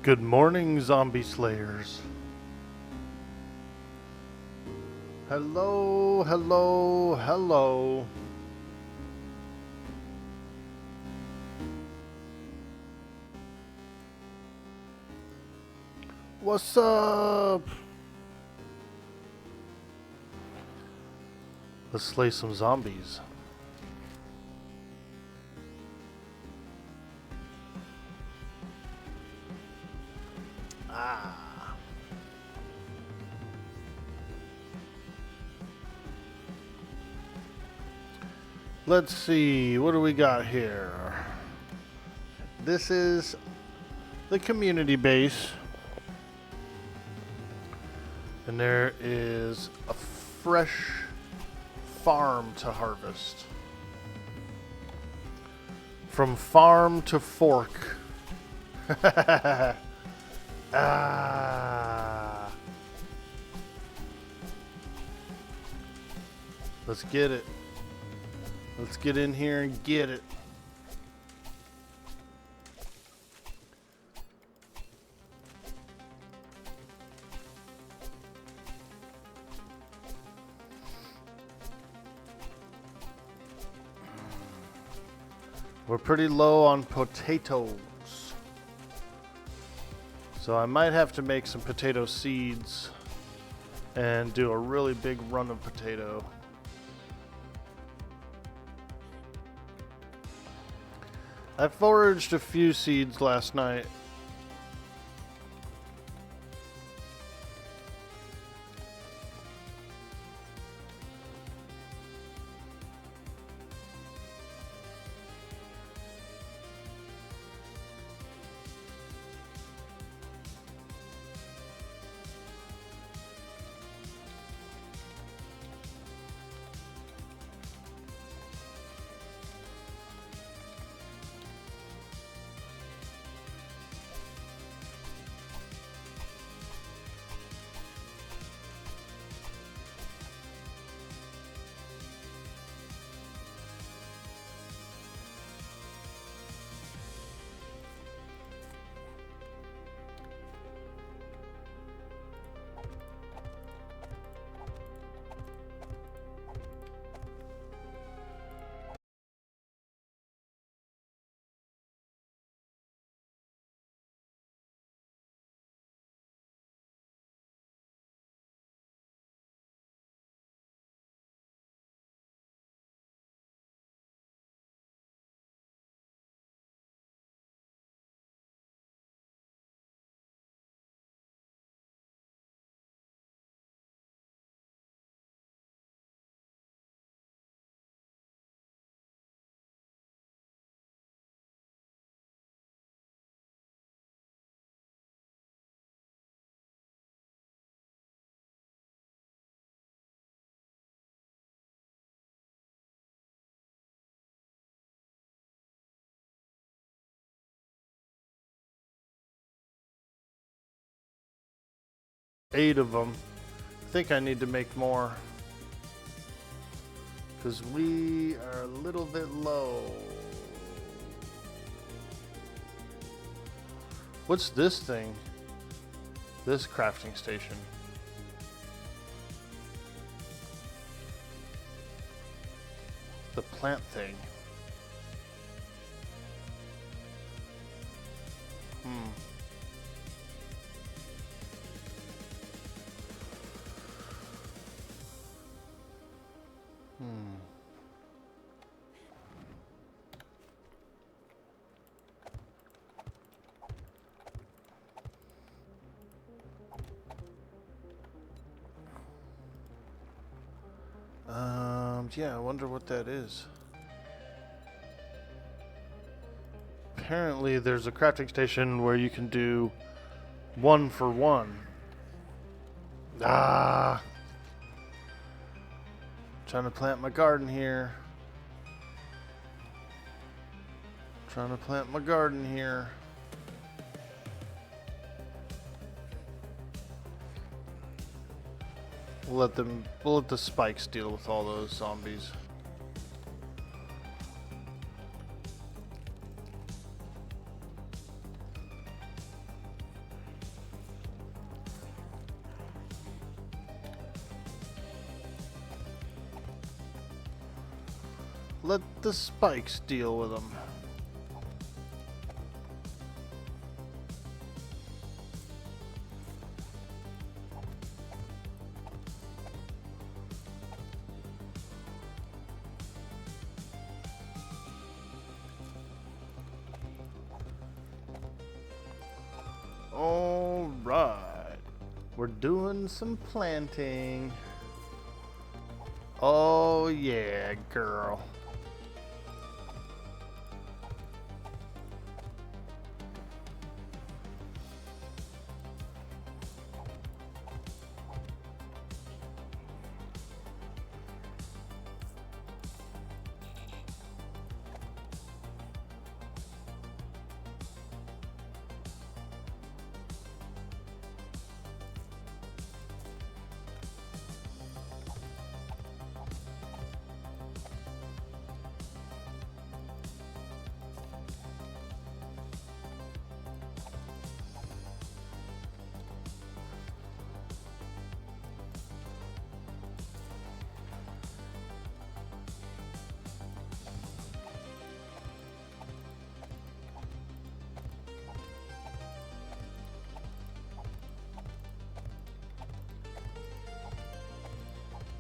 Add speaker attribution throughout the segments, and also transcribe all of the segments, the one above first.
Speaker 1: Good morning, zombie slayers. Hello, hello, hello. What's up? Let's slay some zombies. Ah. Let's see, what do we got here? This is the community base. And there is a fresh farm to harvest. From farm to fork. Ah. Let's get it. Let's get in here and get it. We're pretty low on potatoes. So I might have to make some potato seeds and do a really big run of potato. I foraged a few seeds last night. Eight of them. I think I need to make more. Because we are a little bit low. What's this thing? This crafting station. The plant thing. Yeah, I wonder what that is. Apparently there's a crafting station where you can do 1 for 1. Ah! Trying to plant my garden here. Trying to plant my garden here. We'll let the spikes deal with all those zombies. let the spikes deal with them. All right, we're doing some planting. Oh yeah, girl.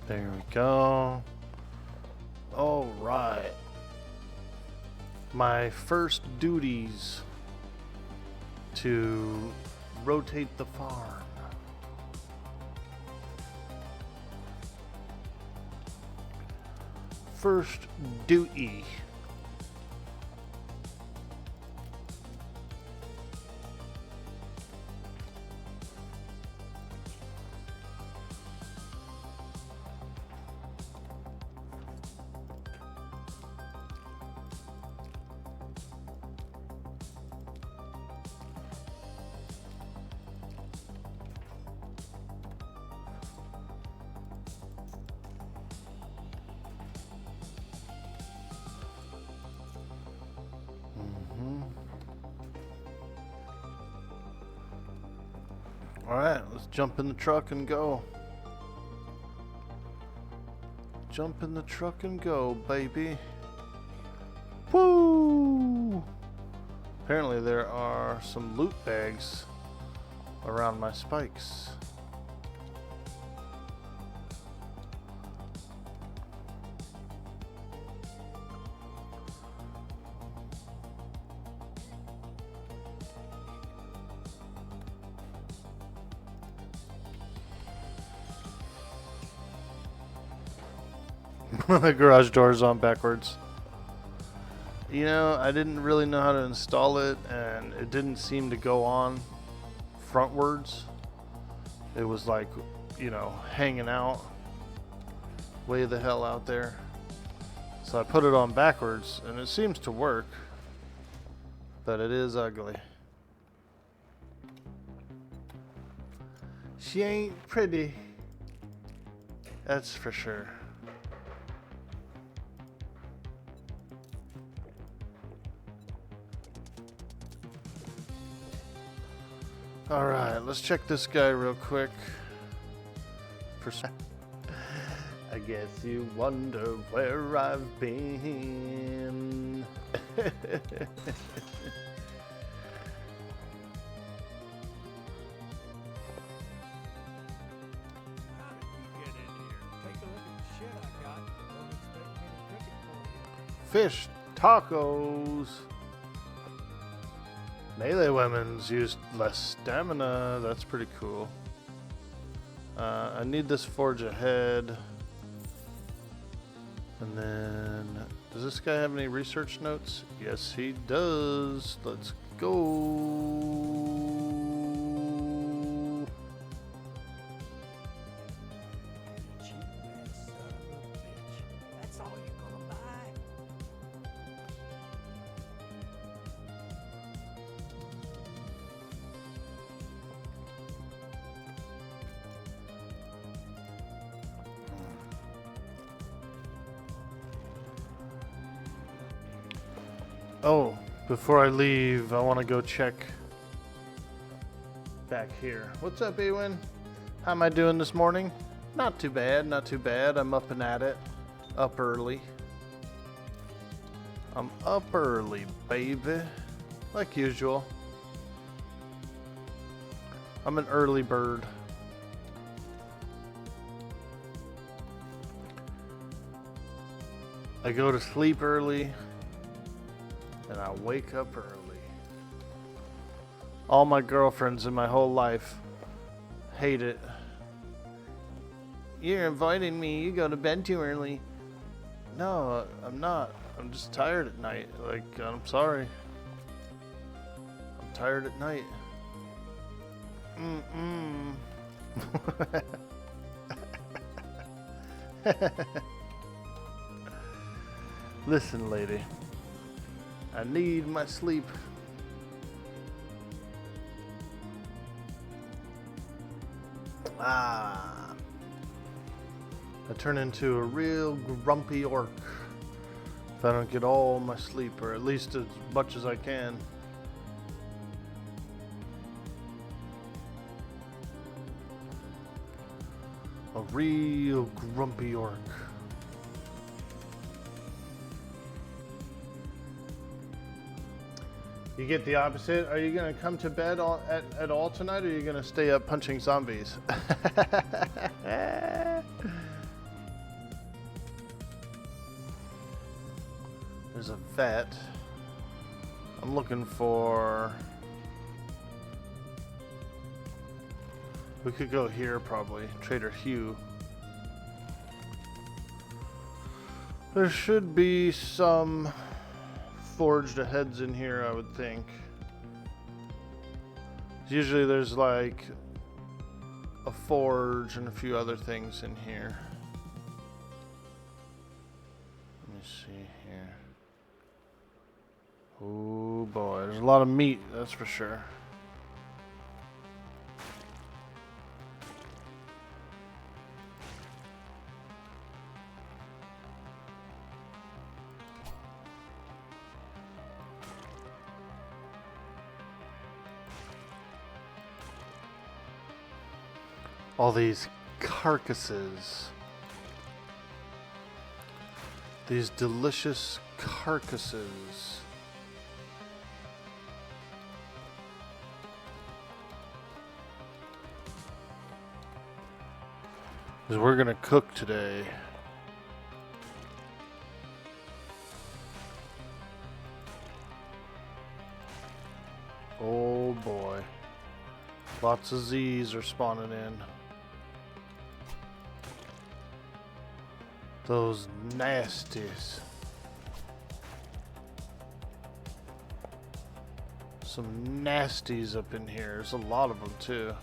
Speaker 1: There we go. All right. My first duties to rotate the farm. First duty. All right, let's jump in the truck and go. Jump in the truck and go, baby. Woo! Apparently there are some loot bags around my spikes. The garage door is on backwards. You know, I didn't really know how to install it, and it didn't seem to go on frontwards. It was like, you know, hanging out way the hell out there. So I put it on backwards, and it seems to work, but it is ugly. She ain't pretty, that's for sure. Alright, let's check this guy real quick. I guess you wonder where I've been. Fish tacos. Melee weapons use less stamina. That's pretty cool. I need this forge ahead. And then, does this guy have any research notes? Yes, he does. Let's go. Oh, before I leave, I want to go check back here. What's up, Ewin? How am I doing this morning? Not too bad, not too bad. I'm up and at it. Up early. I'm up early, baby. Like usual. I'm an early bird. I go to sleep early, and I wake up early. All my girlfriends in my whole life hate it. You're inviting me, you go to bed too early. No, I'm not. I'm just tired at night. Like, I'm sorry. I'm tired at night. Listen, lady. I need my sleep. I turn into a real grumpy orc if I don't get all my sleep, or at least as much as I can. A real grumpy orc. You get the opposite. Are you going to come to bed at all tonight, or are you going to stay up punching zombies? There's a vet. I'm looking for... We could go here probably. Trader Hugh. There should be some forged heads in here, I would think. Usually there's like a forge and a few other things in here. Let me see here. Oh boy, there's a lot of meat, that's for sure. All these carcasses. These delicious carcasses. Because we're gonna cook today. Oh boy. Lots of Z's are spawning in. Those nasties. Some nasties up in here. There's a lot of them too.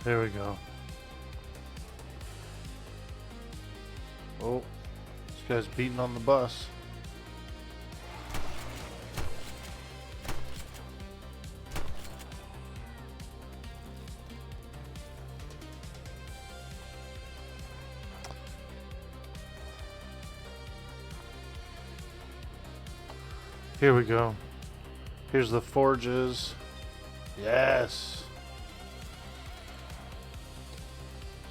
Speaker 1: There we go. Oh, this guy's beating on the bus. Here we go. Here's the forges. Yes.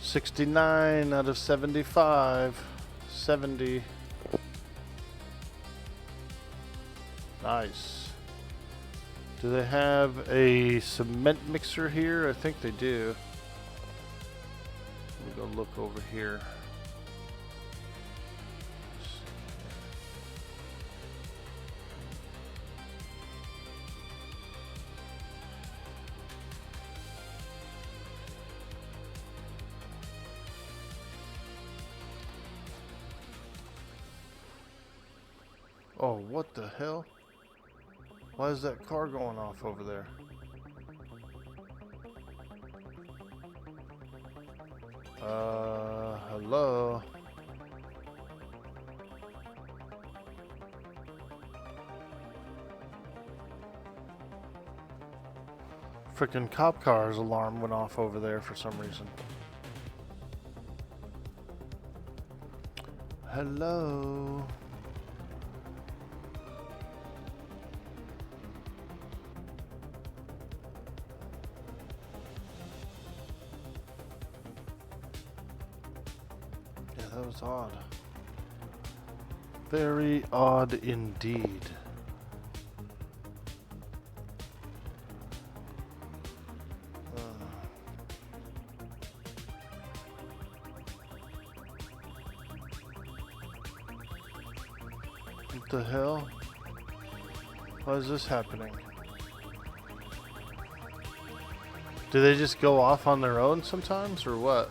Speaker 1: 69 out of 75. 70. Nice. Do they have a cement mixer here? I think they do. Let me go look over here. Oh, what the hell? Why is that car going off over there? Hello? Frickin' cop car's alarm went off over there for some reason. Hello? Yeah, that was odd. Very odd indeed. What the hell? Why is this happening? Do they just go off on their own sometimes, or what?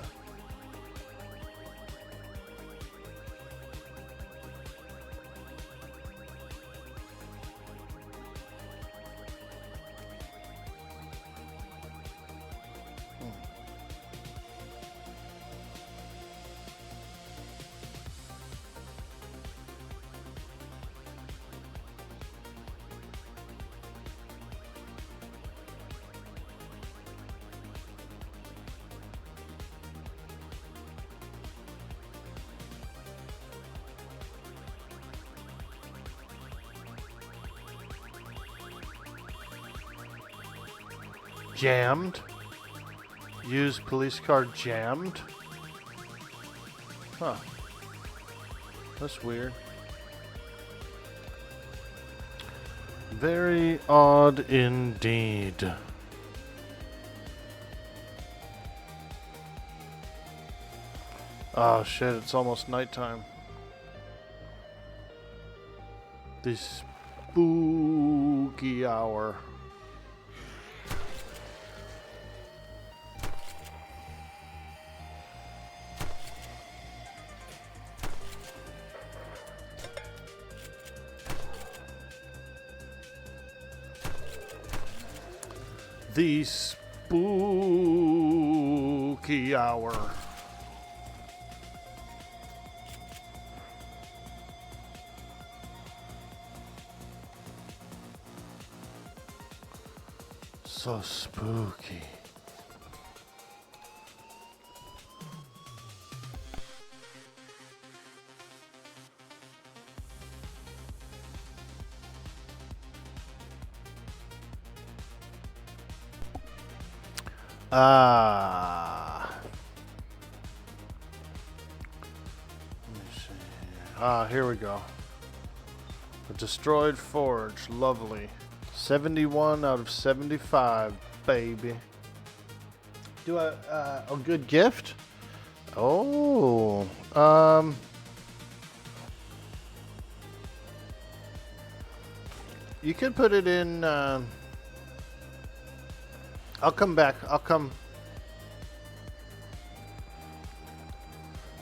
Speaker 1: Jammed? Used police car jammed? Huh. That's weird. Very odd indeed. Oh shit, it's almost nighttime. This spooky hour. The spooky hour. So spooky. Let me see. Here we go. A destroyed forge. Lovely. 71 out of 75, baby. Do a good gift? Oh. You could put it in, I'll come back. I'll come.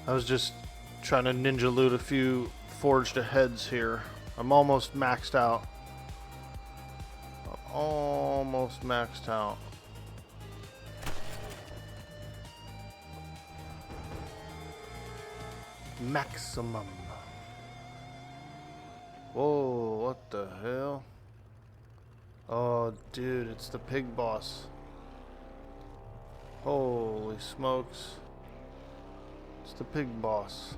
Speaker 1: I was just trying to ninja loot a few forged heads here. I'm almost maxed out. Almost maxed out. Maximum. Whoa, what the hell? Oh, dude, it's the pig boss. Holy smokes. It's the pig boss.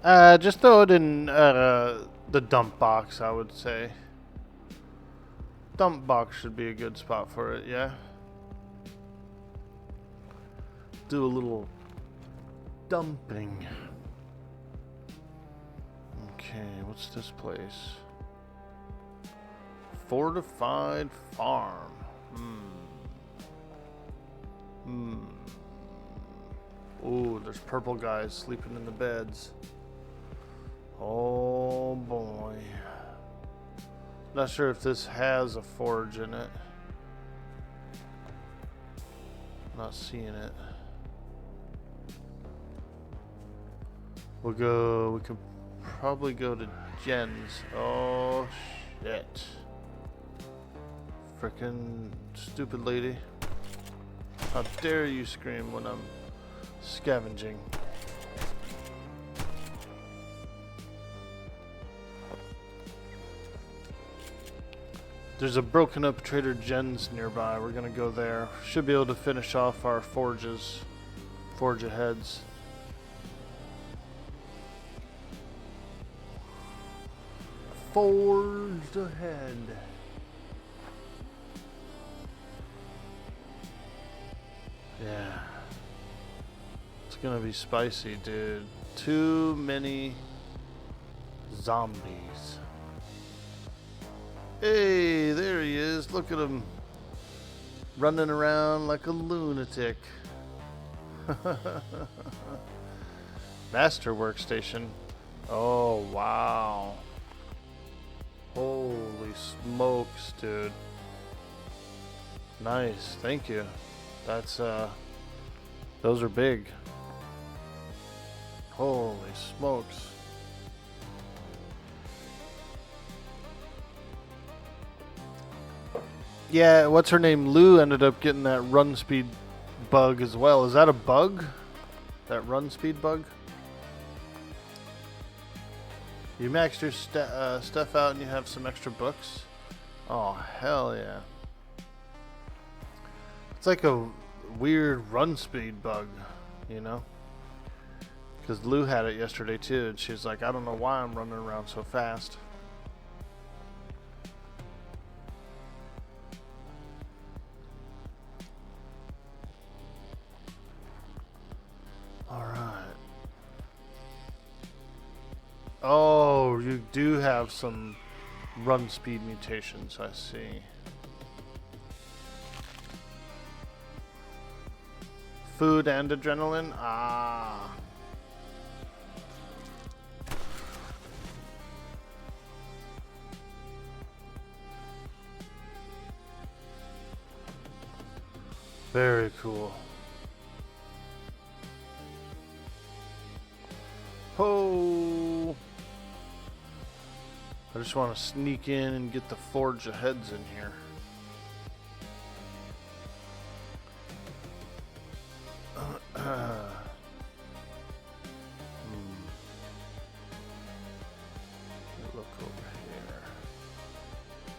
Speaker 1: Just throw it in the dump box, I would say. Dump box should be a good spot for it, yeah? Do a little dumping. Okay, what's this place? Fortified farm. Ooh, there's purple guys sleeping in the beds. Oh boy. Not sure if this has a forge in it. Not seeing it. We'll go, we can probably go to Jen's. Oh, shit. Frickin' stupid lady. How dare you scream when I'm scavenging. There's a broken up Trader Jen's nearby. We're gonna go there. Should be able to finish off our forges. Forge aheads. Forged ahead. Yeah. It's gonna be spicy, dude. Too many zombies. Hey, there he is. Look at him. Running around like a lunatic. Master workstation. Oh, wow. Holy smokes, dude. Nice. Thank you. That's, those are big. Holy smokes. Yeah, what's her name? Lou ended up getting that run speed bug as well. Is that a bug? That run speed bug? You maxed your stuff out and you have some extra books? Oh, hell yeah. It's like a weird run speed bug, you know? Because Lou had it yesterday too, and she's like, I don't know why I'm running around so fast. Alright. Oh, you do have some run speed mutations, I see. Food and adrenaline? Ah. Very cool. Oh. I just want to sneak in and get the forge of heads in here. Look over here.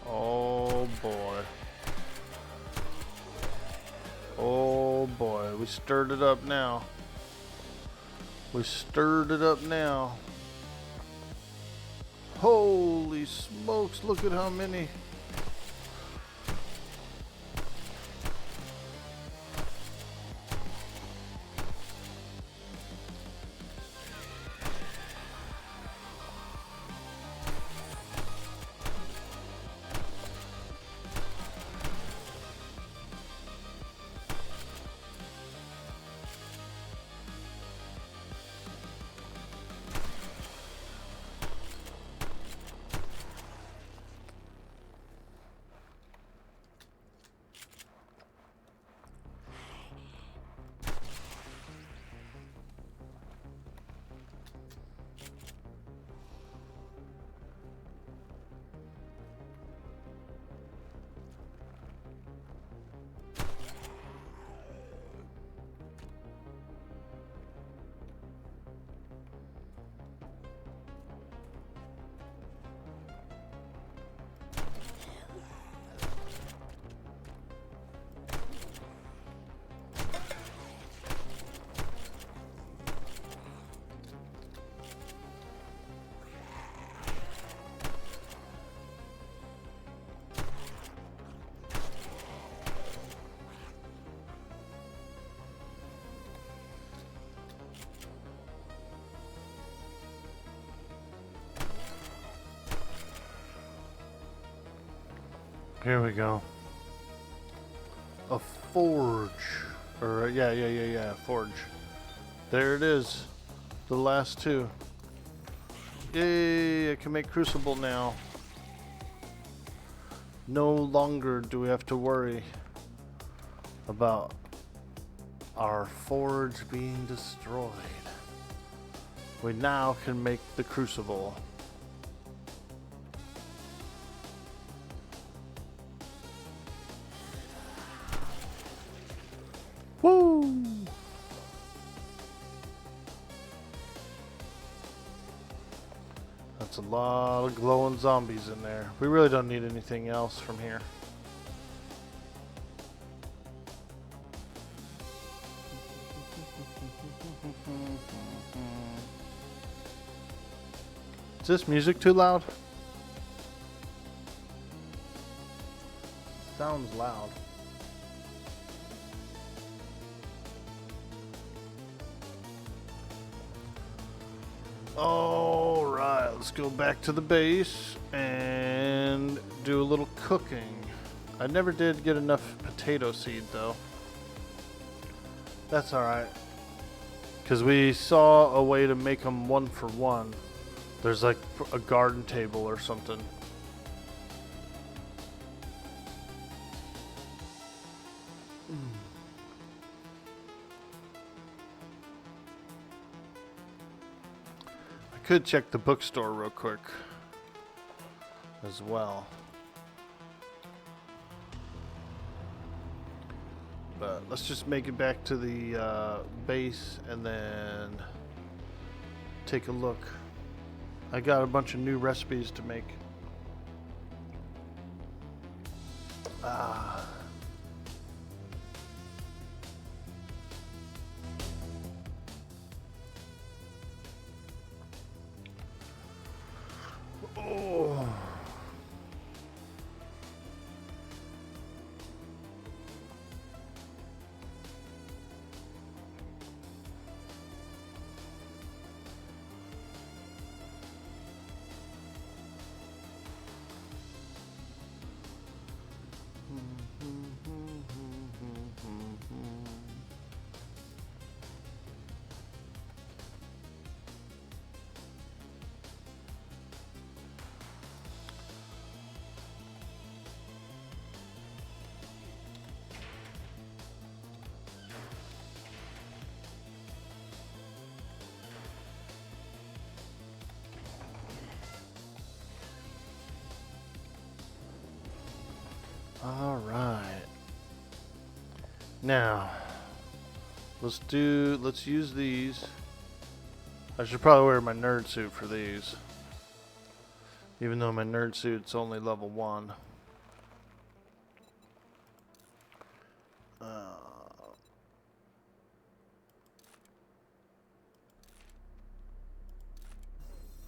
Speaker 1: Oh boy. Oh boy, we stirred it up now. We stirred it up now. Holy smokes, look at how many. Here we go. A forge. Or, yeah, forge. There it is. The last two. Yay, I can make crucible now. No longer do we have to worry about our forge being destroyed. We now can make the crucible. Woo! That's a lot of glowing zombies in there. We really don't need anything else from here. Is this music too loud? Sounds loud. Alright, let's go back to the base and do a little cooking. I never did get enough potato seed though. That's alright. Because we saw a way to make them 1 for 1. There's like a garden table or something. I could check the bookstore real quick as well. But let's just make it back to the base and then take a look. I got a bunch of new recipes to make. Ah. Oh. All right. Now, let's use these. I should probably wear my nerd suit for these. Even though my nerd suit's only level 1.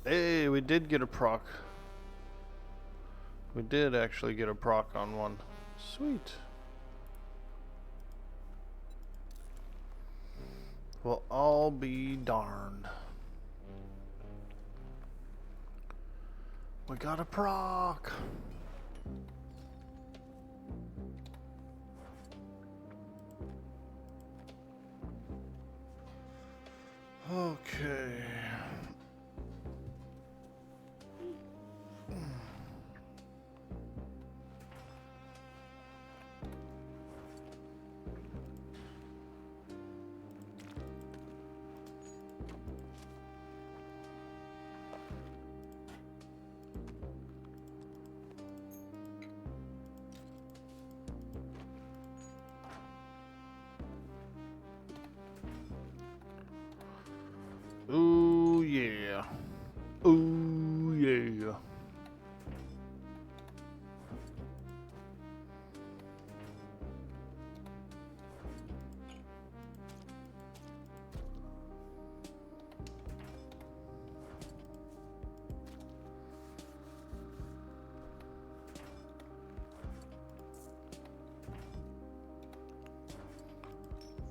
Speaker 1: Hey, we did get a proc. We did actually get a proc on one. Sweet. Well, I'll be darned. We got a proc. Okay. Ooh yeah. Ooh yeah.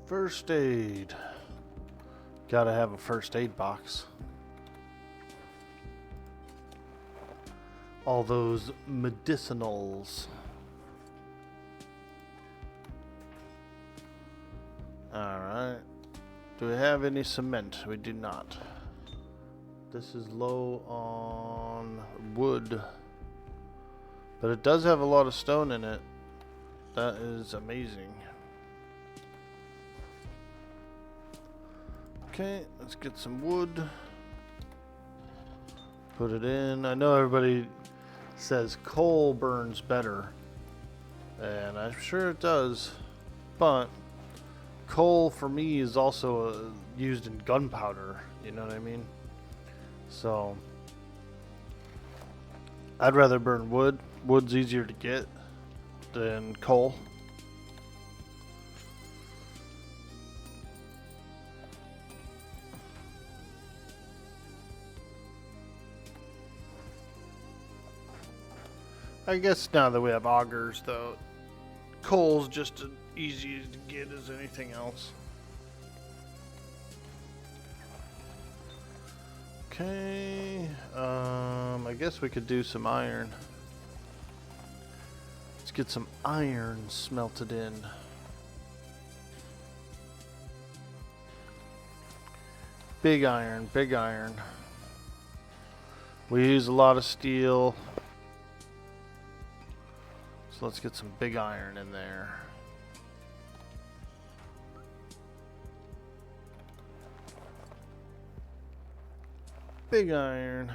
Speaker 1: First aid. Gotta have a first aid box. All those medicinals. Alright. Do we have any cement? We do not. This is low on wood. But it does have a lot of stone in it. That is amazing. Okay, let's get some wood. Put it in. I know everybody says coal burns better, and I'm sure it does, but coal for me is also used in gunpowder, you know what I mean? So I'd rather burn wood. Wood's easier to get than coal. I guess now that we have augers, though, coal's just as easy to get as anything else. Okay, I guess we could do some iron. Let's get some iron smelted in. Big iron, big iron. We use a lot of steel. So let's get some big iron in there. Big iron.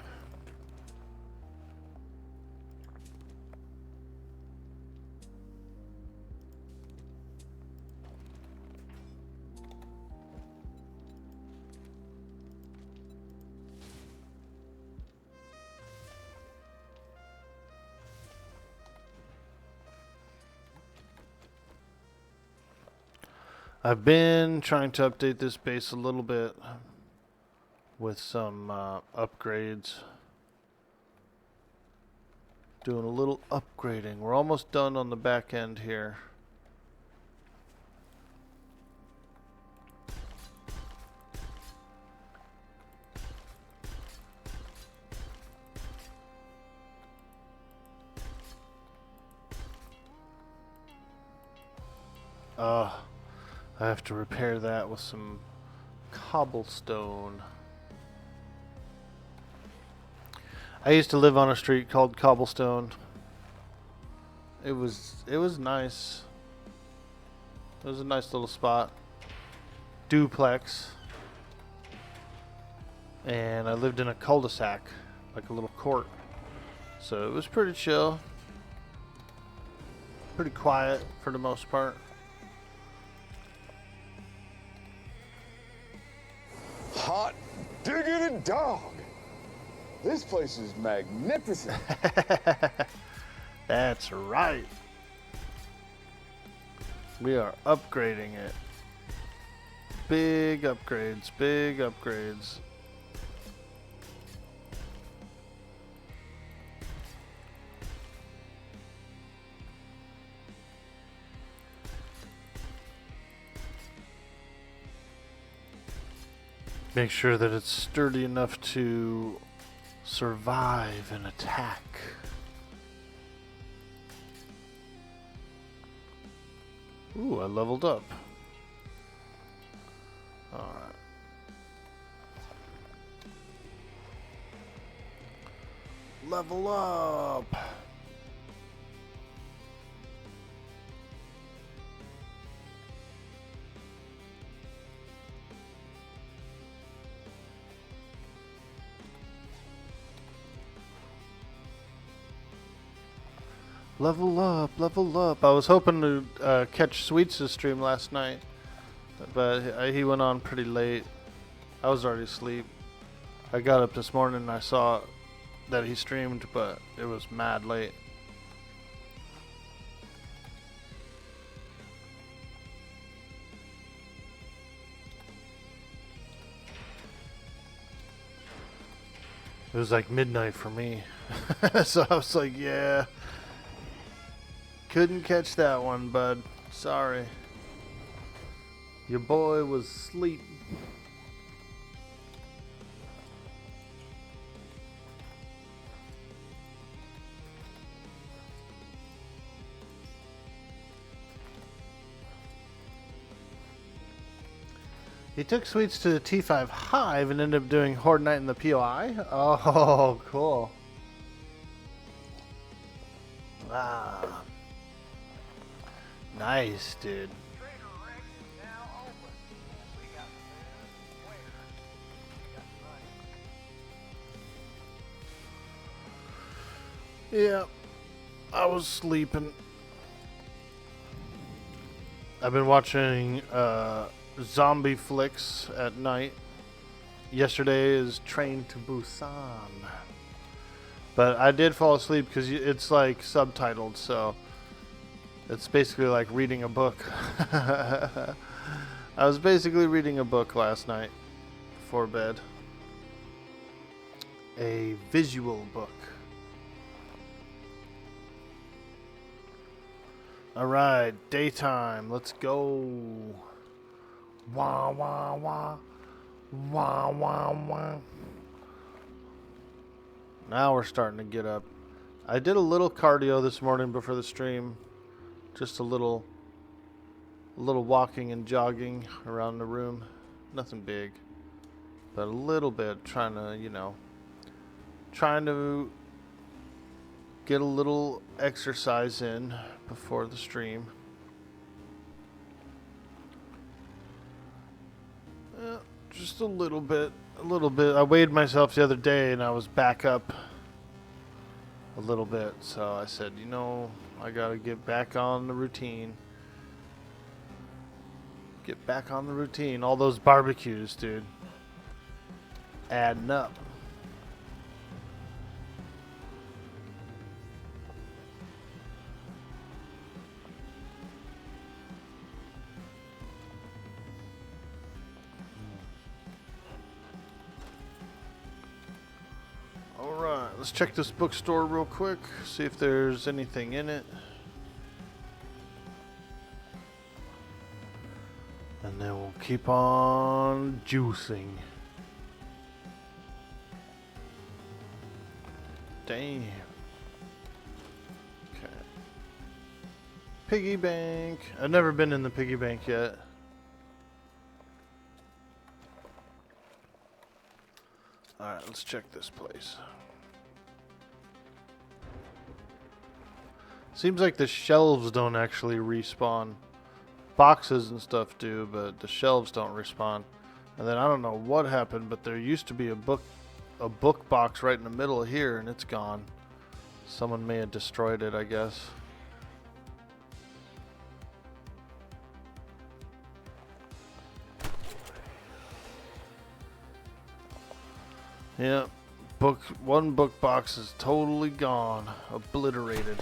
Speaker 1: I've been trying to update this base a little bit with some upgrades. Doing a little upgrading. We're almost done on the back end here. I have to repair that with some cobblestone. I used to live on a street called Cobblestone. It was nice. It was a nice little spot. Duplex. And I lived in a cul-de-sac, like a little court. So it was pretty chill. Pretty quiet for the most part.
Speaker 2: Hot diggity dog. This place is magnificent.
Speaker 1: That's right. We are upgrading it. Big upgrades, big upgrades. Make sure that it's sturdy enough to survive an attack. Ooh, I leveled up. Alright. Level up! Level up, level up. I was hoping to catch Sweets' stream last night, but he went on pretty late. I was already asleep. I got up this morning and I saw that he streamed, but it was mad late. It was like midnight for me. So I was like, yeah. Couldn't catch that one, bud. Sorry. Your boy was asleep. He took Sweets to the T5 Hive and ended up doing Horde Night in the POI? Oh, cool. Wow. Nice, dude. Yeah, I was sleeping. I've been watching zombie flicks at night. Yesterday is Train to Busan. But I did fall asleep because it's like subtitled, so it's basically like reading a book. I was basically reading a book last night before bed. A visual book. Alright, daytime. Let's go. Wah, wah, wah. Wah, wah, wah. Now we're starting to get up. I did a little cardio this morning before the stream. Just a little walking and jogging around the room. Nothing big. But a little bit, trying to get a little exercise in before the stream. Just a little bit. I weighed myself the other day and I was back up a little bit. So I said, I gotta get back on the routine. Get back on the routine. All those barbecues, dude. Adding up. Alright, let's check this bookstore real quick. See if there's anything in it. And then we'll keep on juicing. Damn. Okay. Piggy bank. I've never been in the piggy bank yet. Alright, let's check this place. Seems like the shelves don't actually respawn. Boxes and stuff do, but the shelves don't respawn. And then I don't know what happened, but there used to be a book box right in the middle of here, and it's gone. Someone may have destroyed it, I guess. Yeah, one book box is totally gone, obliterated.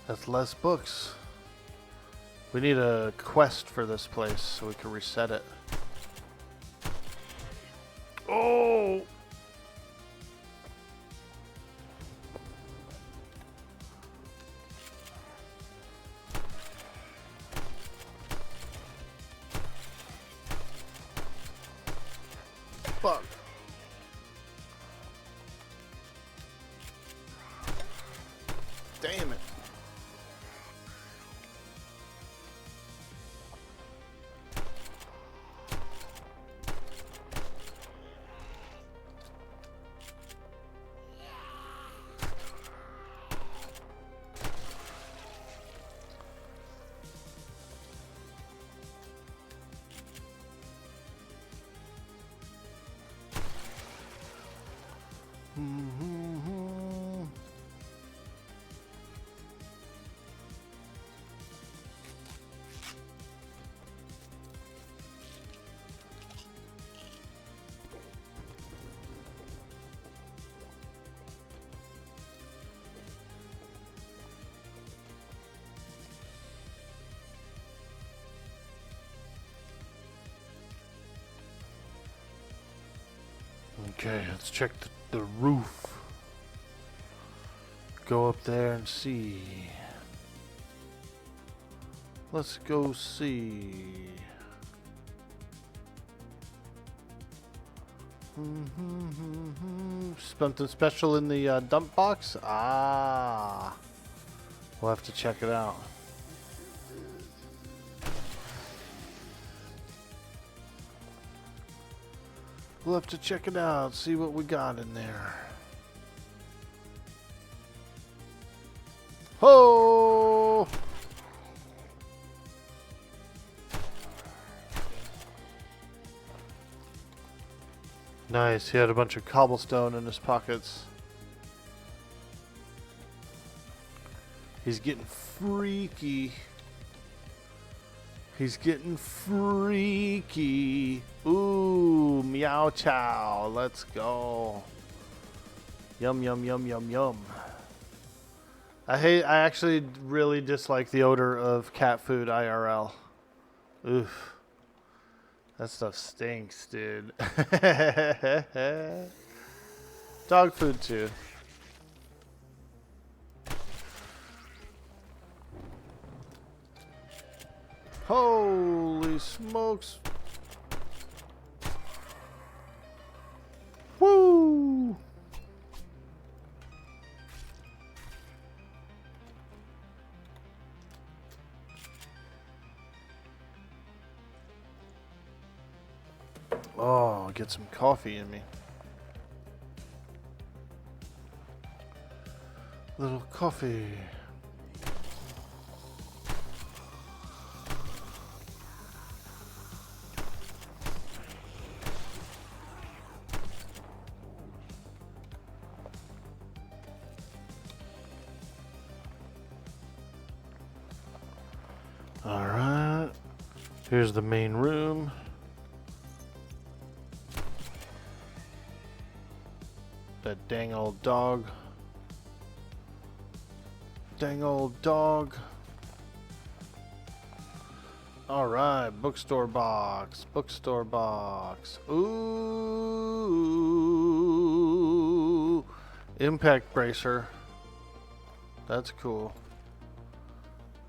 Speaker 1: That's less books. We need a quest for this place so we can reset it. Oh! Fuck. Damn it. Okay, let's check the roof. Go up there and see. Let's go see. Something special in the dump box? Ah. We'll have to check it out. We'll have to check it out, see what we got in there. Ho! Nice. He had a bunch of cobblestone in his pockets. He's getting freaky. He's getting freaky. Ooh, meow chow. Let's go. Yum, yum, yum, yum, yum. I actually really dislike the odor of cat food IRL. Oof. That stuff stinks, dude. Dog food too. Holy smokes. Woo! Oh, get some coffee in me. Little coffee. All right. Here's the main room. That dang old dog. Dang old dog. Alright, bookstore box. Bookstore box. Ooh. Impact bracer. That's cool.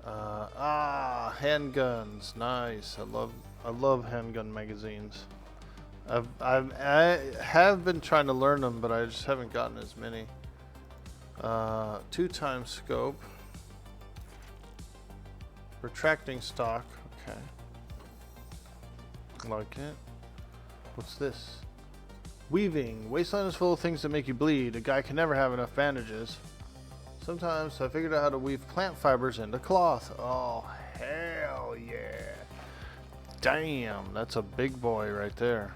Speaker 1: Handguns. Nice. I love handgun magazines. I have been trying to learn them, but I just haven't gotten as many. 2x scope. Retracting stock. Okay. Like it. What's this? Weaving. Wasteland is full of things that make you bleed. A guy can never have enough bandages. Sometimes I figured out how to weave plant fibers into cloth. Oh, hell yeah. Damn, that's a big boy right there.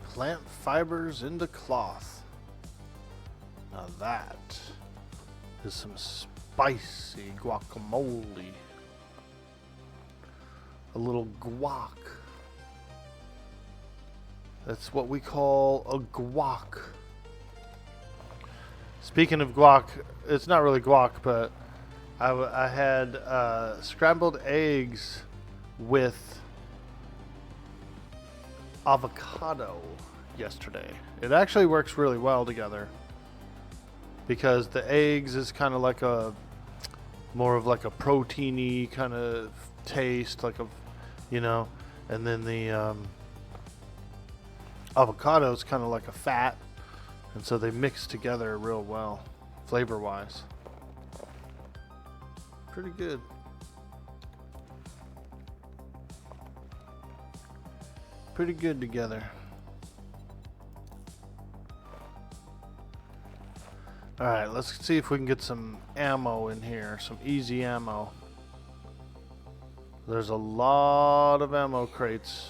Speaker 1: Plant fibers into cloth. Now that is some spicy guacamole. A little guac. That's what we call a guac. Speaking of guac, it's not really guac, but I had scrambled eggs with avocado yesterday. It actually works really well together because the eggs is kind of like a more of like a proteiny kind of taste, like a, you know, and then the avocado is kind of like a fat, and so they mix together real well, flavor wise. Pretty good. Pretty good together. Alright, let's see if we can get some ammo in here. Some easy ammo. There's a lot of ammo crates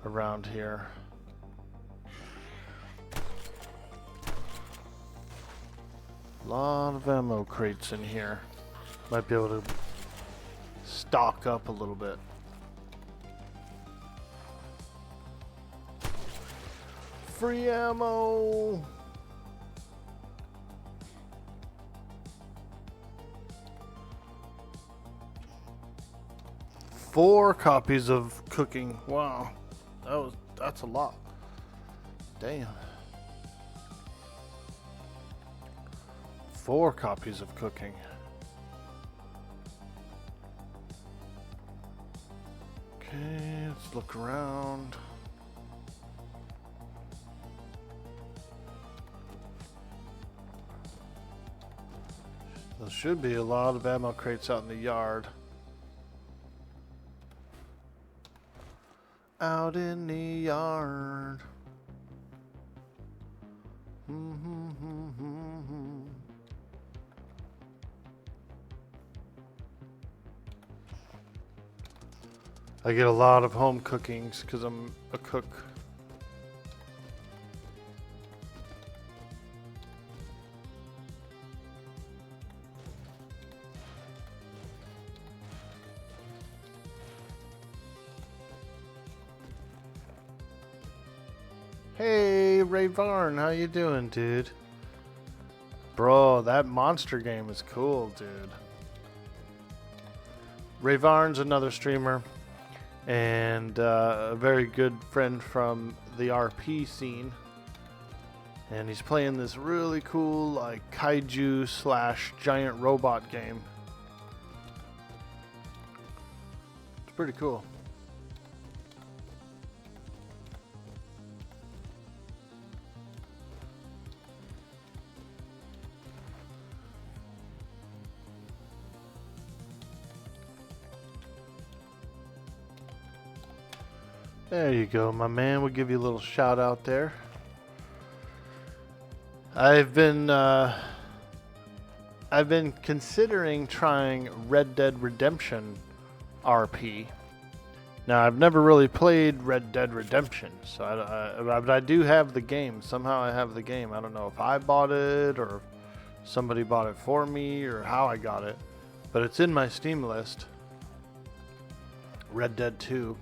Speaker 1: around here. A lot of ammo crates in here. Might be able to stock up a little bit. Free ammo! Four copies of cooking. Wow. That's a lot. Damn. 4 copies of cooking. Okay, let's look around. There should be a lot of ammo crates out in the yard. Out in the yard. I get a lot of home cookings because I'm a cook. Hey, Ray Varn, how you doing, dude? Bro, that monster game is cool, dude. Ray Varn's another streamer and a very good friend from the RP scene. And he's playing this really cool, like, kaiju / giant robot game. It's pretty cool. There you go, my man. We'll give you a little shout out there. I've been considering trying Red Dead Redemption RP. Now, I've never really played Red Dead Redemption, so but I do have the game. Somehow I have the game. I don't know if I bought it or somebody bought it for me or how I got it, but it's in my Steam list. Red Dead 2.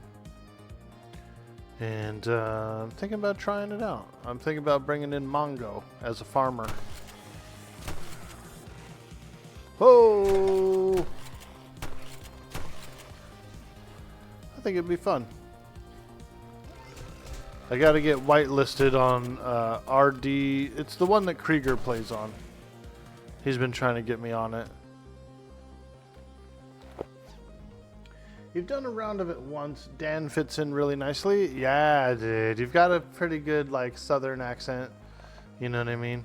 Speaker 1: And I'm thinking about trying it out. I'm thinking about bringing in Mongo as a farmer. Oh! I think it'd be fun. I gotta get whitelisted on RD. It's the one that Krieger plays on. He's been trying to get me on it. You've done a round of it once. Dan fits in really nicely. Yeah, dude. You've got a pretty good, like, southern accent. You know what I mean?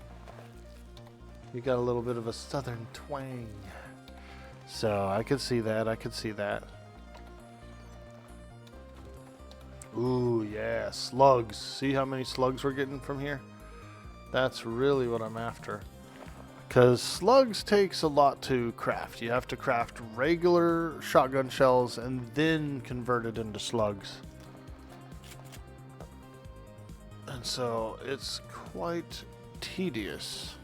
Speaker 1: You got a little bit of a southern twang. So, I could see that. I could see that. Ooh, yeah. Slugs. See how many slugs we're getting from here? That's really what I'm after. Because slugs takes a lot to craft. You have to craft regular shotgun shells and then convert it into slugs. And so it's quite tedious.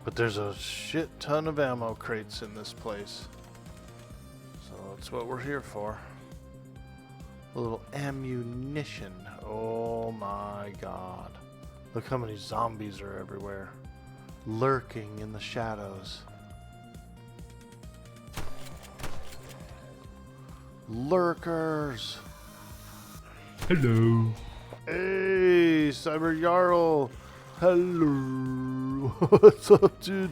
Speaker 1: But there's a shit ton of ammo crates in this place. So that's what we're here for. A little ammunition. Oh my god. Look how many zombies are everywhere. Lurking in the shadows. Lurkers.
Speaker 3: Hello.
Speaker 1: Hey, Cyber Jarl. Hello. What's up, dude?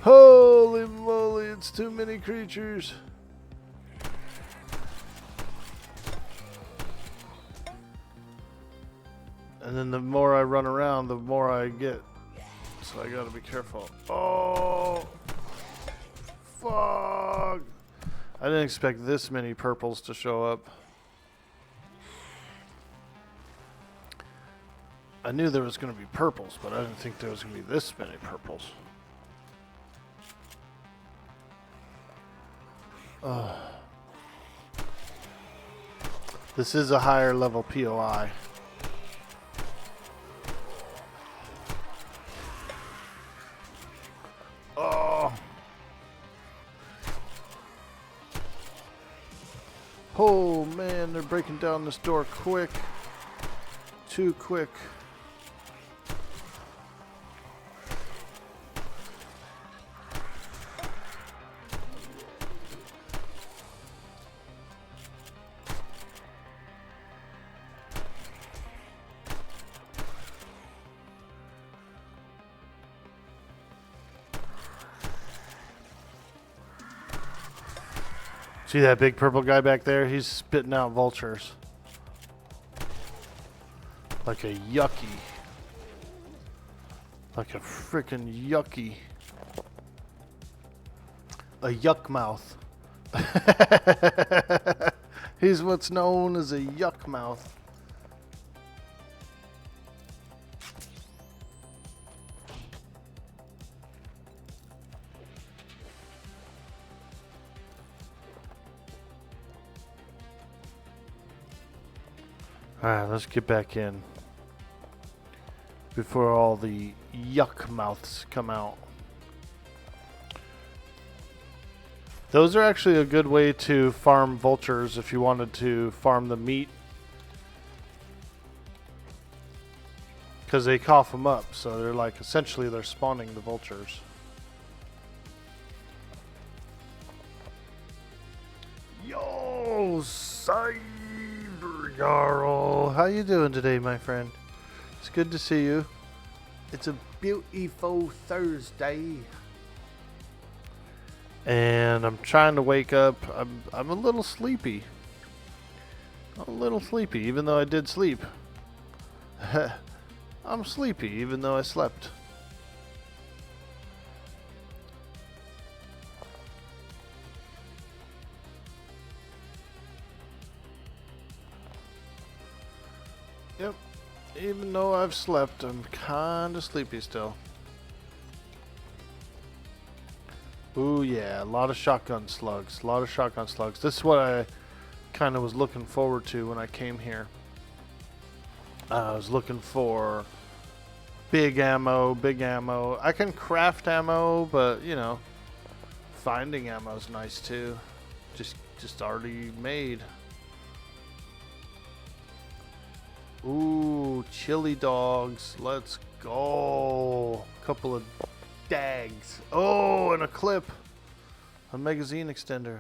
Speaker 1: Holy moly, it's too many creatures. And then the more I run around, the more I get. So I gotta be careful. Oh! Fuck! I didn't expect this many purples to show up. I knew there was gonna be purples, but I didn't think there was gonna be this many purples. Oh. This is a higher level POI. Oh. Oh man, they're breaking down this door quick. Too quick. See that big purple guy back there? He's spitting out vultures. Like a yucky. Like a freaking yucky. A yuck mouth. He's what's known as a yuck mouth. Alright, let's get back in. Before all the yuck mouths come out. Those are actually a good way to farm vultures if you wanted to farm the meat. Because they cough them up, so they're like, essentially they're spawning the vultures. Yo, Cyber Jarl, how you doing today, my friend? It's good to see you. It's a beautiful Thursday. And I'm trying to wake up. I'm a little sleepy. I'm a little sleepy, even though I did sleep. I'm sleepy, even though I slept. Yep. Even though I've slept, I'm kinda sleepy still. Ooh yeah, a lot of shotgun slugs. A lot of shotgun slugs. This is what I kind of was looking forward to when I came here. I was looking for big ammo, big ammo. I can craft ammo, but you know, finding ammo is nice too. Just already made. Ooh, chili dogs. Let's go. Couple of dags. Oh, and a clip. A magazine extender.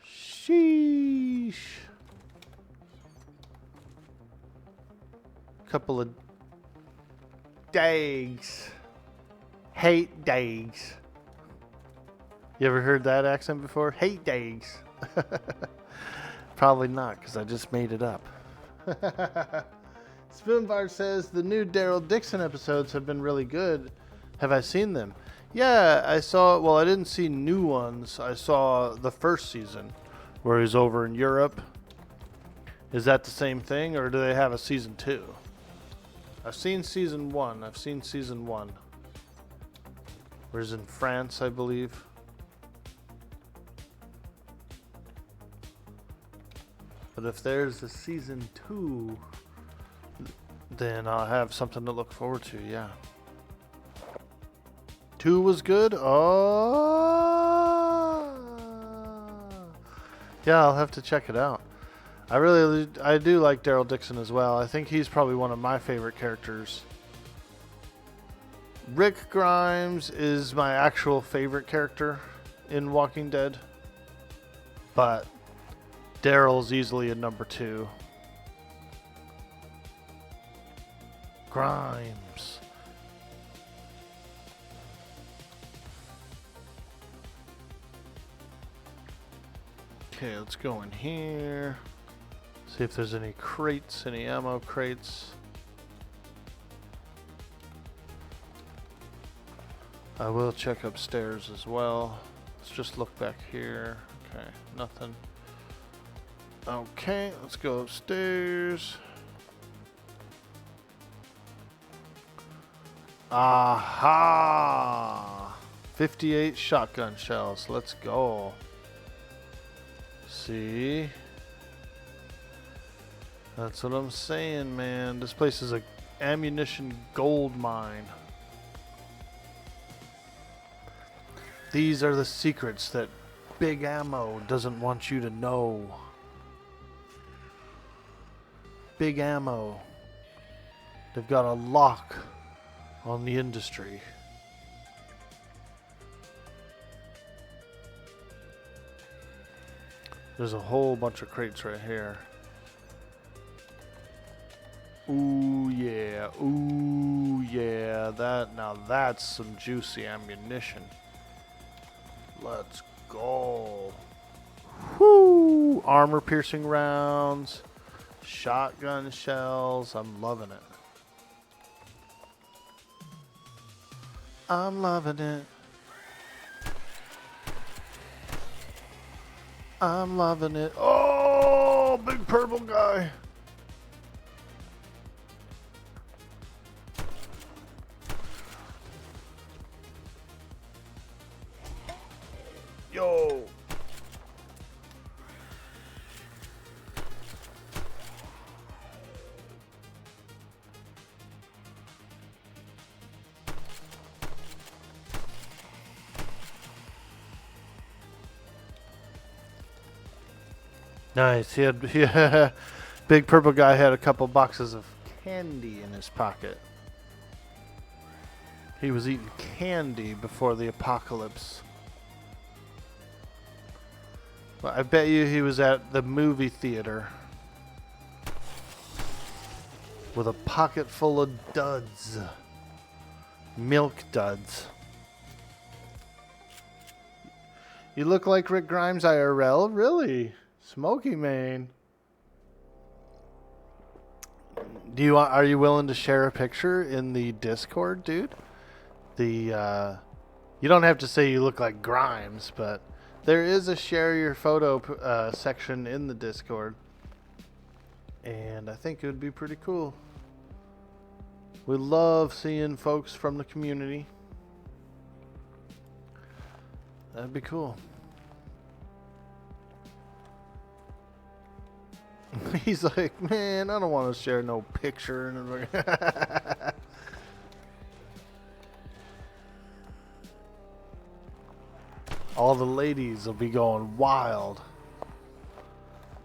Speaker 1: Sheesh. Couple of dags. Hate dags. You ever heard that accent before? Hate dags. Probably not, because I just made it up. Spoonfire says the new Daryl Dixon episodes have been really good. Have I seen them? Yeah, I saw. Well, I didn't see new ones. I saw the first season where he's over in Europe. Is that the same thing, or do they have a season 2? I've seen season 1. I've seen season 1. Where he's in France, I believe. But if there's a season 2, then I'll have something to look forward to, yeah. 2 was good? Oh! Yeah, I'll have to check it out. I do like Daryl Dixon as well. I think he's probably one of my favorite characters. Rick Grimes is my actual favorite character in Walking Dead. But Daryl's easily a number 2. Grimes. Okay, let's go in here. See if there's any crates, any ammo crates. I will check upstairs as well. Let's just look back here. Okay, nothing. Okay, let's go upstairs. Aha! 58 shotgun shells. Let's go. See? That's what I'm saying, man. This place is a ammunition gold mine. These are the secrets that Big Ammo doesn't want you to know. Big Ammo. They've got a lock on the industry. There's a whole bunch of crates right here. Ooh yeah, ooh yeah. Now that's some juicy ammunition. Let's go. Whoo! Armor piercing rounds, shotgun shells. I'm loving it. I'm loving it. I'm loving it. Oh, big purple guy. Yo. Nice. He big purple guy had a couple boxes of candy in his pocket. He was eating candy before the apocalypse. Well, I bet you he was at the movie theater with a pocket full of duds. Milk duds. You look like Rick Grimes IRL? Really? Smoky Mane. Are you willing to share a picture in the Discord, dude? You don't have to say you look like Grimes, but there is a share your photo section in the Discord. And I think it would be pretty cool. We love seeing folks from the community. That'd be cool. He's like, man, I don't want to share no picture. All the ladies will be going wild.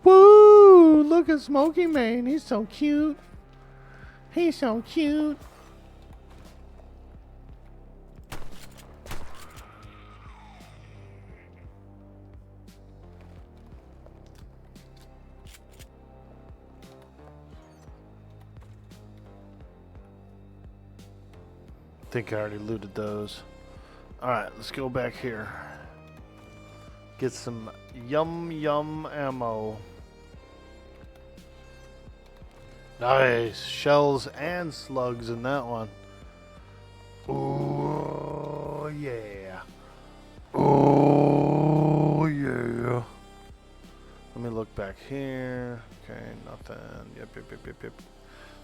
Speaker 1: Woo! Look at Smoky Mane. He's so cute. He's so cute. I think I already looted those. Alright, let's go back here. Get some yum ammo. Nice. Shells and slugs in that one. Oh, yeah. Oh, yeah. Let me look back here. Okay, nothing. Yep.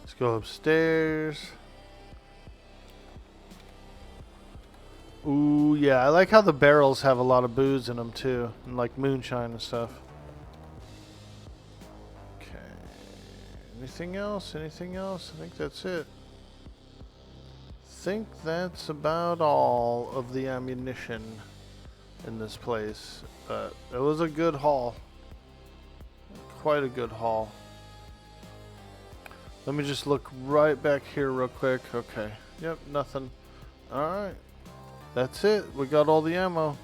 Speaker 1: Let's go upstairs. Ooh, yeah. I like how the barrels have a lot of booze in them, too. And like moonshine and stuff. Okay. Anything else? Anything else? I think that's it. I think that's about all of the ammunition in this place. But it was a good haul. Quite a good haul. Let me just look right back here real quick. Okay. Yep, nothing. Alright. That's it. We got all the ammo.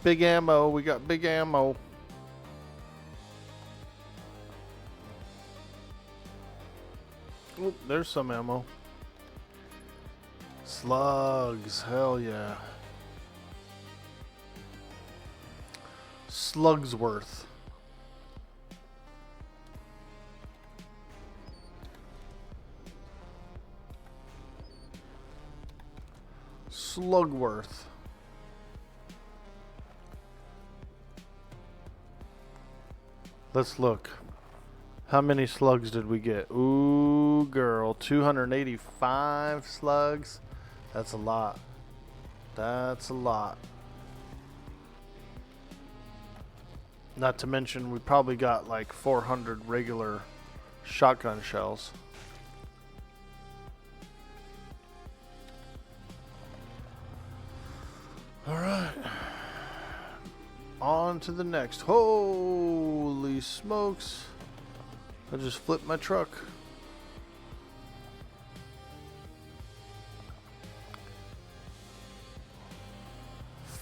Speaker 1: Big ammo. We got big ammo. Oop, there's some ammo. Slugs. Hell yeah. Slugsworth. Slugworth. Let's look. How many slugs did we get? Ooh, girl. 285 slugs. That's a lot. That's a lot. Not to mention, we probably got like 400 regular shotgun shells. Alright. On to the next. Holy smokes. I just flipped my truck.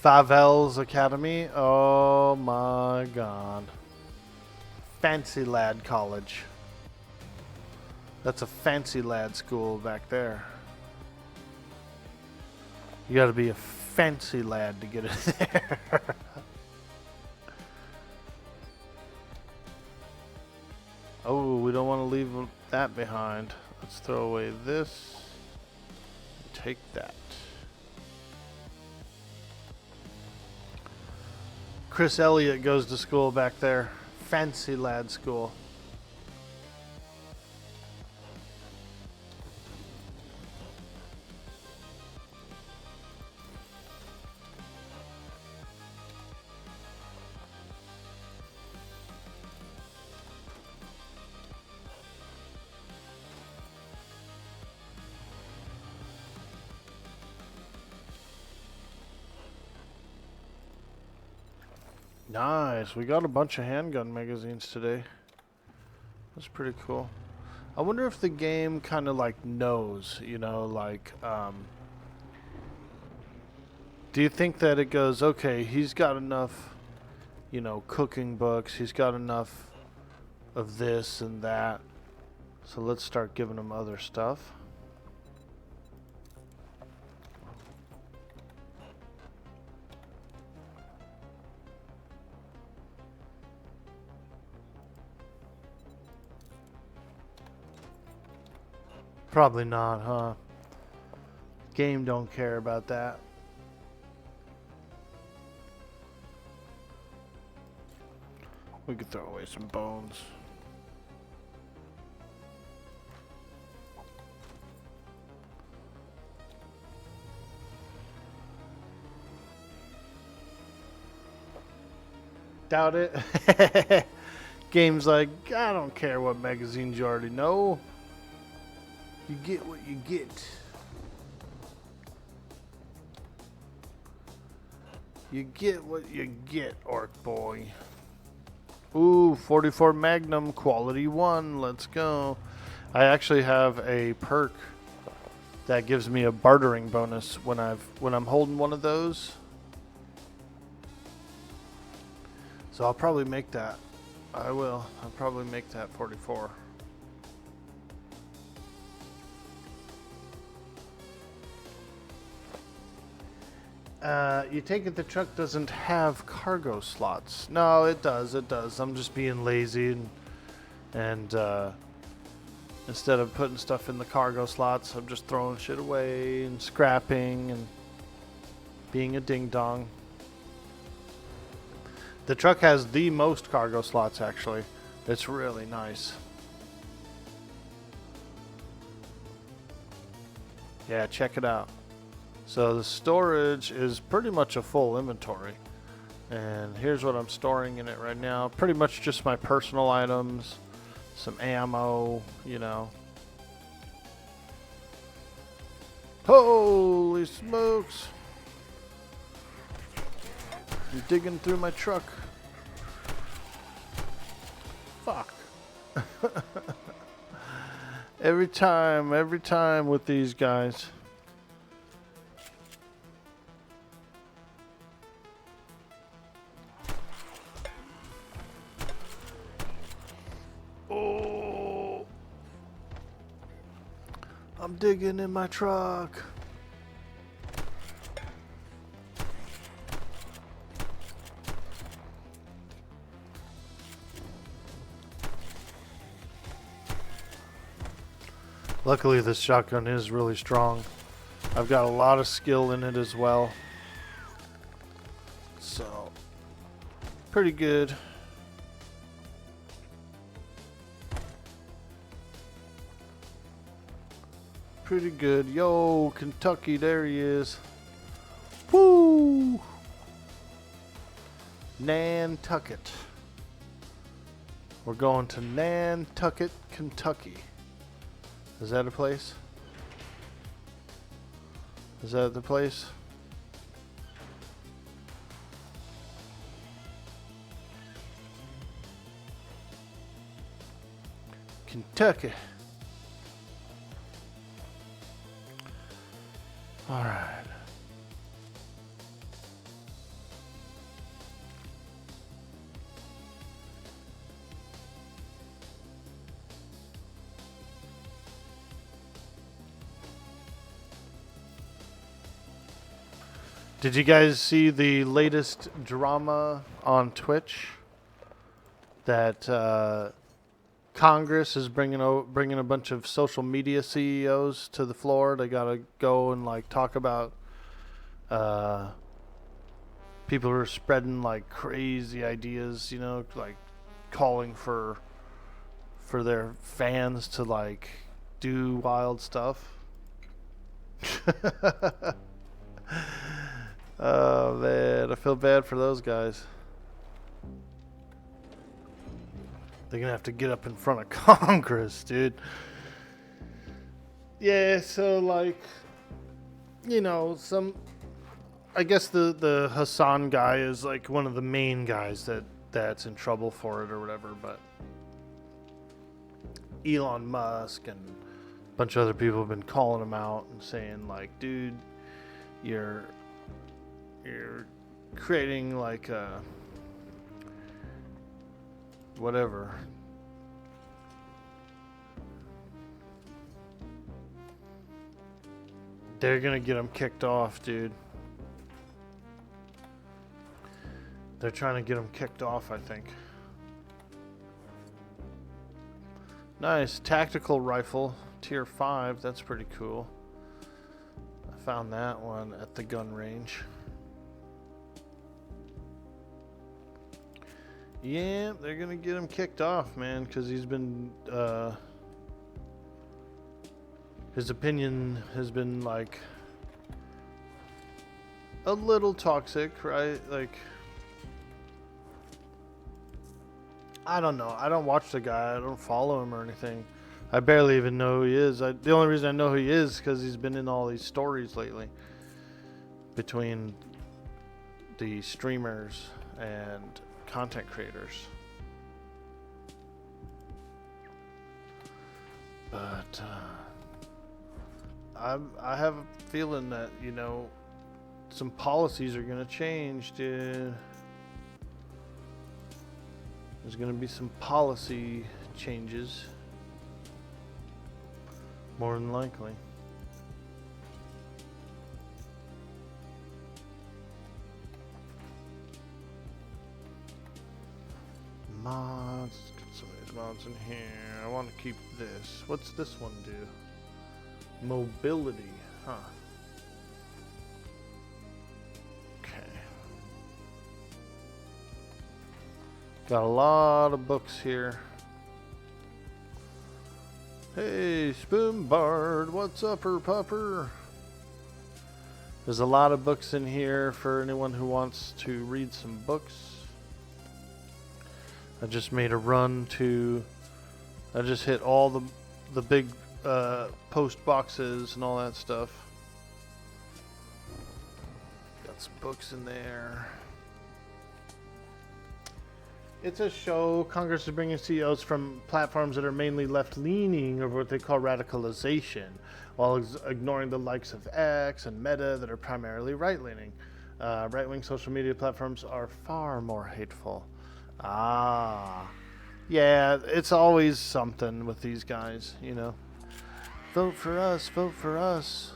Speaker 1: Favels Academy. Oh my god. Fancy Lad College. That's a fancy lad school back there. You gotta be a fancy lad to get it there. Oh, we don't want to leave that behind. Let's throw away this. Take that. Chris Elliott goes to school back there. Fancy lad school. Nice. We got a bunch of handgun magazines today. That's pretty cool. I wonder if the game kind of like knows, you know, like, do you think that it goes, okay, he's got enough, you know, cooking books, he's got enough of this and that, so let's start giving him other stuff. Probably not, huh? Game don't care about that. We could throw away some bones. Doubt it. Game's like, I don't care what magazines you already know. You get what you get. You get what you get, Orkboy. Ooh, 44 Magnum, quality 1. Let's go. I actually have a perk that gives me a bartering bonus when I'm holding one of those. So I'll probably make that. I will. I'll probably make that 44. You take it the truck doesn't have cargo slots. No, it does. It does. I'm just being lazy and instead of putting stuff in the cargo slots, I'm just throwing shit away and scrapping and being a ding dong. The truck has the most cargo slots, actually. It's really nice. Yeah, check it out. So the storage is pretty much a full inventory. And here's what I'm storing in it right now. Pretty much just my personal items, some ammo, you know. Holy smokes! I'm digging through my truck. Fuck. every time with these guys. Oh, I'm digging in my truck. Luckily, this shotgun is really strong. I've got a lot of skill in it as well. So, pretty good. Pretty good. Yo, Kentucky, there he is. Woo! Nantucket. We're going to Nantucket, Kentucky. Is that a place? Is that the place? Kentucky. All right. Did you guys see the latest drama on Twitch? That Congress is bringing a bunch of social media CEOs to the floor. They gotta go and like talk about people who are spreading like crazy ideas, you know, like calling for their fans to like do wild stuff. Oh man, I feel bad for those guys. They're gonna have to get up in front of Congress, dude. Yeah, so like, you know, I guess the Hassan guy is like one of the main guys that's in trouble for it or whatever, but Elon Musk and a bunch of other people have been calling him out and saying like, dude, you're creating like a whatever. They're gonna get him kicked off, dude. They're trying to get him kicked off, I think. Nice tactical rifle, tier 5. That's pretty cool. I found that one at the gun range. Yeah, they're gonna get him kicked off, man, because he's been his opinion has been like a little toxic, right? Like, I don't know. I don't watch the guy. I don't follow him or anything. I barely even know who he is. The only reason I know who he is because he's been in all these stories lately between the streamers and content creators. But I have a feeling that, you know, some policies are going to change, dude. There's going to be some policy changes. More than likely. Mods. Let's get some of these mods in here. I want to keep this. What's this one do? Mobility. Huh. Got a lot of books here. Hey, Spoonbard, what's upper pupper? There's a lot of books in here for anyone who wants to read some books. I just made a run to... I just hit all the big post boxes and all that stuff. Got some books in there. It's a show. Congress is bringing CEOs from platforms that are mainly left-leaning, or what they call radicalization, while ignoring the likes of X and Meta that are primarily right-leaning. Right-wing social media platforms are far more hateful. Ah. Yeah, it's always something with these guys, you know. Vote for us, vote for us.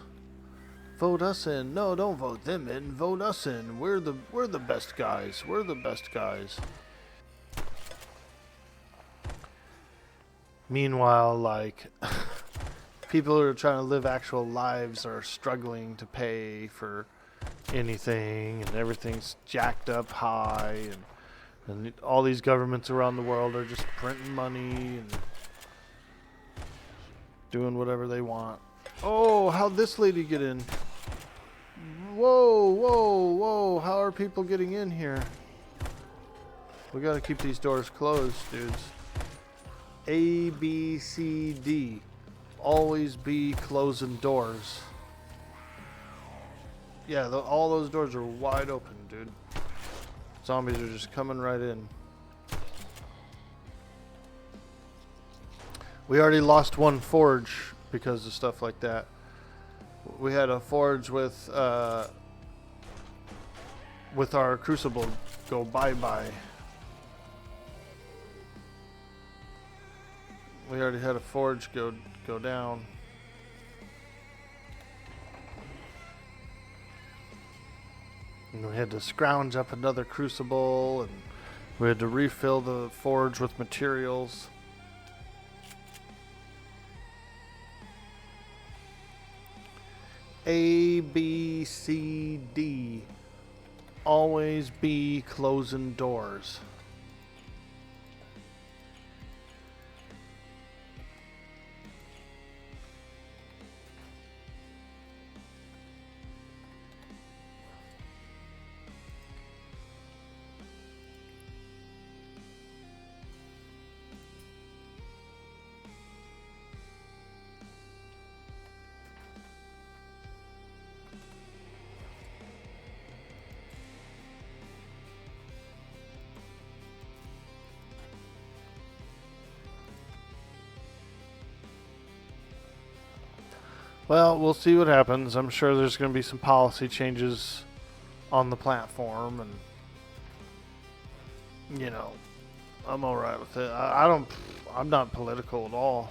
Speaker 1: Vote us in. No, don't vote them in. Vote us in. We're the best guys. We're the best guys. Meanwhile, like, people who are trying to live actual lives are struggling to pay for anything, and everything's jacked up high, and all these governments around the world are just printing money and doing whatever they want. Oh, how'd this lady get in? Whoa, whoa, whoa, how are people getting in here? We gotta keep these doors closed, dudes. A, B, C, D. Always be closing doors. Yeah, all those doors are wide open, dude. Zombies are just coming right in. We already lost one forge because of stuff like that. We had a forge with our crucible go bye-bye. We already had a forge go down. And we had to scrounge up another crucible, and we had to refill the forge with materials. A, B, C, D. Always be closing doors. Well, we'll see what happens. I'm sure there's going to be some policy changes on the platform, and you know, I'm all right with it. I'm not political at all.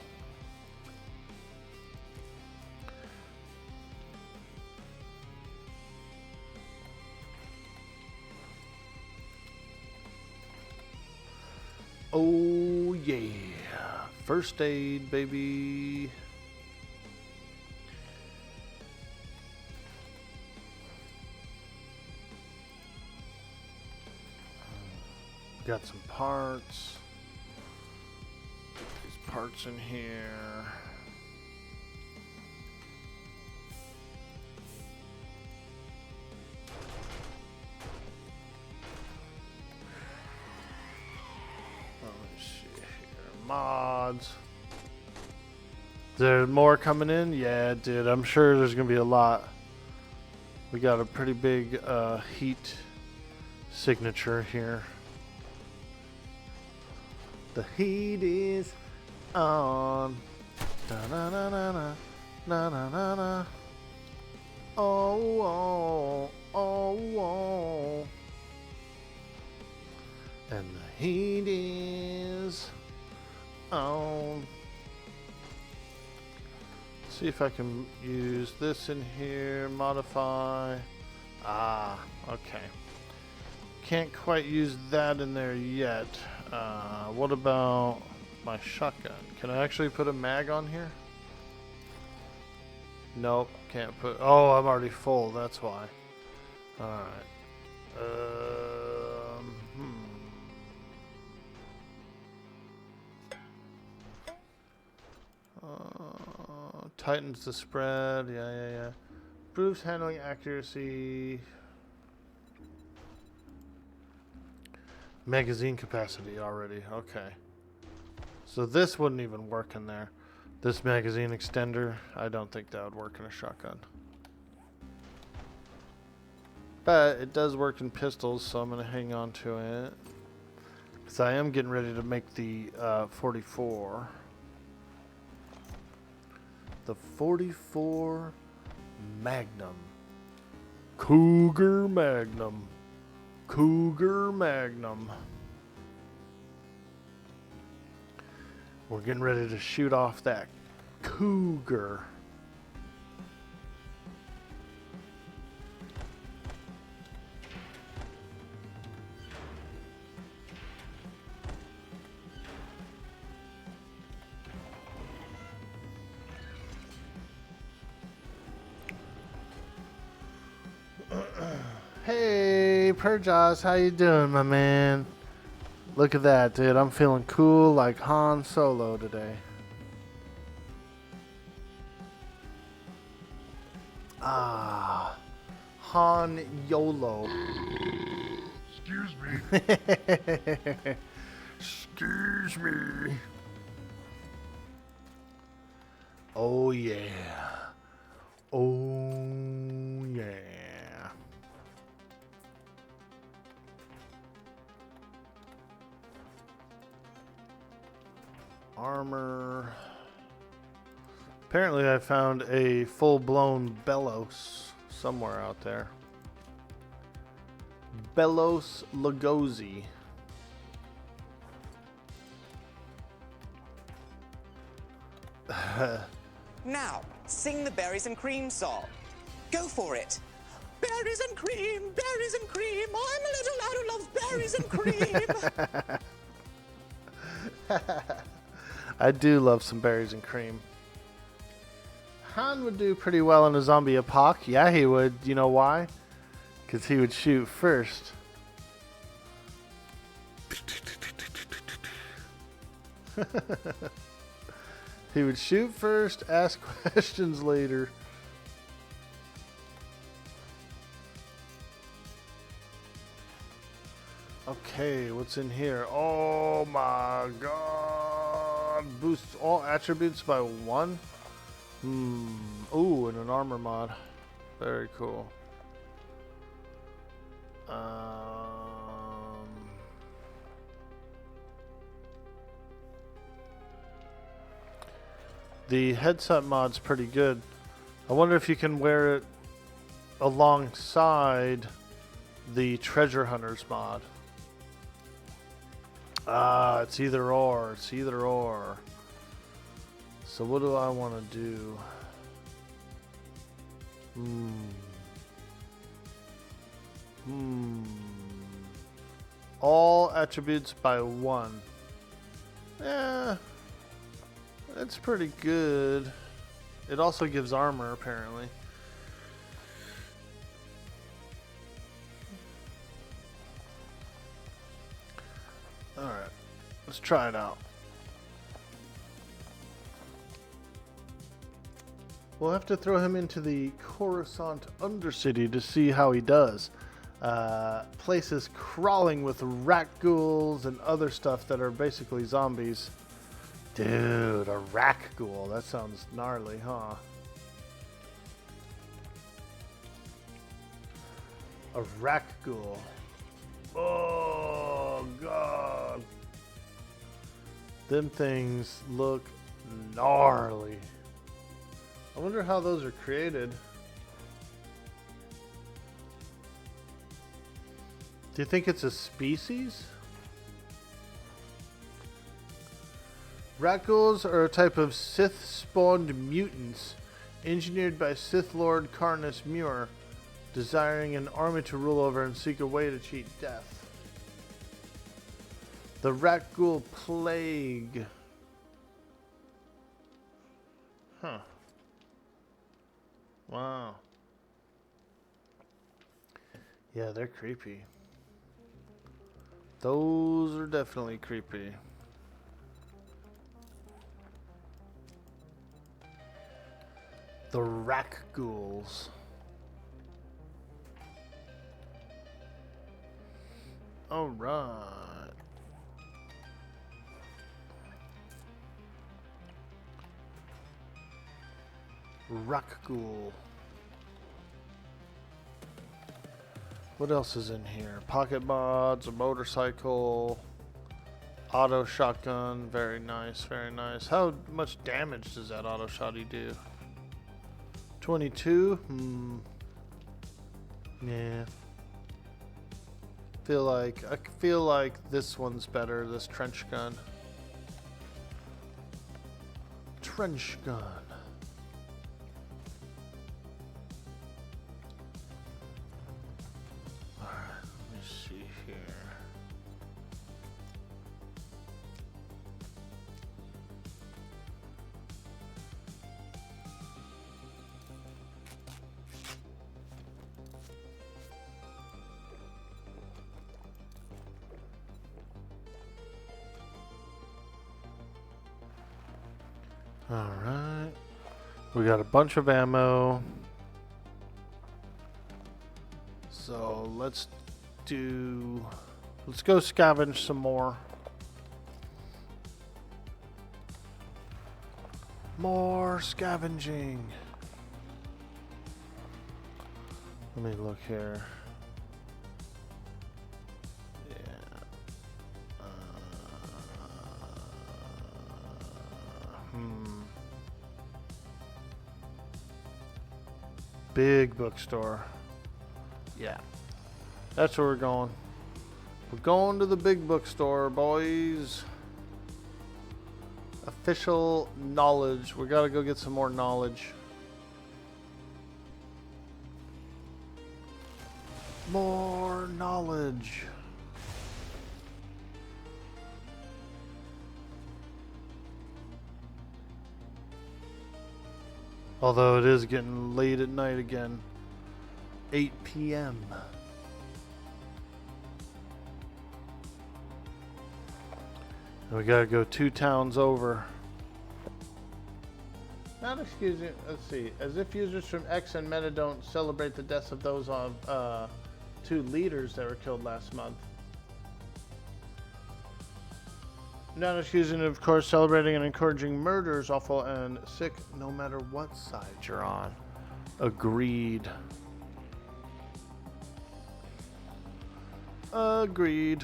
Speaker 1: Oh yeah, first aid, baby. Got some parts. Put these parts in here. Let's see here. Mods. Is there more coming in? Yeah, dude. I'm sure there's gonna be a lot. We got a pretty big heat signature here. The heat is on. Da na na na na na na na na. Oh oh oh oh. And the heat is on. See if I can use this in here. Modify. Ah, okay. Can't quite use that in there yet. What about my shotgun? Can I actually put a mag on here? Nope, can't put. Oh, I'm already full. That's why. All right. Tightens the spread. Yeah. Improves handling accuracy. Magazine capacity already. Okay. So this wouldn't even work in there. This magazine extender, I don't think that would work in a shotgun. But it does work in pistols, so I'm going to hang on to it. Because I am getting ready to make the 44. The 44 Magnum. Cougar Magnum. Cougar Magnum. We're getting ready to shoot off that Cougar. Hey, Perjas, how you doing, my man? Look at that, dude. I'm feeling cool like Han Solo today. Ah, Han YOLO.
Speaker 2: Excuse me.
Speaker 1: Excuse me. Oh, yeah. Oh, yeah. Armor. Apparently I found a full-blown Belos somewhere out there. Belos Lugosi.
Speaker 3: Now, sing the berries and cream song. Go for it. Berries and cream, berries and cream. I'm a little lad who loves berries and cream.
Speaker 1: I do love some berries and cream. Han would do pretty well in a zombie apoc. Yeah, he would. You know why? Because he would shoot first. He would shoot first, ask questions later. Okay, what's in here? Oh my god. Boosts all attributes by 1. Ooh, and an armor mod. Very cool. The headset mod's pretty good. I wonder if you can wear it alongside the Treasure Hunters mod. Ah, it's either or. It's either or. So what do I want to do? All attributes by 1. Eh, that's pretty good. It also gives armor, apparently. Alright, let's try it out. We'll have to throw him into the Coruscant Undercity to see how he does. Place is crawling with rat ghouls and other stuff that are basically zombies. Dude, a rack ghoul. That sounds gnarly, huh? A rack ghoul. Oh, God. Them things look gnarly. I wonder how those are created. Do you think it's a species? Rat ghouls are a type of Sith-spawned mutants engineered by Sith Lord Karnus Muir, desiring an army to rule over and seek a way to cheat death. The rat ghoul plague. Huh. Wow. Yeah, they're creepy. Those are definitely creepy. The rack ghouls. All right. Rack ghoul. What else is in here? Pocket mods, a motorcycle, auto shotgun. Very nice, very nice. How much damage does that auto shotty do? 22? Yeah. I feel like this one's better, this trench gun. Trench gun. Alright, let me see here. Alright. We got a bunch of ammo. So let's go scavenge some more. More scavenging. Let me look here. Big bookstore. Yeah. That's where we're going. We're going to the big bookstore, boys. Official knowledge. We gotta go get some more knowledge. More knowledge. Although it is getting late at night again. 8 p.m. And we gotta go 2 towns over. Not excuse me, let's see. As if users from X and Meta don't celebrate the deaths of those 2 leaders that were killed last month. Not excusing, of course, celebrating and encouraging murder is awful and sick no matter what side you're on. Agreed. Agreed.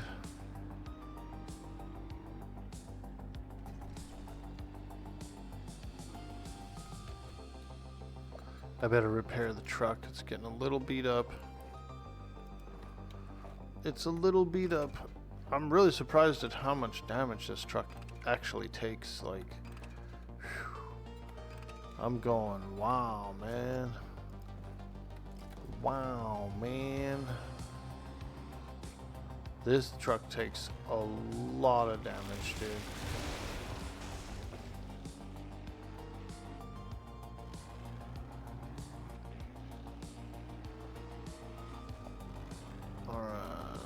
Speaker 1: I better repair the truck. It's getting a little beat up. It's a little beat up. I'm really surprised at how much damage this truck actually takes. Like, whew. I'm going, wow, man. Wow, man. This truck takes a lot of damage, dude.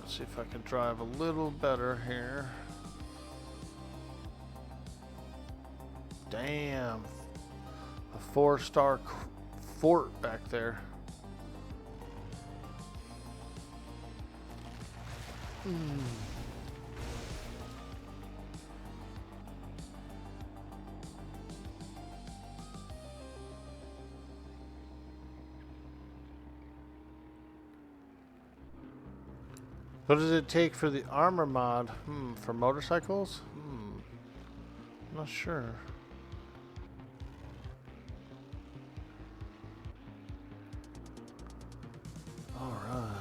Speaker 1: See if I can drive a little better here. Damn. A 4-star fort back there. What does it take for the armor mod? For motorcycles? I'm not sure. Alright.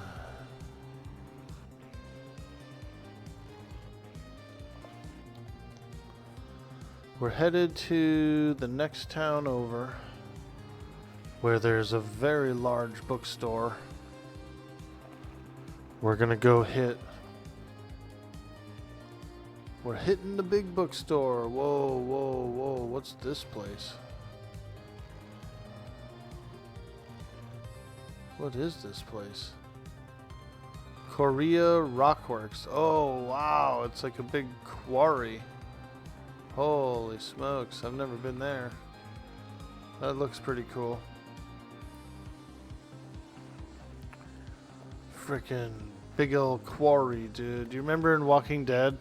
Speaker 1: We're headed to the next town over, where there's a very large bookstore. We're gonna go hit. We're hitting the big bookstore. Whoa, whoa, whoa. What's this place? What is this place? Korea Rockworks. Oh, wow. It's like a big quarry. Holy smokes. I've never been there. That looks pretty cool. Freaking big old quarry, dude. Do you remember in Walking Dead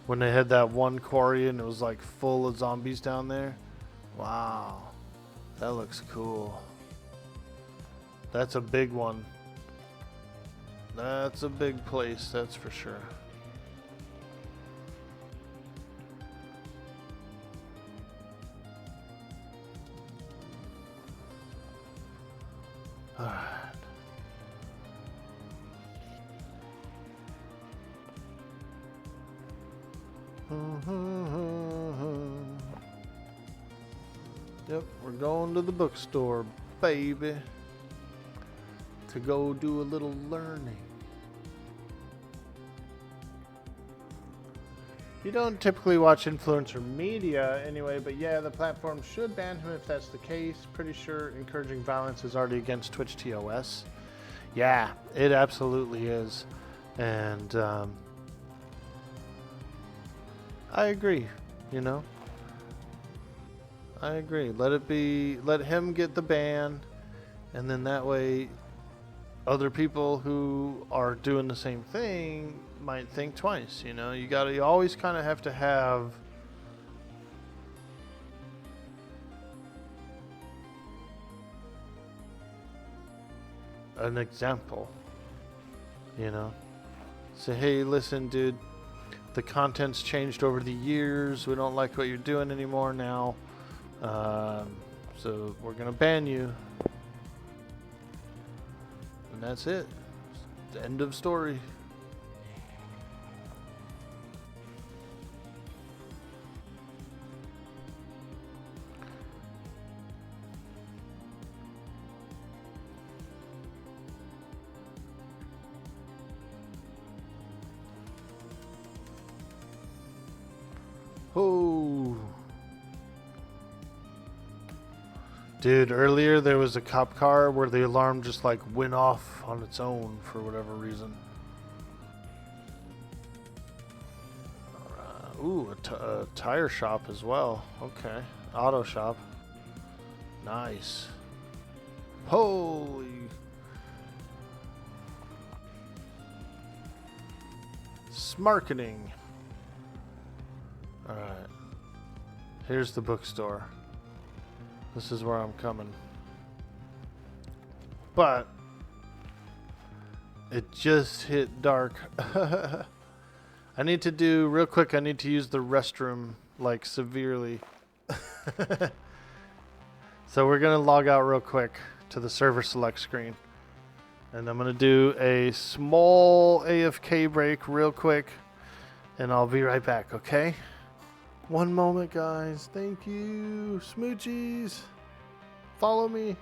Speaker 1: when they had that one quarry and it was like full of zombies down there? Wow. That looks cool. That's a big one. That's a big place, that's for sure. Alright. Yep, we're going to the bookstore, baby, to go do a little learning. You don't typically watch influencer media anyway, but yeah, the platform should ban him if that's the case. Pretty sure encouraging violence is already against Twitch TOS. Yeah, it absolutely is. And I agree, you know. I agree. Let him get the ban, and then that way other people who are doing the same thing might think twice, you know. You always kind of have to have an example, you know. Say, hey, listen, dude, the content's changed over the years. We don't like what you're doing anymore now. So we're gonna ban you. And that's it. The end of story. Oh. Dude, earlier there was a cop car where the alarm just like went off on its own for whatever reason. Ooh, a tire shop as well. Okay. Auto shop. Nice. Holy. Smarketing. Alright. Here's the bookstore. This is where I'm coming. But it just hit dark. I need to do real quick. I need to use the restroom like severely. So we're gonna log out real quick. to the server select screen. And I'm going to do a small AFK break real quick. And I'll be right back, okay? One moment, guys. Thank you. Smoochies. Follow me.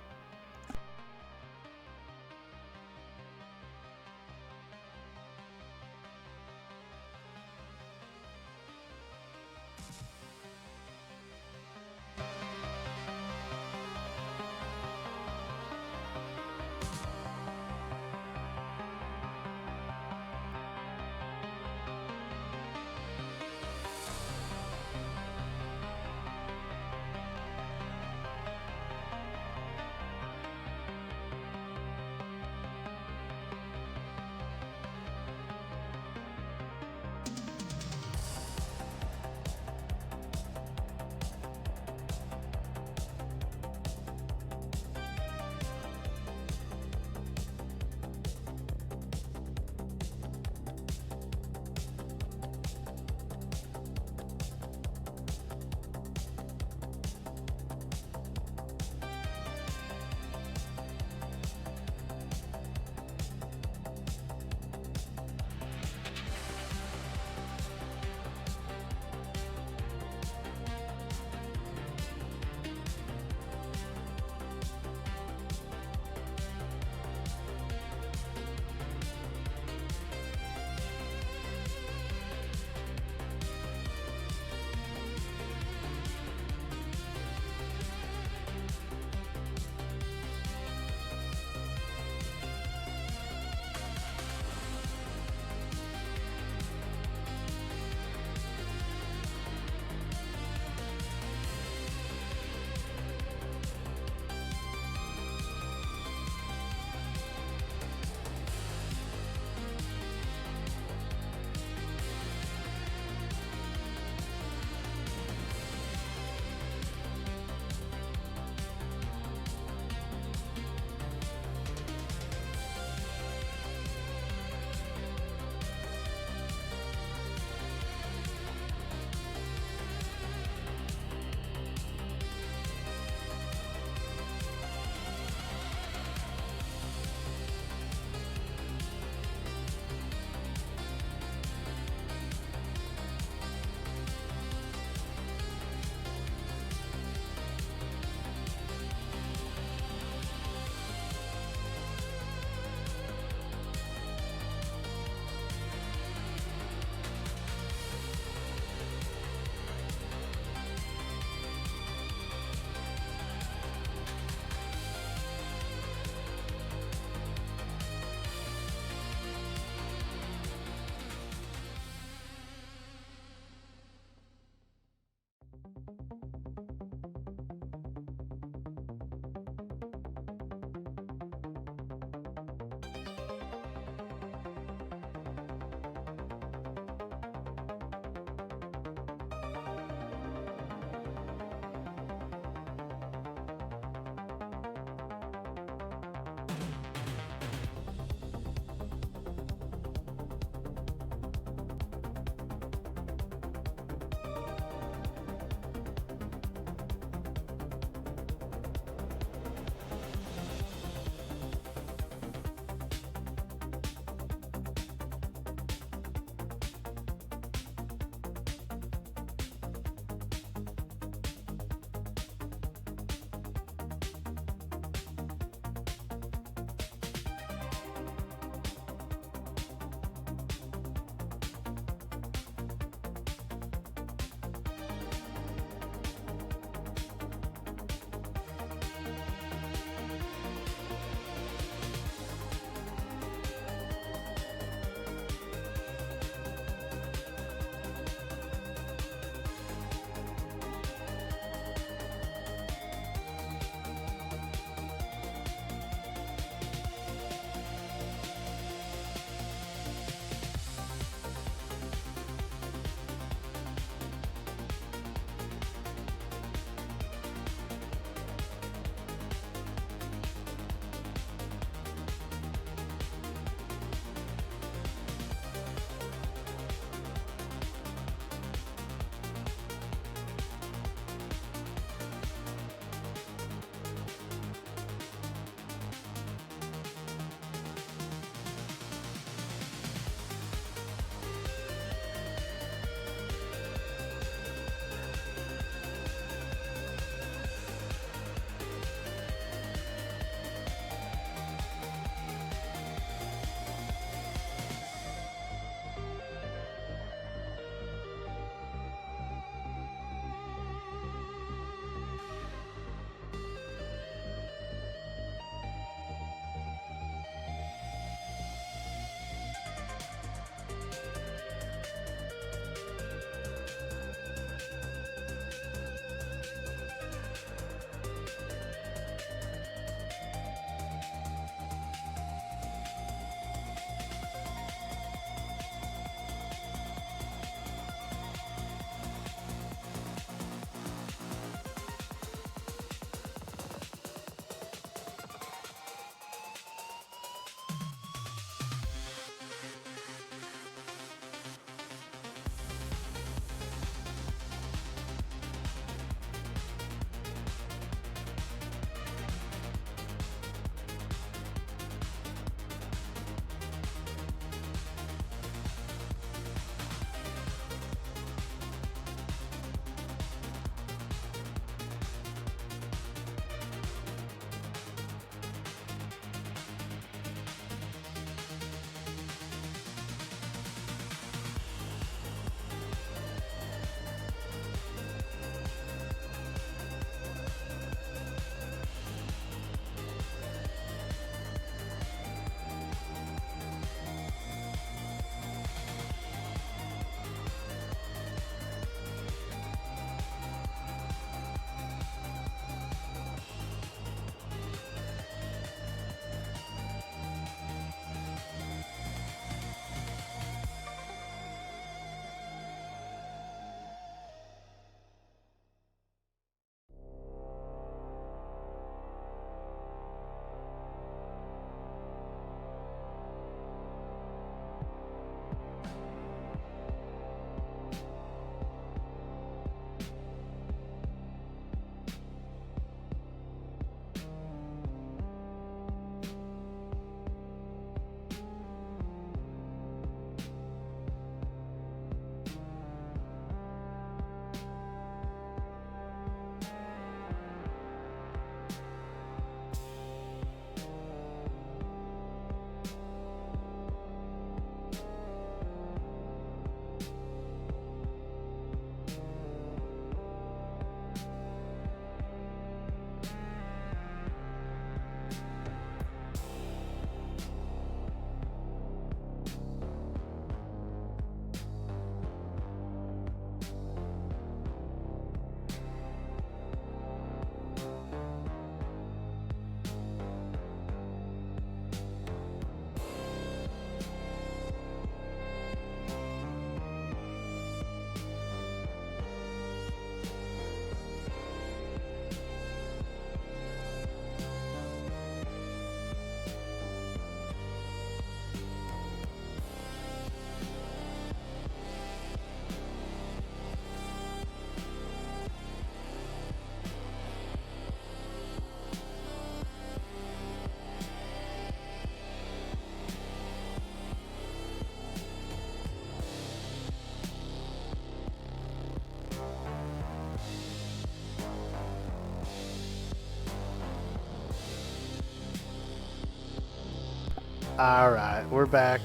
Speaker 1: Alright, we're back.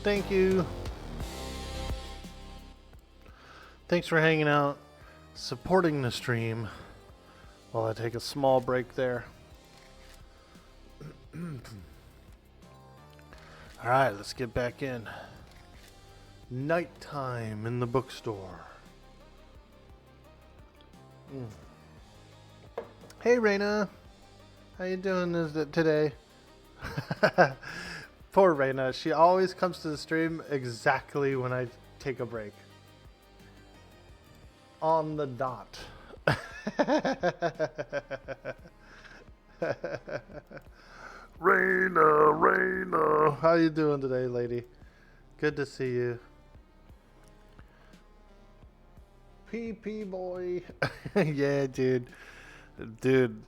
Speaker 1: Thank you. Thanks for hanging out, supporting the stream while I take a small break there. Alright, let's get back in. Nighttime in the bookstore. Hey, Raina. How you doing today? Poor Raina. She always comes to the stream exactly when I take a break. On the dot. Raina. How you doing today, lady? Good to see you. PP boy. Yeah, dude. Dude.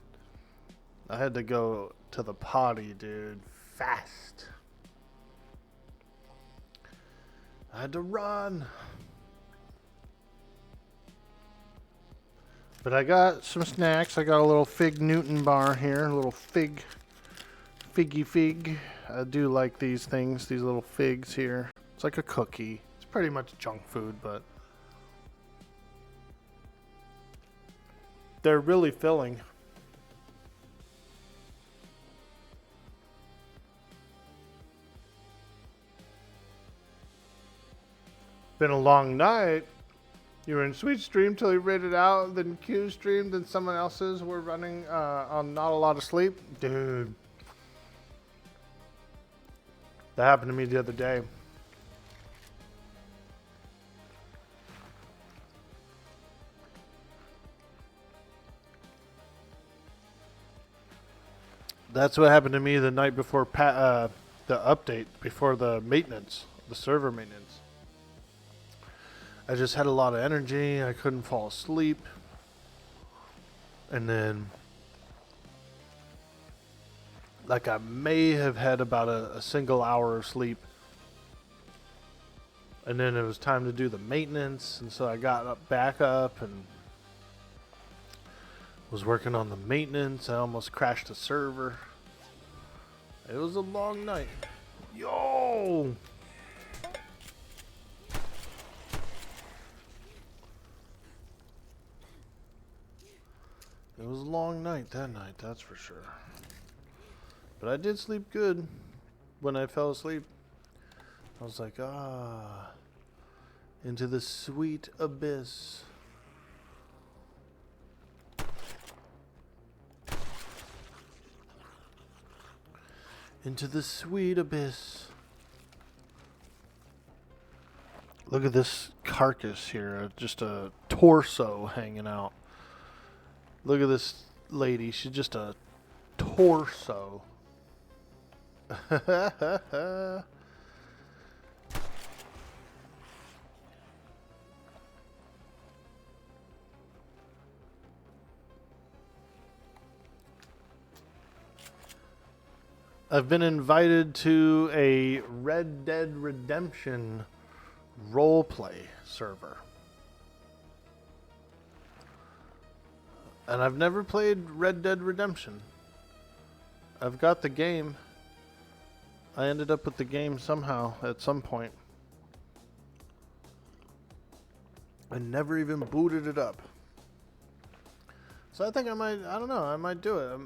Speaker 1: I had to go to the potty, dude. Fast. I had to run. But I got some snacks. I got a little Fig Newton bar here. A little figgy fig. I do like these things, these little figs here. It's like a cookie. It's pretty much junk food, but they're really filling. Been a long night. You were in Sweet Stream till you read it out, then Q streamed, then someone else's were running on not a lot of sleep. Dude. That happened to me the other day. That's what happened to me the night before the update, before the maintenance, the server maintenance. I just had a lot of energy. I couldn't fall asleep. And then, like, I may have had about a single hour of sleep. And then it was time to do the maintenance. And so I got back up and was working on the maintenance. I almost crashed the server. It was a long night. Yo! It was a long night that night, that's for sure. But I did sleep good when I fell asleep. I was like, into the sweet abyss. Into the sweet abyss. Look at this carcass here, just a torso hanging out. Look at this lady. She's just a torso. I've been invited to a Red Dead Redemption roleplay server. And I've never played Red Dead Redemption. I've got the game. I ended up with the game somehow at some point. I never even booted it up. So I think I don't know, I might do it.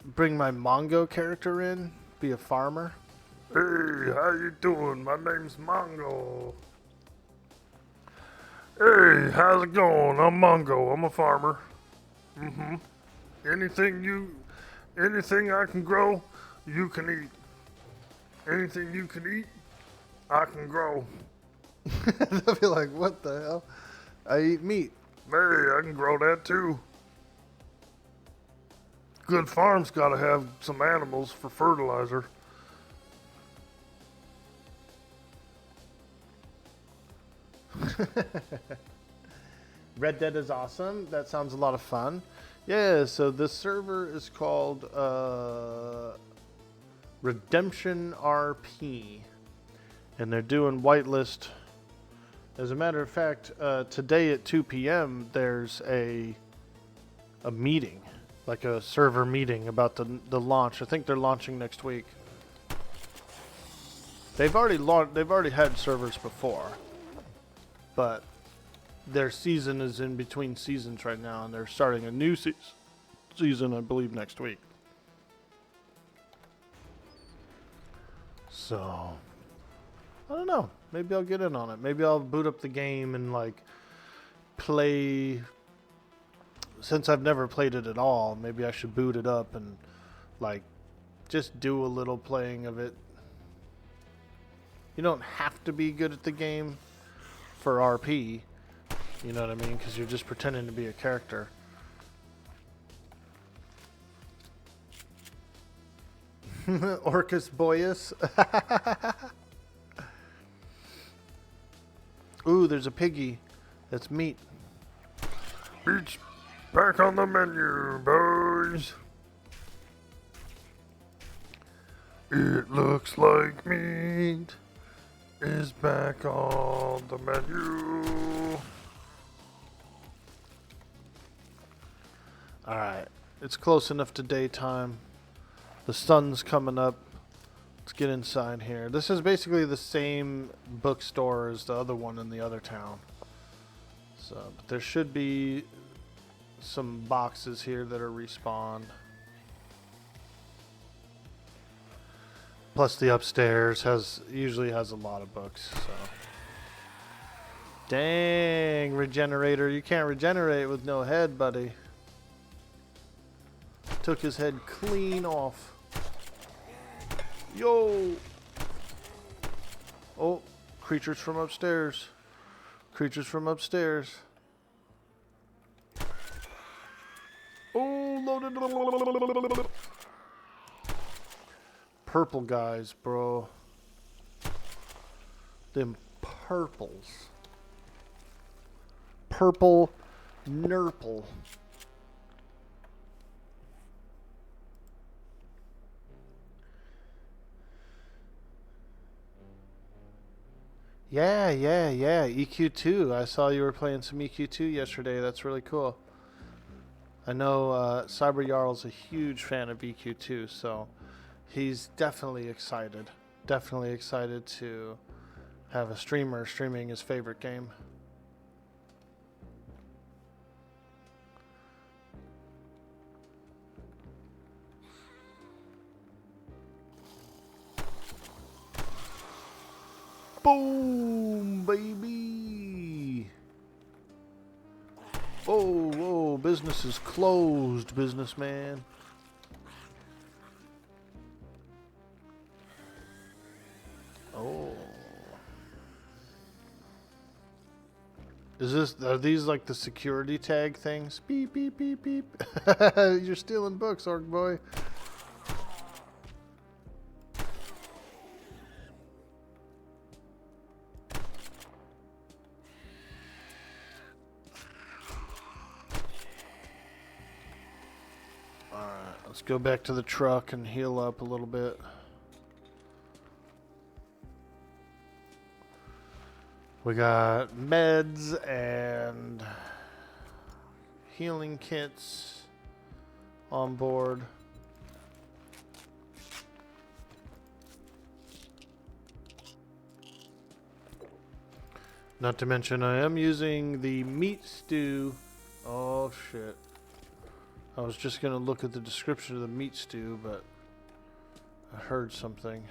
Speaker 1: Bring my Mongo character in, be a farmer.
Speaker 2: Hey, how you doing? My name's Mongo. Hey, how's it going? I'm Mongo. I'm a farmer. Anything I can grow, you can eat. Anything you can eat, I can grow.
Speaker 1: They'll be like, what the hell? I eat meat.
Speaker 2: Hey, I can grow that too. Good farm's gotta have some animals for fertilizer.
Speaker 1: Red Dead is awesome. That sounds a lot of fun. Yeah, so this server is called Redemption RP. And they're doing whitelist. As a matter of fact, today at 2 p.m. there's a meeting like a server meeting about the launch. I think they're launching next week. They've already had servers before, but their season is in between seasons right now, and they're starting a new season, I believe, next week. So, I don't know. Maybe I'll get in on it. Maybe I'll boot up the game and like play. Since I've never played it at all, maybe I should boot it up and like just do a little playing of it. You don't have to be good at the game for RP. You know what I mean? Because you're just pretending to be a character. Orcus Boyus. Ooh, there's a piggy. That's meat.
Speaker 2: Meat's back on the menu, boys. It looks like meat is back on the menu.
Speaker 1: Alright. It's close enough to daytime. The sun's coming up. Let's get inside here. This is basically the same bookstore as the other one in the other town. So, but there should be some boxes here that are respawned. Plus the upstairs usually has a lot of books, so. Dang, Regenerator, you can't regenerate with no head, buddy. Took his head clean off. Yo! Oh, creatures from upstairs. Creatures from upstairs. Oh, loaded. Purple guys, bro. Them purples. Purple nurple. Yeah. EQ2. I saw you were playing some EQ2 yesterday. That's really cool. I know Cyber Jarl's a huge fan of EQ2, so he's definitely excited. Definitely excited to have a streamer streaming his favorite game. Boom, baby. Whoa, business is closed, businessman. Oh. Are these like the security tag things? Beep, beep, beep, beep. You're stealing books, Orkboy. Let's go back to the truck and heal up a little bit. We got meds and healing kits on board. Not to mention I am using the meat stew. Oh shit. I was just going to look at the description of the meat stew, but I heard something.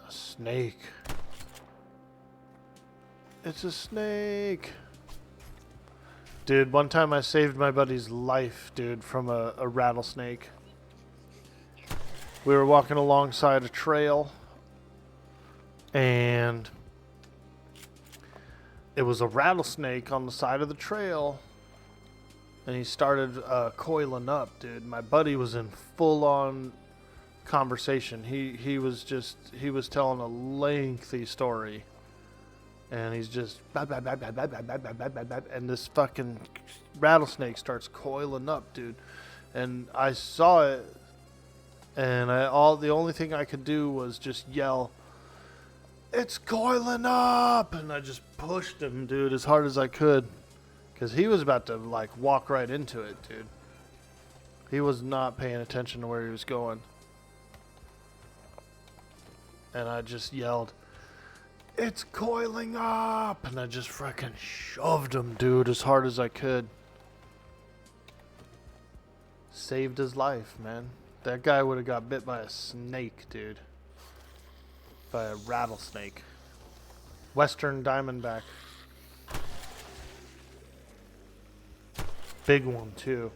Speaker 1: A snake. It's a snake. Dude, one time I saved my buddy's life, dude, from a rattlesnake. We were walking alongside a trail, and it was a rattlesnake on the side of the trail. And he started coiling up, dude. My buddy was in full-on conversation. He was telling a lengthy story, and he's just and this fucking rattlesnake starts coiling up, dude. And I saw it, and the only thing I could do was just yell, "It's coiling up!" And I just pushed him, dude, as hard as I could. Because he was about to, like, walk right into it, dude. He was not paying attention to where he was going. And I just yelled, "It's coiling up!" And I just freaking shoved him, dude, as hard as I could. Saved his life, man. That guy would have got bit by a snake, dude. By a rattlesnake. Western diamondback. Big one, too.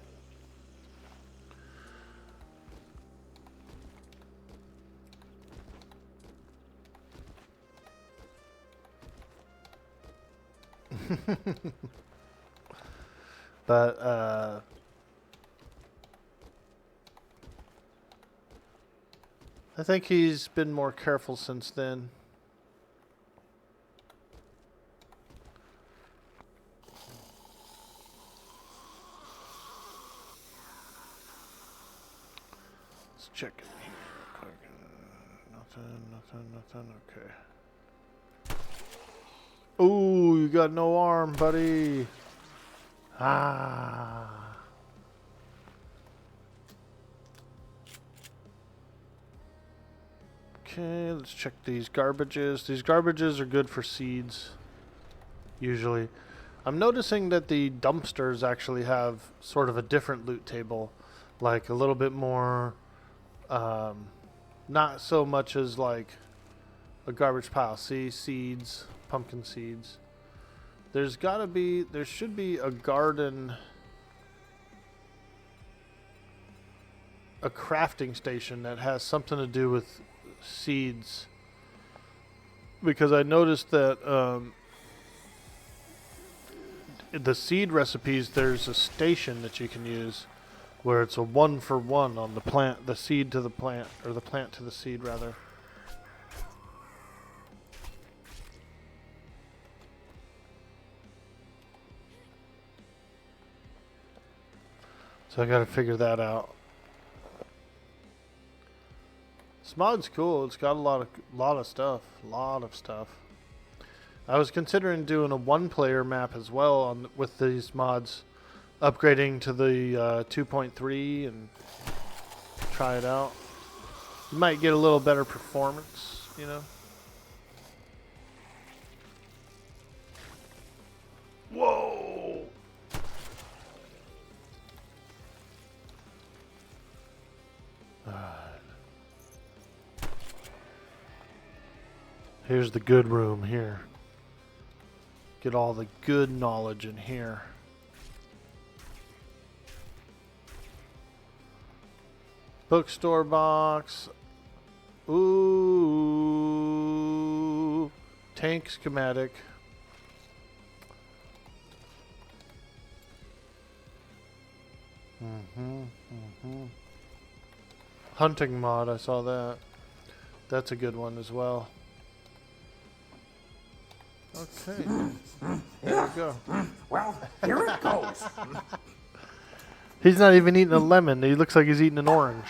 Speaker 1: But, I think he's been more careful since then. Let's check it here real quick. Nothing. Okay. Ooh, you got no arm, buddy. Ah. Okay, let's check these garbages. These garbages are good for seeds, usually. I'm noticing that the dumpsters actually have sort of a different loot table, like a little bit more, not so much as like a garbage pile. See, seeds, pumpkin seeds. There should be a garden, a crafting station that has something to do with seeds, because I noticed that the seed recipes, there's a station that you can use where it's a 1-for-1 on the plant, the seed to the plant, or the plant to the seed rather. So I gotta figure that out. This mod's cool. It's got a lot of stuff. I was considering doing a 1-player map as well with these mods, upgrading to the 2.3 and try it out. You might get a little better performance, you know. Whoa! Here's the good room here. Get all the good knowledge in here. Bookstore box. Ooh. Tank schematic. Hunting mod, I saw that. That's a good one as well. Okay. There we go.
Speaker 4: Well, here it goes.
Speaker 1: He's not even eating a lemon. He looks like he's eating an orange.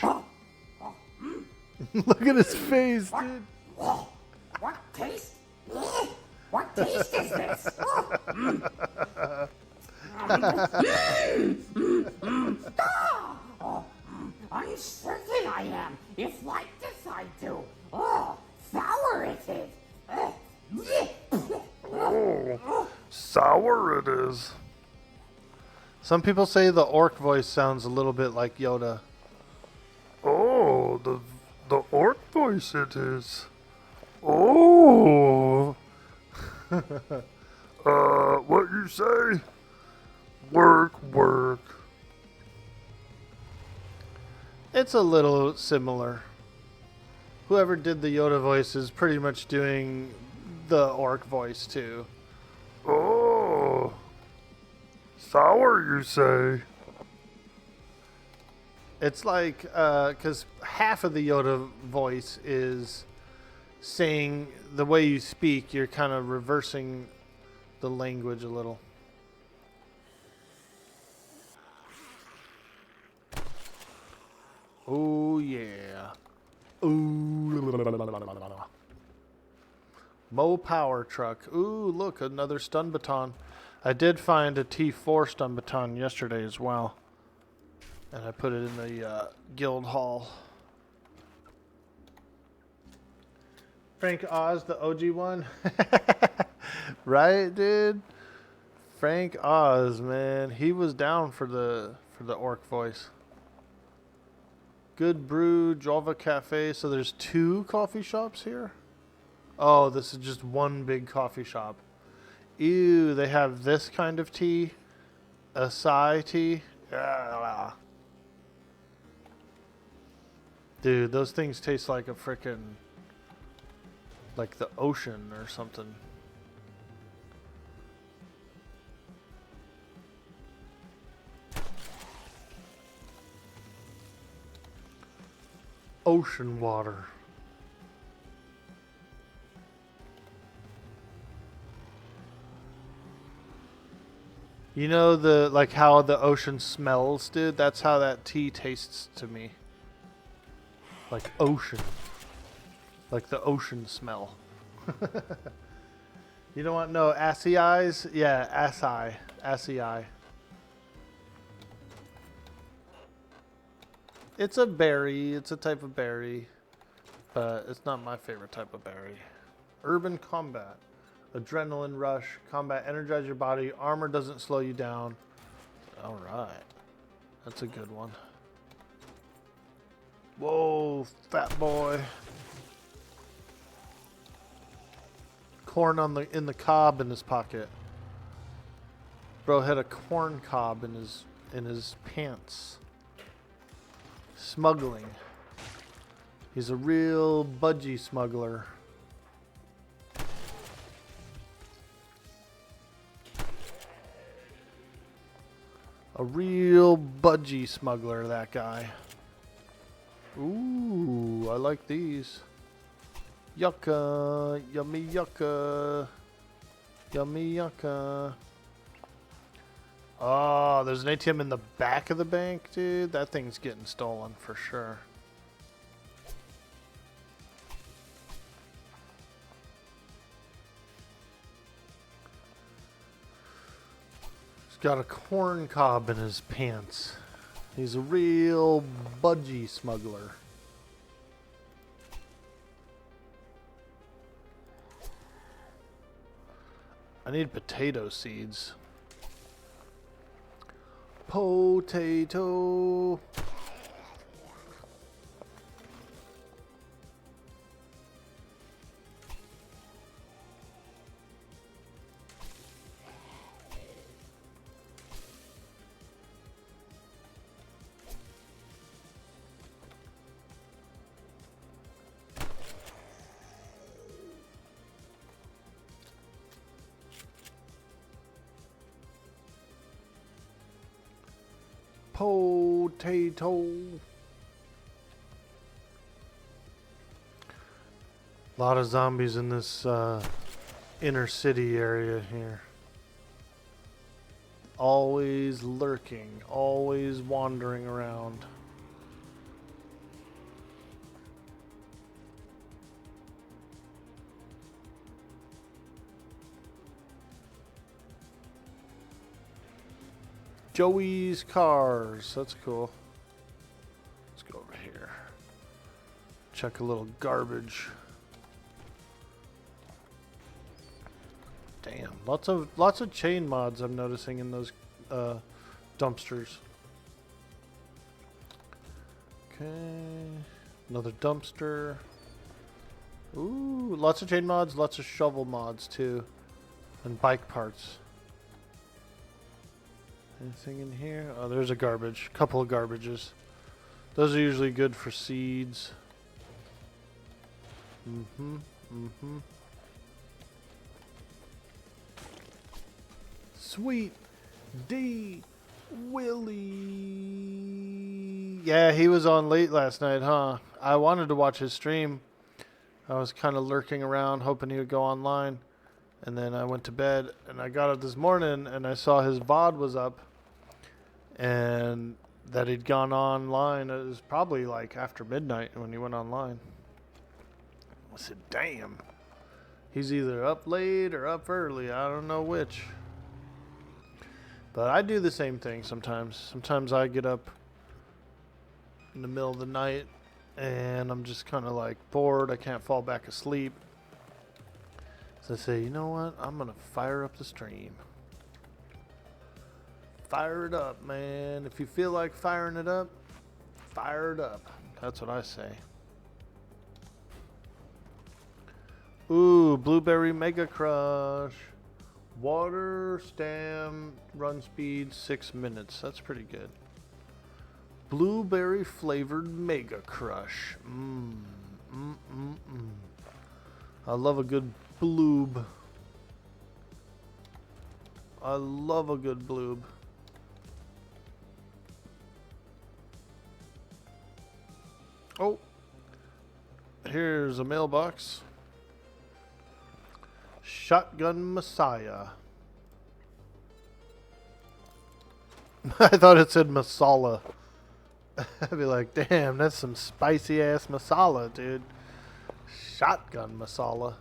Speaker 1: Look at his face, dude.
Speaker 4: What taste? What taste is this? I'm certain I am, if like decide to. Oh, sour it is.
Speaker 2: Oh, sour it is.
Speaker 1: Some people say the orc voice sounds a little bit like Yoda.
Speaker 2: Oh, the orc voice it is. Oh. What you say? Work.
Speaker 1: It's a little similar. Whoever did the Yoda voice is pretty much doing the orc voice too.
Speaker 2: Oh. Sour, you say?
Speaker 1: It's like, because half of the Yoda voice is saying the way you speak, you're kind of reversing the language a little. Oh, yeah. Ooh. Mo power truck. Ooh, look, another stun baton. I did find a T4 stun baton yesterday as well. And I put it in the guild hall. Frank Oz, the OG one. Right, dude? Frank Oz, man. He was down for the orc voice. Good Brew, Java Cafe. So there's 2 coffee shops here? Oh, this is just one big coffee shop. Ew, they have this kind of tea. Acai tea. Ah. Dude, those things taste like a frickin'... like the ocean or something. Ocean water. You know like how the ocean smells, dude? That's how that tea tastes to me. Like ocean. Like the ocean smell. You don't want no assy eyes? Yeah, assy eye. It's a berry. It's a type of berry. But it's not my favorite type of berry. Urban combat. Adrenaline rush. Combat energize your body. Armor doesn't slow you down. Alright. That's a good one. Whoa, fat boy. Corn in the cob in his pocket. Bro had a corn cob in his pants. Smuggling. He's a real budgie smuggler. A real budgie smuggler, that guy. Ooh, I like these. Yucca, yummy yucca, yummy yucca. Oh, there's an ATM in the back of the bank, dude. That thing's getting stolen for sure. He's got a corn cob in his pants. He's a real budgie smuggler. I need potato seeds. Potato. Potato. A lot of zombies in this inner city area here. Always lurking, always wandering around. Joey's cars. That's cool. Let's go over here. Check a little garbage. Damn, lots of chain mods I'm noticing in those dumpsters. Okay, another dumpster. Ooh, lots of chain mods, lots of shovel mods too, and bike parts. Anything in here? Oh, there's a garbage. Couple of garbages. Those are usually good for seeds. Sweet D Willie. Yeah, he was on late last night, huh? I wanted to watch his stream. I was kind of lurking around, hoping he would go online. And then I went to bed, and I got up this morning, and I saw his VOD was up. And that he'd gone online. It was probably like after midnight when he went online. I said, damn. He's either up late or up early. I don't know which. But I do the same thing sometimes. Sometimes I get up in the middle of the night and I'm just kind of like bored. I can't fall back asleep. So I say, you know what? I'm going to fire up the stream. Fire it up, man. If you feel like firing it up, fire it up. That's what I say. Ooh, Blueberry Mega Crush. Water, stam, run speed, 6 minutes. That's pretty good. Blueberry flavored Mega Crush. I love a good bloob. I love a good bloob. Oh, here's a mailbox. Shotgun Messiah. I thought it said masala. I'd be like, damn, that's some spicy ass masala, dude. Shotgun masala.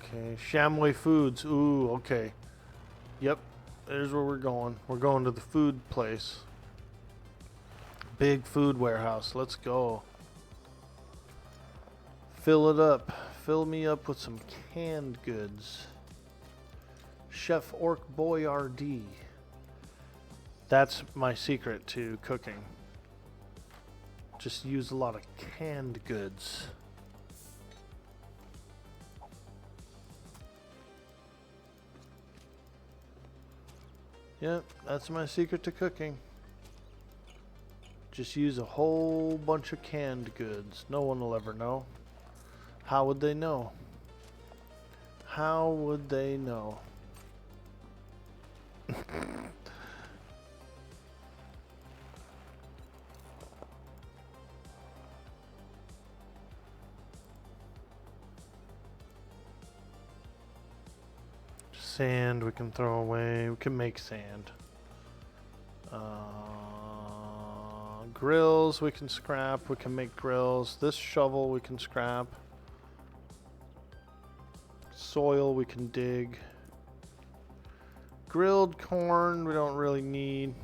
Speaker 1: Okay, Shamway Foods. Ooh, okay. Yep, there's where we're going. We're going to the food place. Big food warehouse. Let's go. Fill it up. Fill me up with some canned goods. Chef Orkboy RD. That's my secret to cooking. Just use a lot of canned goods. Yep, that's my secret to cooking. Just use a whole bunch of canned goods. No one will ever know. How would they know? How would they know? Sand we can throw away. We can make sand. Grills we can scrap. We can make grills. This shovel we can scrap. Soil we can dig. Grilled corn we don't really need.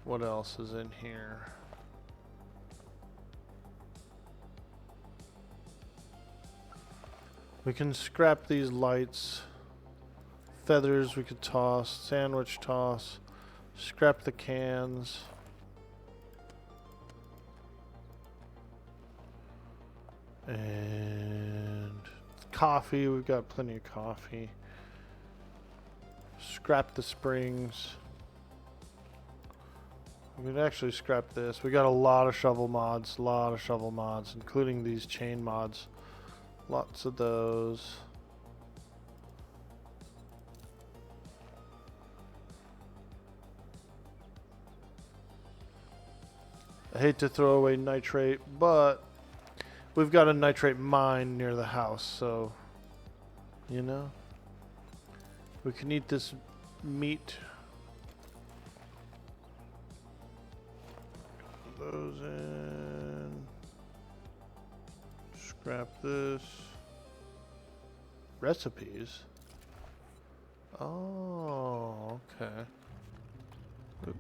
Speaker 1: What else is in here? We can scrap these lights. Feathers we could toss. Sandwich toss. Scrap the cans. And coffee, we've got plenty of coffee. Scrap the springs. We could actually scrap this. We got a lot of shovel mods, including these chain mods. Lots of those. I hate to throw away nitrate, but we've got a nitrate mine near the house, so, you know, we can eat this meat. Put those in. Scrap this. Recipes? Oh, okay. Oop.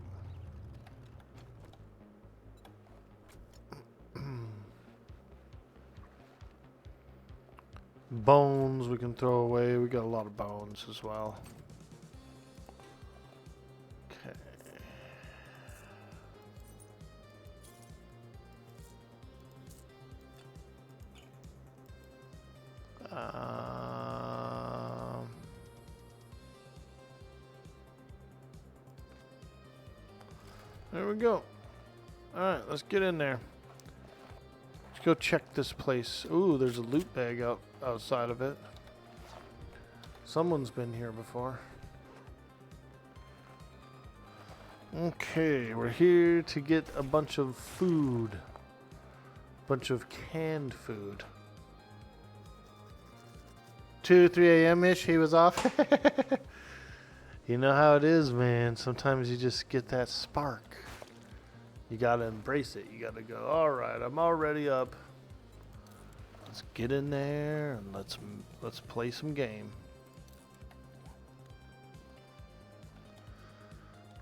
Speaker 1: Bones we can throw away. We got a lot of bones as well. Okay. There we go. Alright, let's get in there. Let's go check this place. Ooh, there's a loot bag outside of it. Someone's been here before. Okay, we're here to get a bunch of food. Bunch of canned food. 2, 3 a.m.-ish, he was off. You know how it is, man. Sometimes you just get that spark. You gotta embrace it. You gotta go, all right, I'm already up. Let's get in there and let's play some game.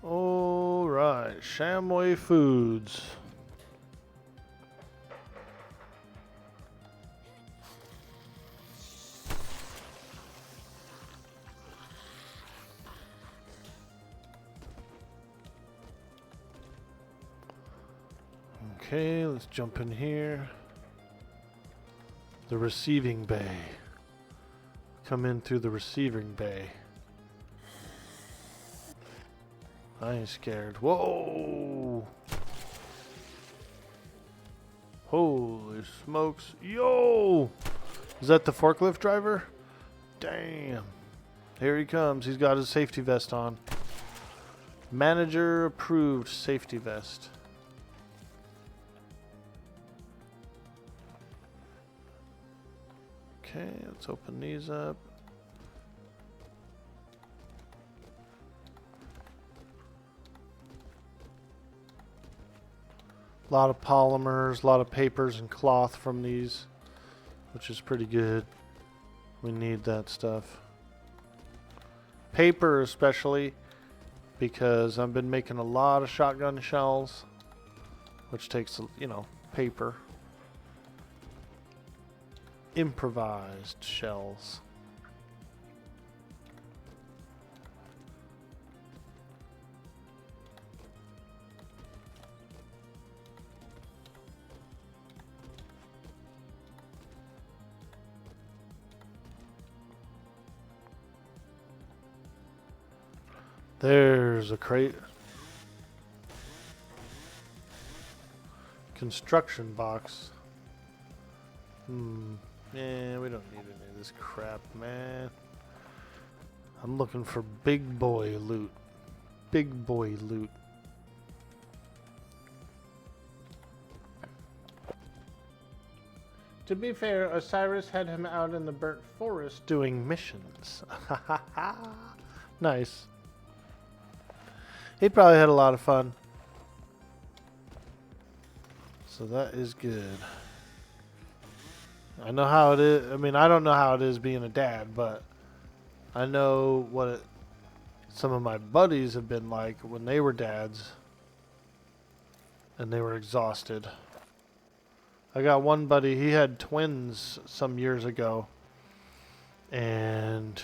Speaker 1: All right, Shamway Foods. Okay, let's jump in here. The receiving bay. Come in through the receiving bay. I ain't scared. Whoa! Holy smokes. Yo! Is that the forklift driver? Damn. Here he comes. He's got his safety vest on. Manager approved safety vest. Okay, let's open these up. A lot of polymers, a lot of papers and cloth from these, which is pretty good. We need that stuff. Paper especially, because I've been making a lot of shotgun shells, which takes, you know, paper. Improvised shells. There's a crate. Construction box. Yeah, we don't need any of this crap, man. I'm looking for big boy loot. Big boy loot. To be fair, Osiris had him out in the burnt forest doing missions. Nice. He probably had a lot of fun. So that is good. I know how it is. I mean, I don't know how it is being a dad, but I know what some of my buddies have been like when they were dads and they were exhausted. I got one buddy, he had twins some years ago, and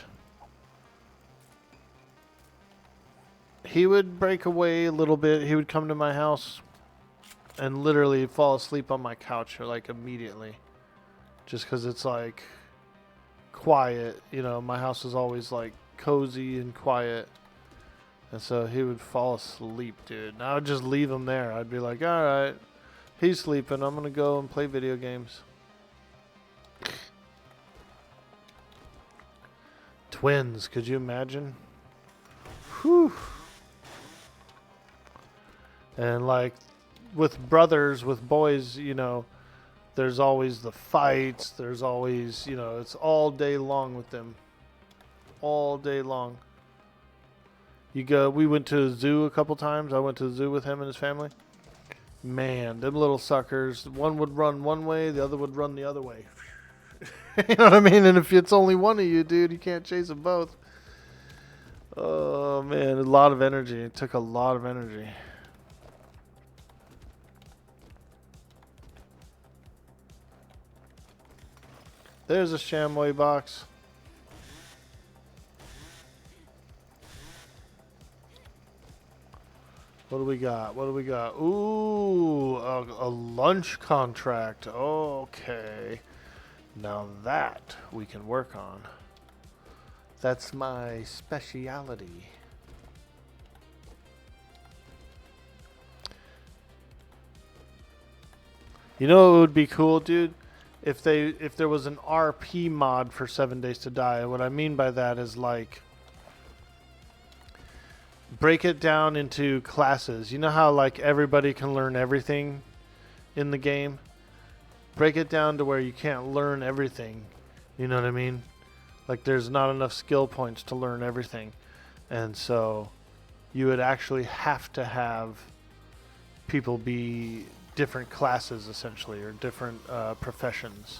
Speaker 1: he would break away a little bit. He would come to my house and literally fall asleep on my couch like immediately. Just because it's like quiet, you know, my house is always like cozy and quiet. And so he would fall asleep, dude. And I would just leave him there. I'd be like, all right, he's sleeping. I'm going to go and play video games. Twins, could you imagine? Whew. And like with brothers, with boys, you know, there's always the fights. There's always, you know, it's all day long with them. All day long. We went to the zoo a couple times. I went to the zoo with him and his family. Man, them little suckers. One would run one way, the other would run the other way. You know what I mean? And if it's only one of you, dude, you can't chase them both. Oh, man, a lot of energy. It took a lot of energy. There's a chamois box. What do we got? What do we got? Ooh, a lunch contract. Okay. Now that we can work on. That's my speciality. You know what would be cool, dude? If there was an RP mod for 7 Days to Die. What I mean by that is like break it down into classes. You know how like everybody can learn everything in the game? Break it down to where you can't learn everything. You know what I mean? Like there's not enough skill points to learn everything. And so you would actually have to have people be different classes essentially, or different professions.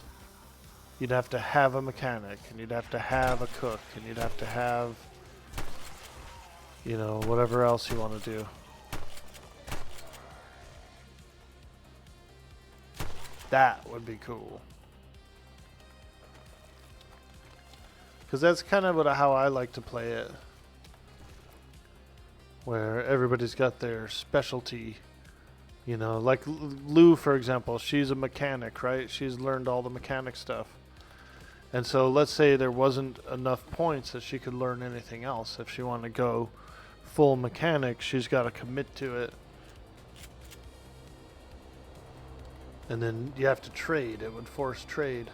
Speaker 1: You'd have to have a mechanic, and you'd have to have a cook, and you'd have to have, you know, whatever else you want to do. That would be cool. Because that's kind of how I like to play it. Where everybody's got their specialty. You know, like Lou, for example, she's a mechanic, right? She's learned all the mechanic stuff. And so let's say there wasn't enough points that she could learn anything else. If she wanted to go full mechanic, she's got to commit to it. And then you have to trade. It would force trade.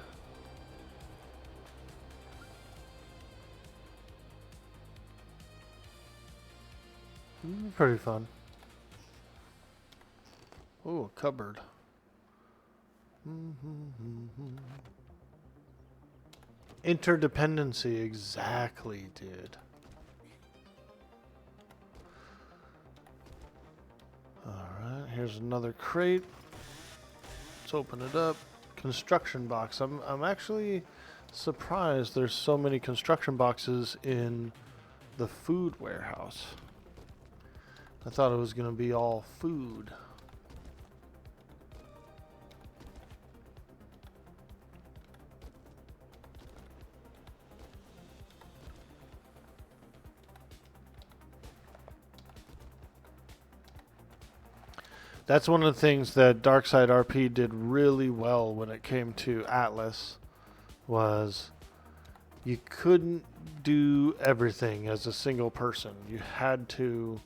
Speaker 1: Pretty fun. Ooh, a cupboard. Interdependency, exactly, dude. Alright, here's another crate. Let's open it up. Construction box. I'm actually surprised there's so many construction boxes in the food warehouse. I thought it was going to be all food. That's one of the things that Darkside RP did really well when it came to Atlas, was you couldn't do everything as a single person. You had to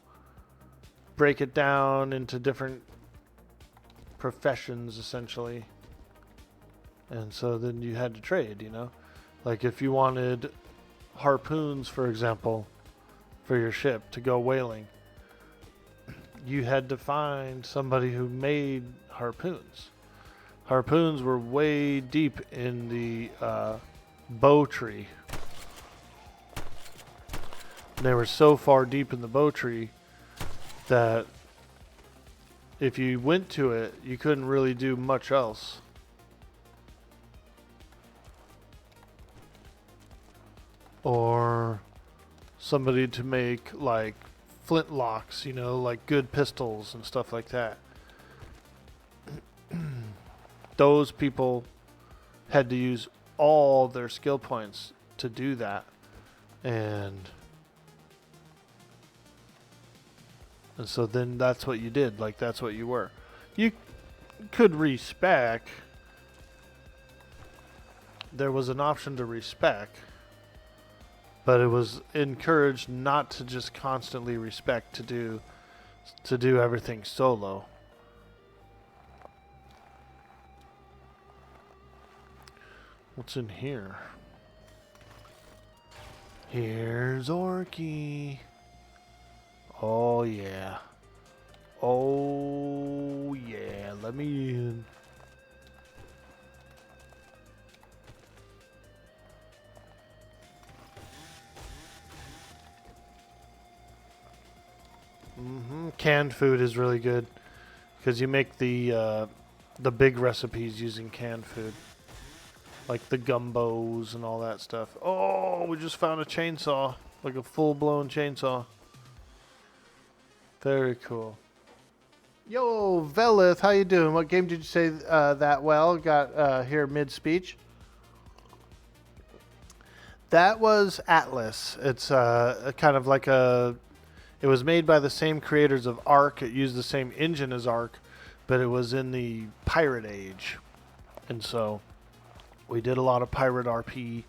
Speaker 1: break it down into different professions, essentially. And so then you had to trade, you know? Like if you wanted harpoons, for example, for your ship to go whaling, you had to find somebody who made harpoons. Harpoons were way deep in the bow tree. They were so far deep in the bow tree that if you went to it, you couldn't really do much else. Or somebody to make like flintlocks, you know, like good pistols and stuff like that. Those people had to use all their skill points to do that. And so then that's what you did. Like that's what you were. You could respec. There was an option to respec. But it was encouraged not to just constantly respec to do everything solo. What's in here? Here's Orky. Oh yeah. Oh yeah. Let me in. Canned food is really good because you make the big recipes using canned food, like the gumbos and all that stuff. Oh, we just found a chainsaw, like a full-blown chainsaw. Very cool. Yo, Velith, how you doing? What game did you say that well? Got here mid-speech. That was Atlas. It's kind of like a... It was made by the same creators of Ark. It used the same engine as Ark, but it was in the pirate age. And so we did a lot of pirate RP.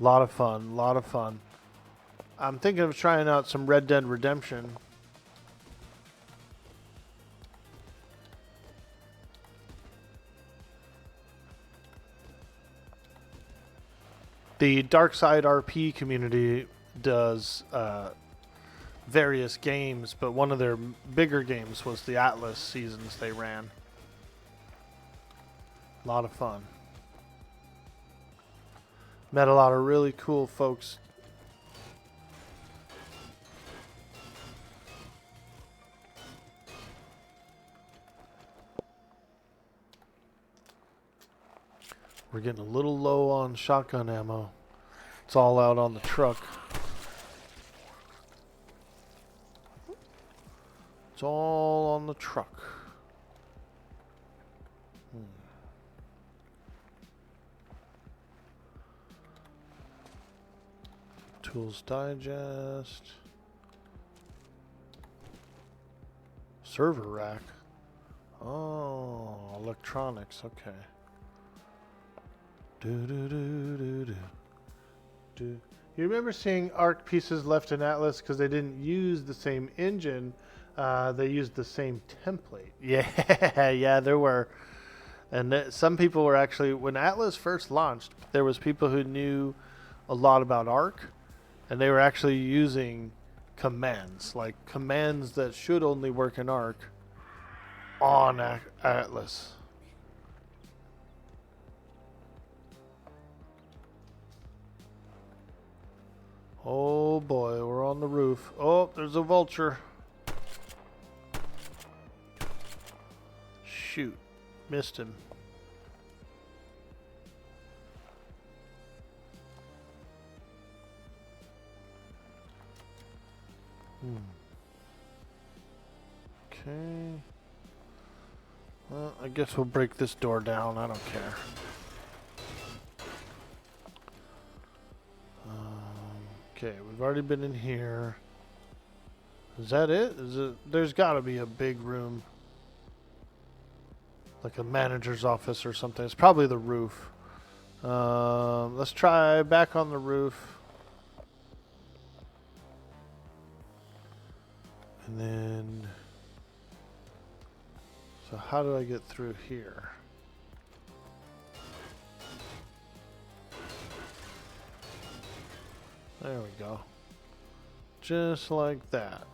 Speaker 1: A lot of fun. I'm thinking of trying out some Red Dead Redemption. The Darkside RP community does various games, but one of their bigger games was the Atlas seasons they ran. A lot of fun. Met a lot of really cool folks. We're getting a little low on shotgun ammo. It's all out on the truck. It's all on the truck. Tools Digest. Server rack. Oh, electronics. Okay. Do. You remember seeing ARC pieces left in Atlas because they didn't use the same engine? They used the same template. Yeah, yeah, there were. And some people were actually, when Atlas first launched, there was people who knew a lot about ARC, and they were actually using commands, like commands that should only work in ARC on Atlas. Oh boy, we're on the roof. Oh, there's a vulture. Shoot, missed him. Okay. Well, I guess we'll break this door down. I don't care. Okay, we've already been in here. Is that it? Is it? There's got to be a big room, like a manager's office or something. It's probably the roof. Let's try back on the roof. And then, so how do I get through here? There we go. Just like that.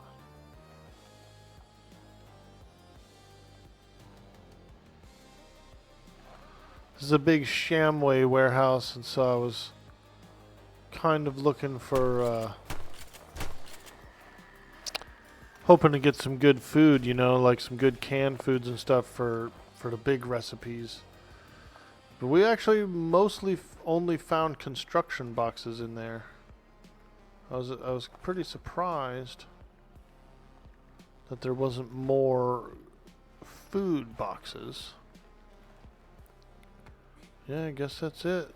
Speaker 1: This is a big Shamway warehouse, and so I was kind of looking for, hoping to get some good food, you know, like some good canned foods and stuff for the big recipes. But we actually mostly only found construction boxes in there. I was pretty surprised that there wasn't more food boxes. Yeah, I guess that's it.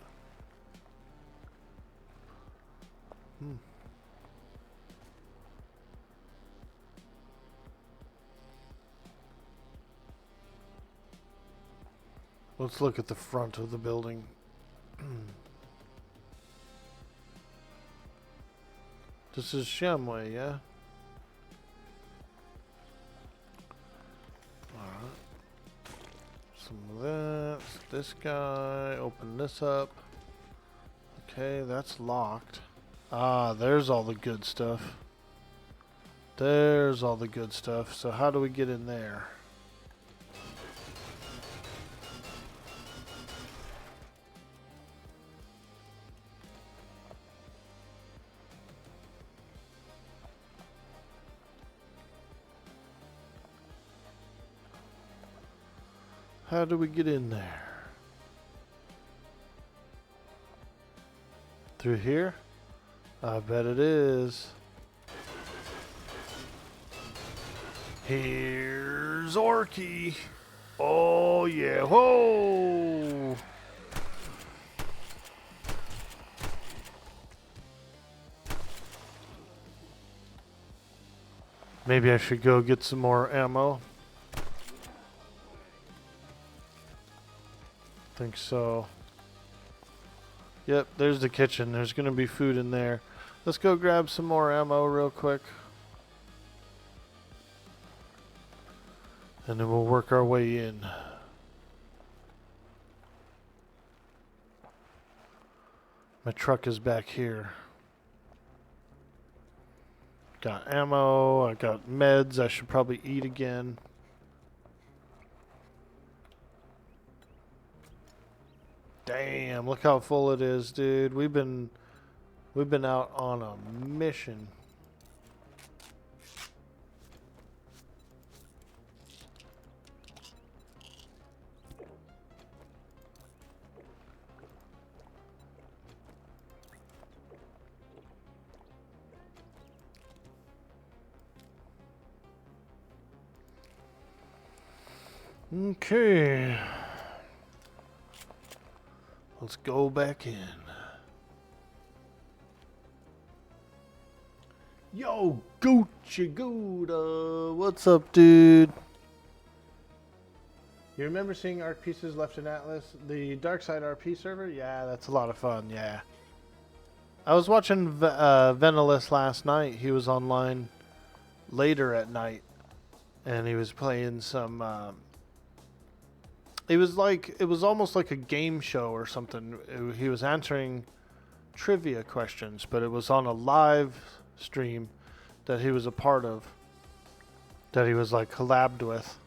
Speaker 1: Let's look at the front of the building. This is Shamway, yeah? Alright. Some of that. This guy. Open this up. Okay, that's locked. Ah, there's all the good stuff. There's all the good stuff. So how do we get in there? How do we get in there? Through here? I bet it is. Here's Orky. Oh yeah, whoa! Maybe I should go get some more ammo. Think so. Yep, there's the kitchen. There's gonna be food in there. Let's go grab some more ammo real quick. And then we'll work our way in. My truck is back here. Got ammo, I got meds, I should probably eat again. Damn, look how full it is, dude. We've been out on a mission. Okay. Let's go back in. Yo, Gucci Gouda. What's up, dude? You remember seeing Arc Pieces left in Atlas? The Dark Side RP server? Yeah, that's a lot of fun, yeah. I was watching Venilus last night. He was online later at night. And he was playing some... it was almost like a game show or something. He was answering trivia questions, but it was on a live stream that he was a part of. That he was like collabed with.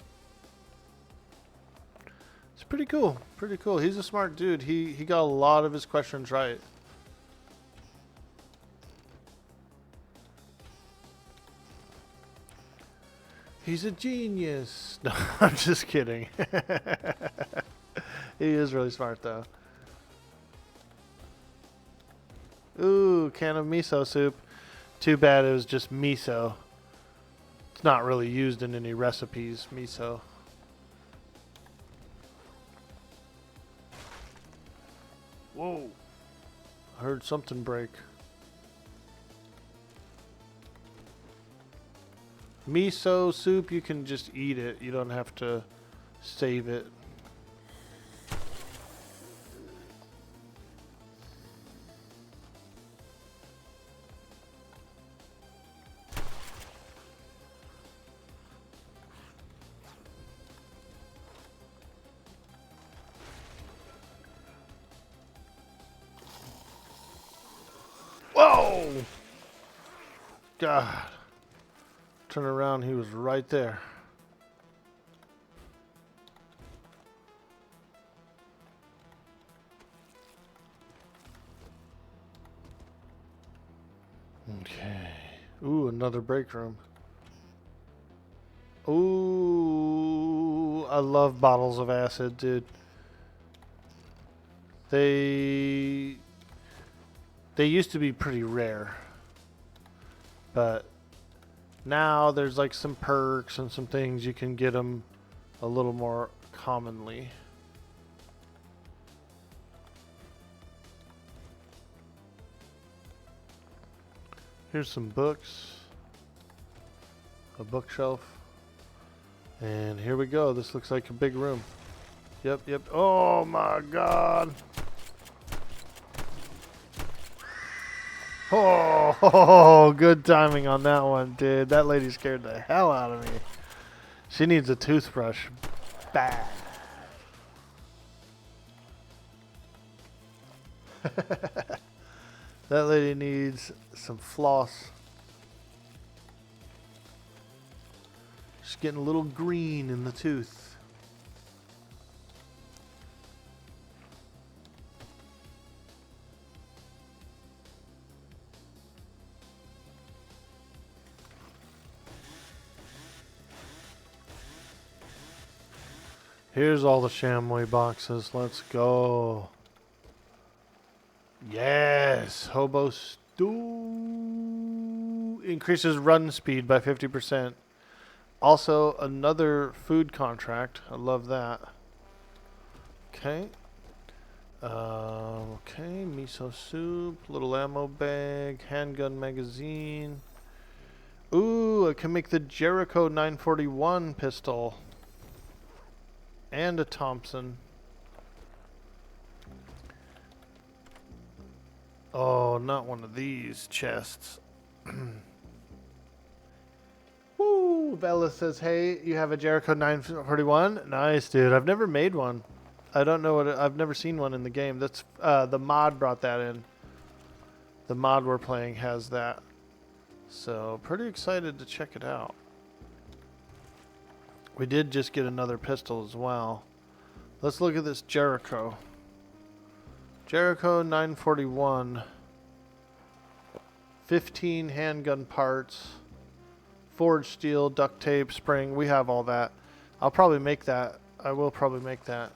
Speaker 1: It's pretty cool. Pretty cool. He's a smart dude. He got a lot of his questions right. He's a genius. No, I'm just kidding. He is really smart though. Ooh, can of miso soup. Too bad it was just miso. It's not really used in any recipes, miso. Whoa. I heard something break. Miso soup, you can just eat it. You don't have to save it. Whoa! God. Turn around, he was right there. Okay. Ooh, another break room. Ooh, I love bottles of acid, dude. They used to be pretty rare. But now there's like some perks and some things you can get them a little more commonly. Here's some books. A bookshelf. And here we go. This looks like a big room. Yep, yep. Oh my god. Oh, good timing on that one, dude. That lady scared the hell out of me. She needs a toothbrush. Bad. That lady needs some floss. She's getting a little green in the tooth. Here's all the chamois boxes. Let's go. Yes. Hobo stew. Increases run speed by 50%. Also, another food contract. I love that. Okay. Okay. Miso soup. Little ammo bag. Handgun magazine. Ooh, I can make the Jericho 941 pistol. And a Thompson. Oh, not one of these chests. Woo! Bella says, hey, you have a Jericho 941? Nice, dude. I've never made one. I don't know what I've never seen one in the game. That's the mod brought that in. The mod we're playing has that. So, pretty excited to check it out. We did just get another pistol as well. Let's look at this Jericho. Jericho 941. 15 handgun parts. Forged steel, duct tape, spring. We have all that. I'll probably make that. I will probably make that.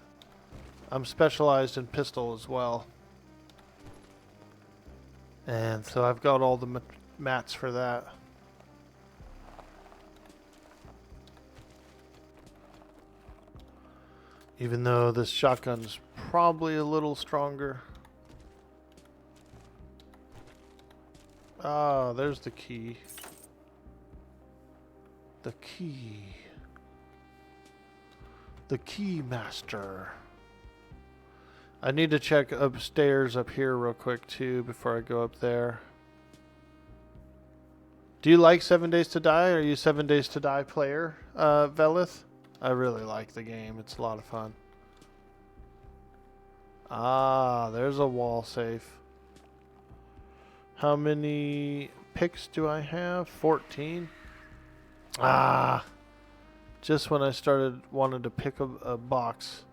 Speaker 1: I'm specialized in pistol as well. And so I've got all the mats for that. Even though this shotgun's probably a little stronger. Ah, there's the key. The key. The key master. I need to check upstairs up here real quick too before I go up there. Do you like 7 Days to Die? Are you 7 Days to Die player, Velith? I really like the game. It's a lot of fun. Ah, there's a wall safe. How many picks do I have? 14. Ah, just when I wanted to pick a box,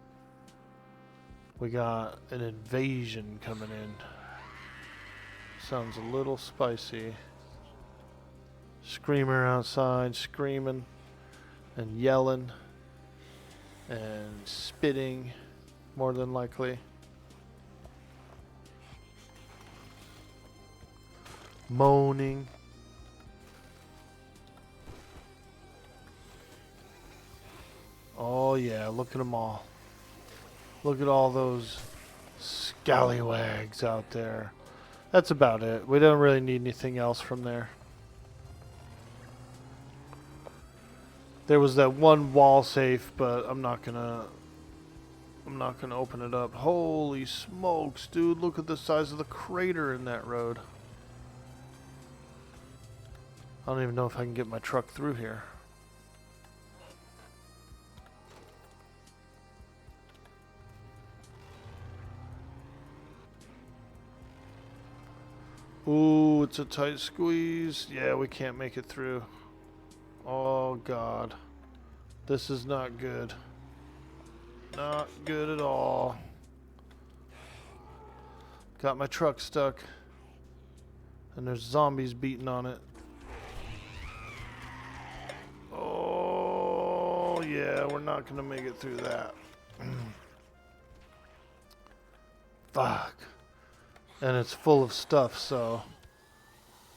Speaker 1: we got an invasion coming in. Sounds a little spicy. Screamer outside, screaming and yelling and spitting, more than likely. Moaning. Oh yeah, look at them all. Look at all those scallywags out there. That's about it. We don't really need anything else from there. There was that one wall safe, but I'm not gonna open it up. Holy smokes, dude, look at the size of the crater in that road. I don't even know if I can get my truck through here. Ooh, it's a tight squeeze. Yeah, we can't make it through. Oh, God. This is not good. Not good at all. Got my truck stuck. And there's zombies beating on it. Oh, yeah, we're not going to make it through that. Fuck. And it's full of stuff, so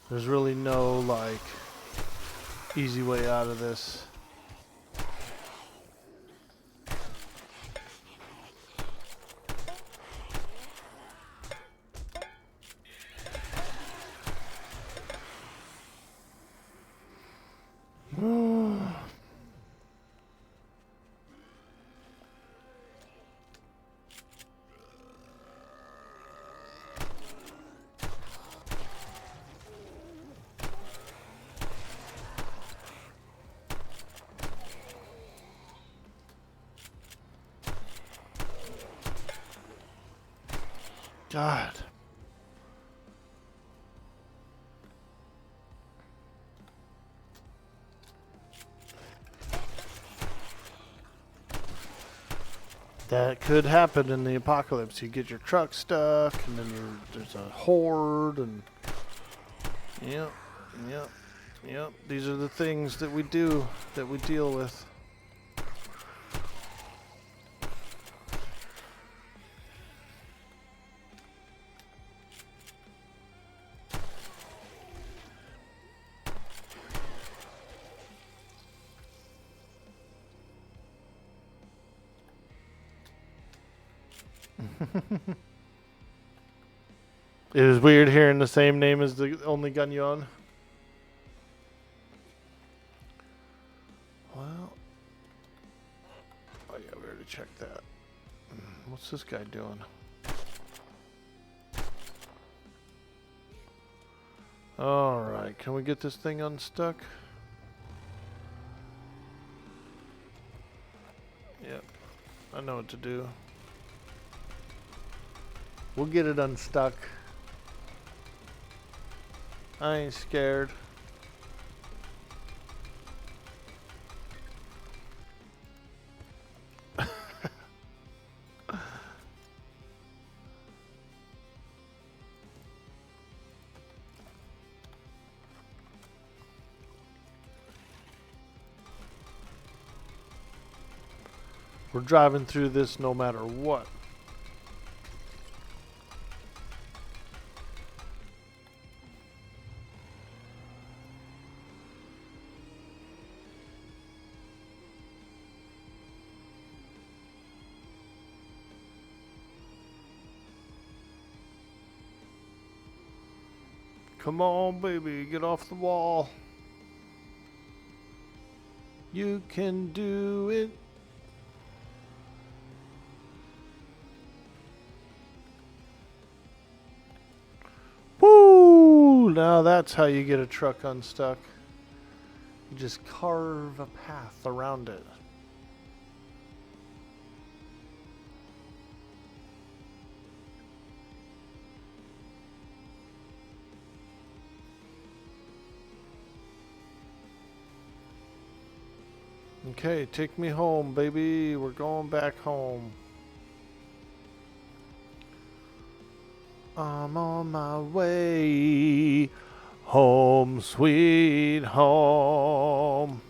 Speaker 1: there's really no, like, easy way out of this. God. That could happen in the apocalypse. You get your truck stuck, and then there's a horde, and yep. These are the things that we do, that we deal with. It was weird hearing the same name as the only gun you own. Well, oh yeah, we already checked that. What's this guy doing? Alright, can we get this thing unstuck? Yep, I know what to do. We'll get it unstuck. I ain't scared. We're driving through this no matter what. Come on, baby, get off the wall. You can do it. Woo! Now that's how you get a truck unstuck. You just carve a path around it. Okay, take me home, baby. We're going back home. I'm on my way. Home, sweet home.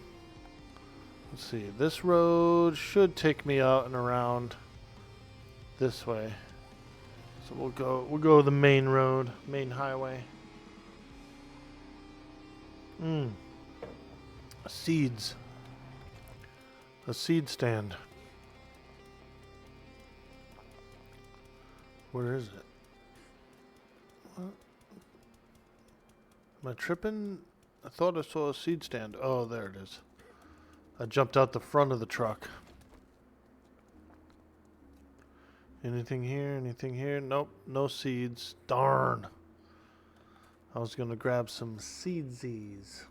Speaker 1: Let's see. This road should take me out and around this way. So we'll go the main road, main highway. Seeds. A seed stand. Where is it? What? Am I tripping? I thought I saw a seed stand. Oh, there it is. I jumped out the front of the truck. Anything here? Anything here? Nope. No seeds. Darn. I was going to grab some seedsies.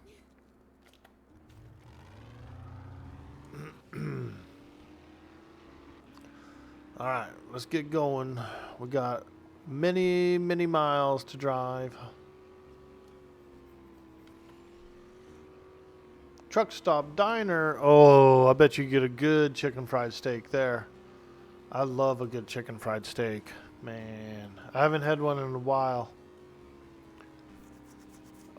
Speaker 1: Alright, let's get going. We got many, many miles to drive. Truck stop diner. Oh, I bet you get a good chicken fried steak there. I love a good chicken fried steak. Man, I haven't had one in a while.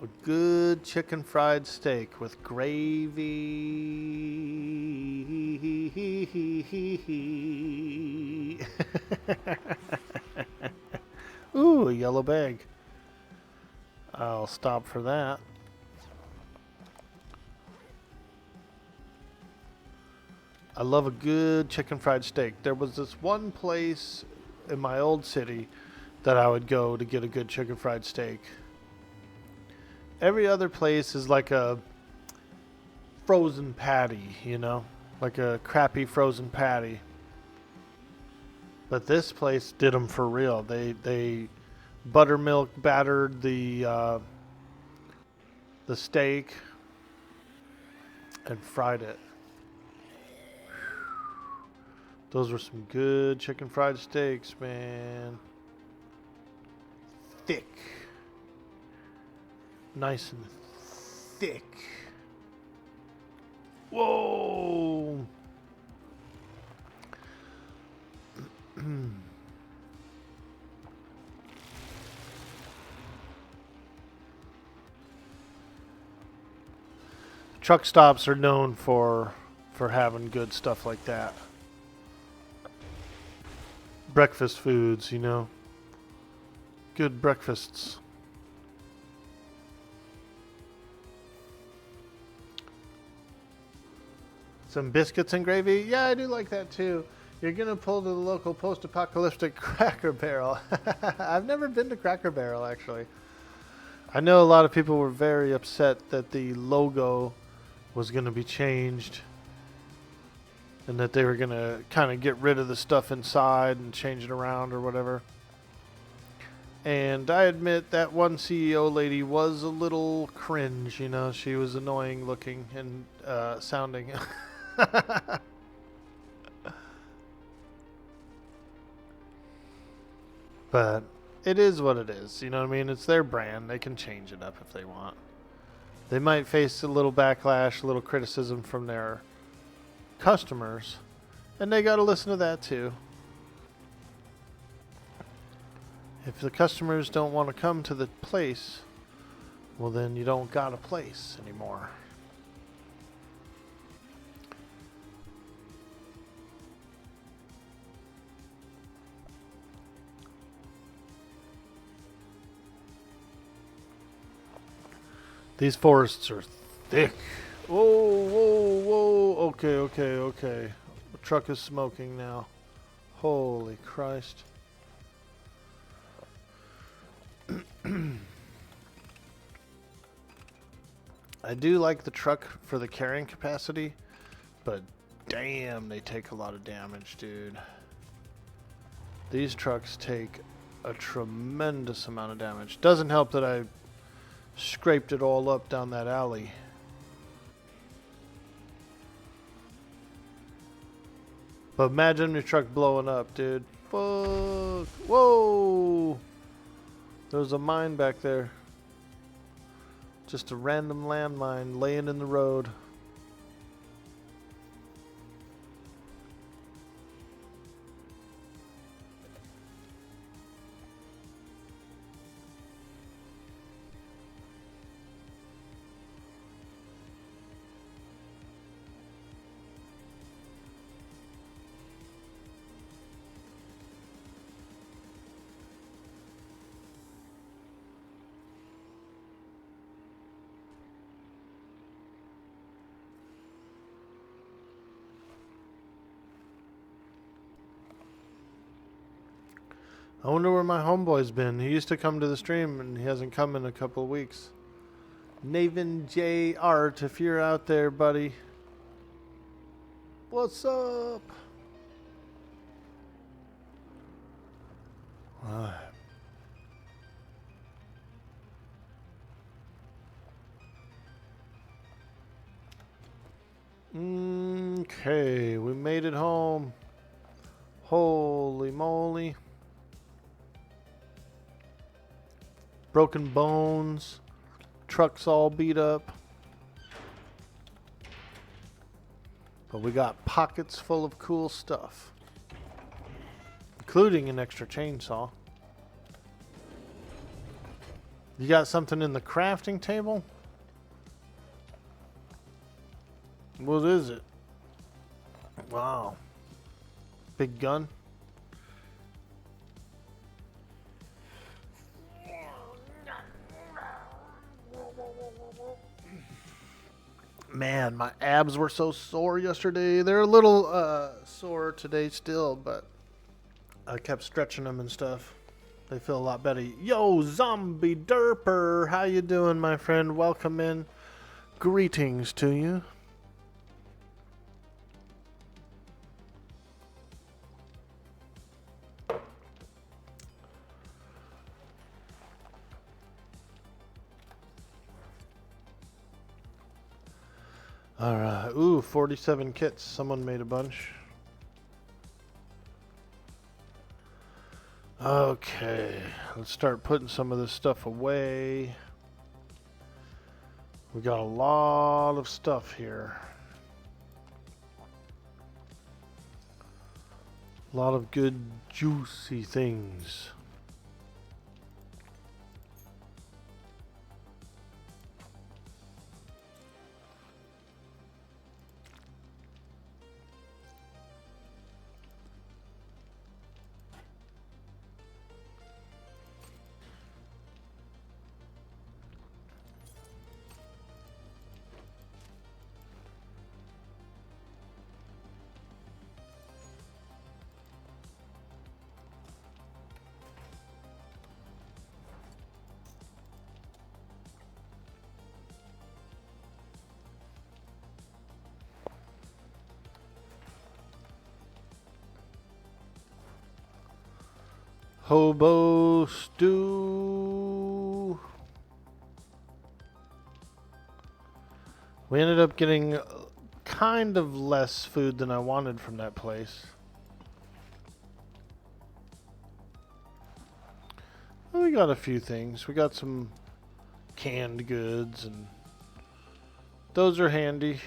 Speaker 1: A good chicken fried steak with gravy. Ooh, a yellow bag. I'll stop for that. I love a good chicken fried steak. There was this one place in my old city that I would go to get a good chicken fried steak. Every other place is like a frozen patty, you know, like a crappy frozen patty. But this place did them for real. They buttermilk battered the steak and fried it. Those were some good chicken fried steaks, man. Thick. Nice and thick. Whoa! Truck stops are known for having good stuff like that. Breakfast foods, you know. Good breakfasts. Some biscuits and gravy? Yeah, I do like that too. You're going to pull to the local post-apocalyptic Cracker Barrel. I've never been to Cracker Barrel, actually. I know a lot of people were very upset that the logo was going to be changed and that they were going to kind of get rid of the stuff inside and change it around or whatever. And I admit that one CEO lady was a little cringe, you know. She was annoying looking and sounding. But it is what it is, you know what I mean? It's their brand. They can change it up if they want. They might face a little backlash, a little criticism from their customers, and they got to listen to that too. If the customers don't want to come to the place, well then you don't got a place anymore. These forests are thick. Whoa, whoa, whoa. Okay, okay, okay. The truck is smoking now. Holy Christ. I do like the truck for the carrying capacity, but damn, they take a lot of damage, dude. These trucks take a tremendous amount of damage. Doesn't help that I scraped it all up down that alley. But imagine your truck blowing up, dude. Fuck. Whoa! There's a mine back there. Just a random landmine laying in the road. I wonder where my homeboy's been. He used to come to the stream and he hasn't come in a couple of weeks. Naven J. Art, if you're out there, buddy. What's up? Alright. Okay, we made it home. Holy moly. Broken bones. Truck's all beat up. But we got pockets full of cool stuff. Including an extra chainsaw. You got something in the crafting table? What is it? Wow. Big gun? Man, my abs were so sore yesterday. They're a little sore today still, but I kept stretching them and stuff. They feel a lot better. Yo, Zombie Derper, how you doing, my friend? Welcome in. Greetings to you. Alright, ooh, 47 kits. Someone made a bunch. Okay, let's start putting some of this stuff away. We got a lot of stuff here. A lot of good, juicy things. Hobo stew. We ended up getting kind of less food than I wanted from that place. Well, we got a few things. We got some canned goods, and those are handy.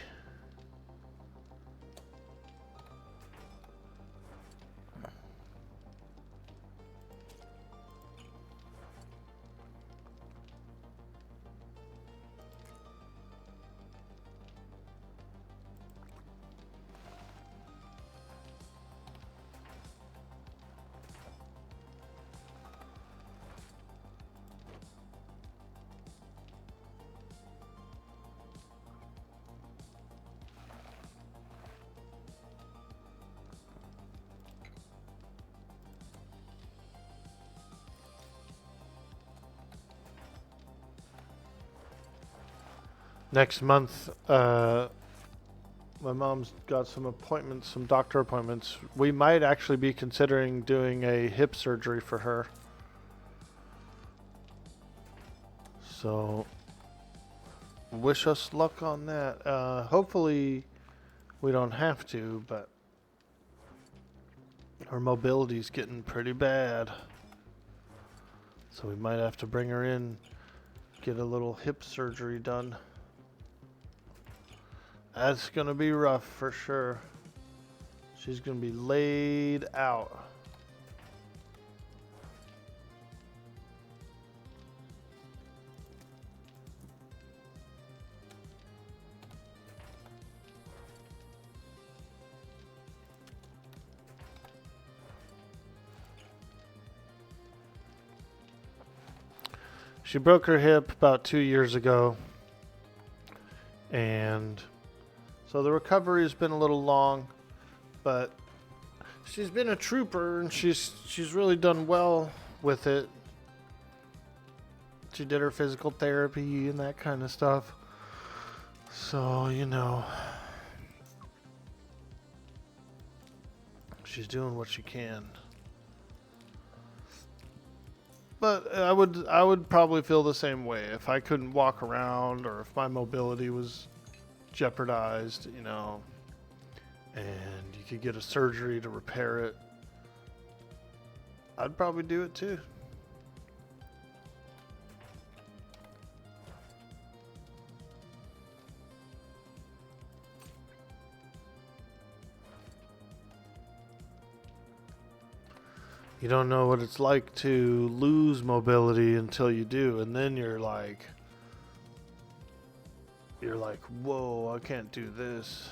Speaker 1: next month, my mom's got some appointments, some doctor appointments. We might actually be considering doing a hip surgery for her. So, wish us luck on that. Hopefully, we don't have to, but her mobility's getting pretty bad. So we might have to bring her in, get a little hip surgery done. That's gonna be rough for sure. She's gonna be laid out. She broke her hip about 2 years ago, and so the recovery has been a little long, but she's been a trooper and she's really done well with it. She did her physical therapy and that kind of stuff. So, you know, she's doing what she can. But I would probably feel the same way if I couldn't walk around or if my mobility was jeopardized, you know, and you could get a surgery to repair it. I'd probably do it too. You don't know what it's like to lose mobility until you do, and then you're like, whoa, I can't do this.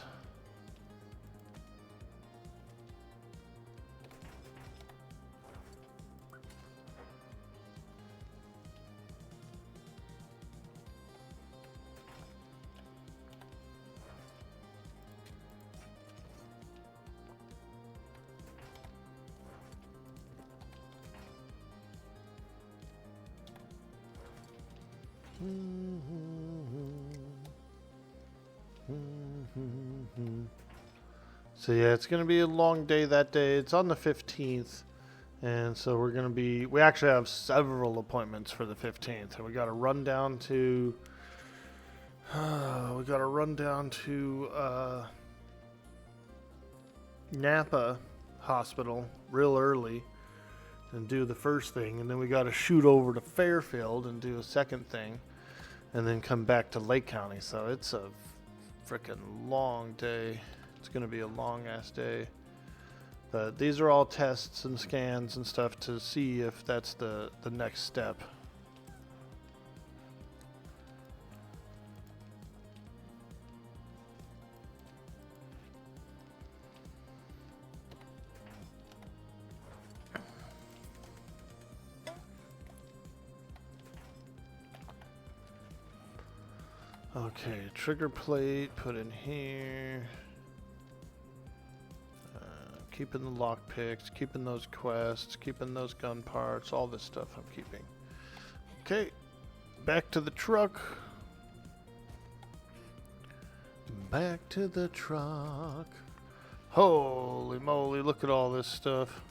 Speaker 1: So yeah, it's gonna be a long day that day. It's on the 15th, and so we actually have several appointments for the 15th, and we got to run down to Napa Hospital real early and do the first thing, and then we got to shoot over to Fairfield and do a second thing, and then come back to Lake County. So it's a freaking long day. It's going to be a long ass day. But these are all tests and scans and stuff to see if that's the next step. Okay, trigger plate put in here. Keeping the lock picks, keeping those quests, keeping those gun parts, all this stuff I'm keeping. Okay, back to the truck. Back to the truck. Holy moly, look at all this stuff.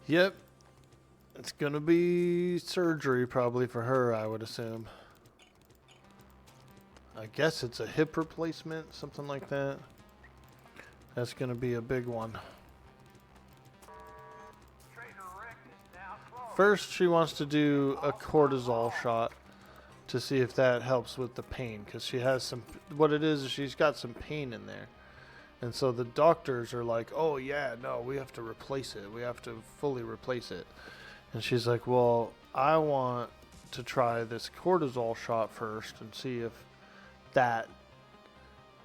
Speaker 1: Yep. It's gonna be surgery probably for her, I would assume. I guess it's a hip replacement, something like that. That's gonna be a big one. First, she wants to do a cortisol shot to see if that helps with the pain, because she has some, what it is she's got some pain in there. And so the doctors are like, oh yeah, no, we have to replace it. We have to fully replace it. And she's like, well, I want to try this cortisol shot first and see if that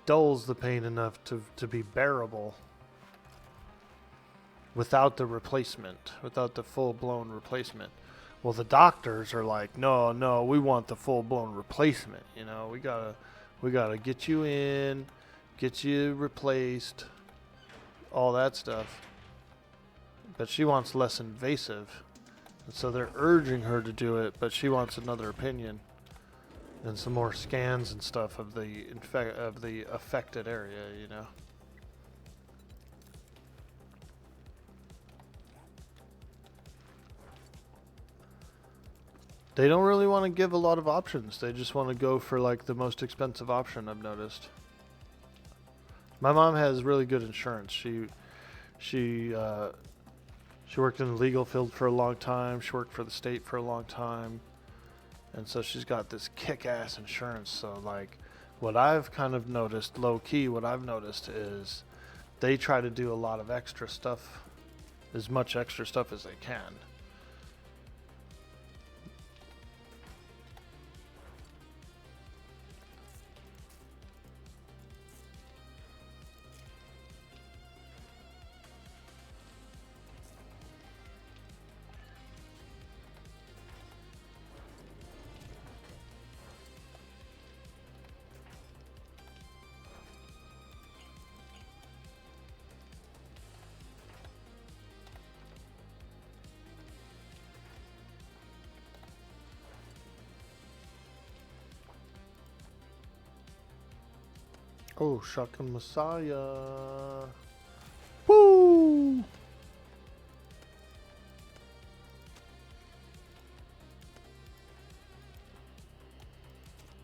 Speaker 1: dulls the pain enough to be bearable without the replacement, without the full-blown replacement. Well, the doctors are like, no, we want the full-blown replacement. You know, we We gotta get you in, get you replaced, all that stuff. But she wants less invasive. And so they're urging her to do it, but she wants another opinion and some more scans and stuff of the affected area, you know. They don't really want to give a lot of options. They just want to go for like the most expensive option, I've noticed. My mom has really good insurance. She worked in the legal field for a long time. She worked for the state for a long time. And so she's got this kick-ass insurance. So like what I've kind of noticed, low-key, what I've noticed is they try to do a lot of extra stuff, as much extra stuff as they can. Oh, Shotgun Messiah. Woo!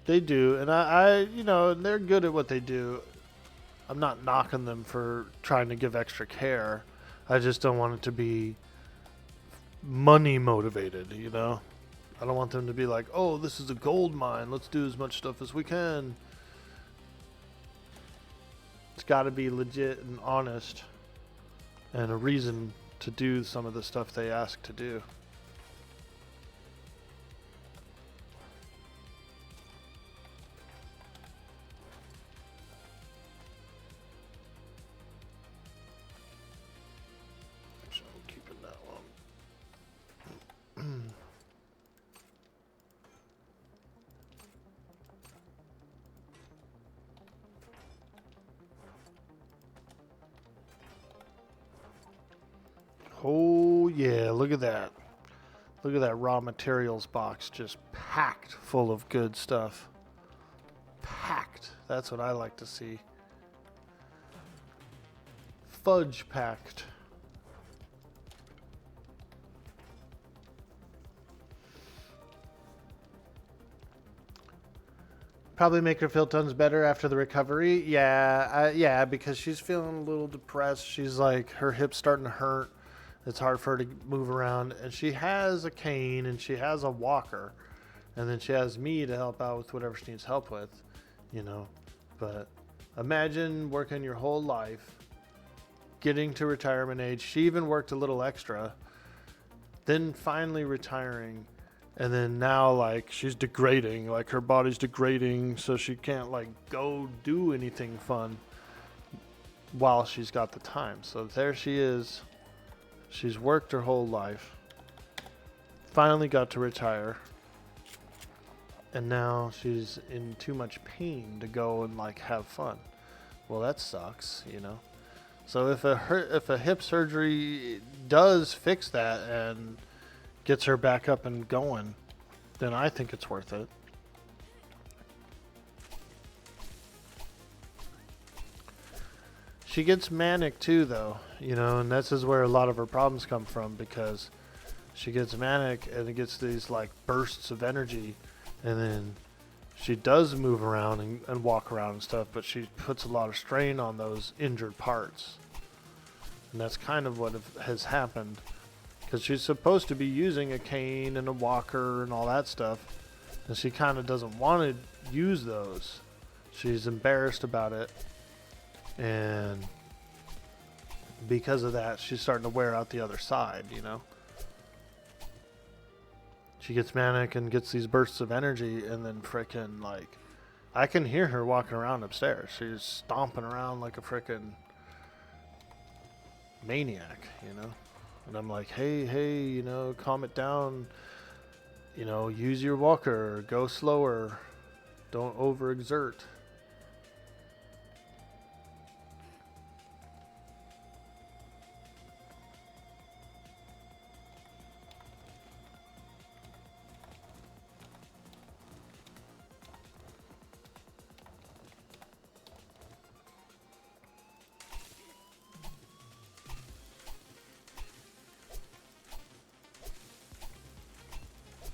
Speaker 1: They do, and I, you know, they're good at what they do. I'm not knocking them for trying to give extra care. I just don't want it to be money motivated, you know? I don't want them to be like, oh, this is a gold mine. Let's do as much stuff as we can. It's got to be legit and honest and a reason to do some of the stuff they ask to do. So I'm keeping that one. Oh yeah, look at that. Look at that raw materials box just packed full of good stuff. Packed. That's what I like to see. Fudge packed. Probably make her feel tons better after the recovery. Yeah, because she's feeling a little depressed. She's like, her hip's starting to hurt. It's hard for her to move around. And she has a cane and she has a walker. And then she has me to help out with whatever she needs help with, you know. But imagine working your whole life, getting to retirement age. She even worked a little extra. Then finally retiring. And then now, like, she's degrading. Like, her body's degrading, so she can't, like, go do anything fun while she's got the time. So there she is. She's worked her whole life. Finally got to retire. And now she's in too much pain to go and, like, have fun. Well, that sucks, you know. So if a hip surgery does fix that and gets her back up and going, then I think it's worth it. She gets manic too, though, you know, and this is where a lot of her problems come from, because she gets manic and it gets these like bursts of energy, and then she does move around and walk around and stuff, but she puts a lot of strain on those injured parts. And that's kind of what has happened. Because she's supposed to be using a cane and a walker and all that stuff. And she kind of doesn't want to use those. She's embarrassed about it. And because of that, she's starting to wear out the other side, you know. She gets manic and gets these bursts of energy, and then frickin' like, I can hear her walking around upstairs. She's stomping around like a frickin' maniac, you know. And I'm like, hey, you know, calm it down. You know, use your walker, go slower, don't overexert,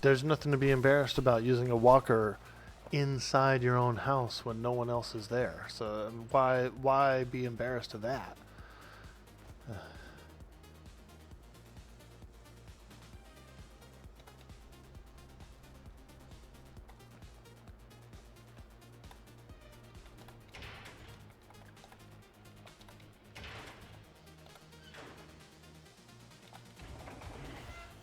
Speaker 1: there's nothing to be embarrassed about using a walker inside your own house when no one else is there. So why be embarrassed of that?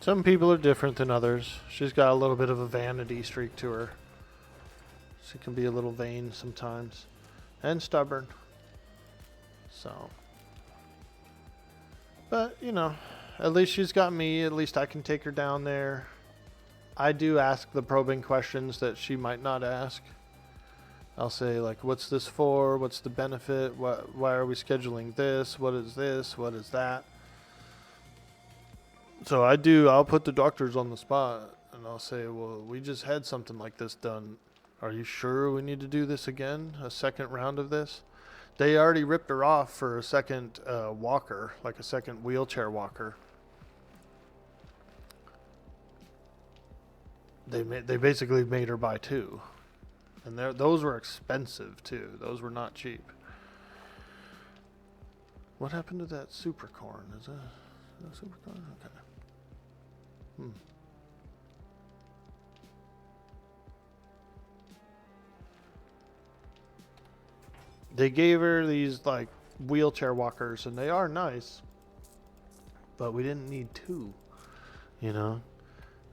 Speaker 1: Some people are different than others. She's got a little bit of a vanity streak to her. She can be a little vain sometimes. And stubborn. So. But, you know, at least she's got me. At least I can take her down there. I do ask the probing questions that she might not ask. I'll say, like, what's this for? What's the benefit? Why are we scheduling this? What is this? What is that? So I'll put the doctors on the spot and I'll say, well, we just had something like this done. Are you sure we need to do this again? A second round of this? They already ripped her off for a second walker, like a second wheelchair walker. They basically made her buy two. And those were expensive too. Those were not cheap. What happened to that super corn? Is that a super corn? Okay. They gave her these like wheelchair walkers and they are nice, but we didn't need two, you know,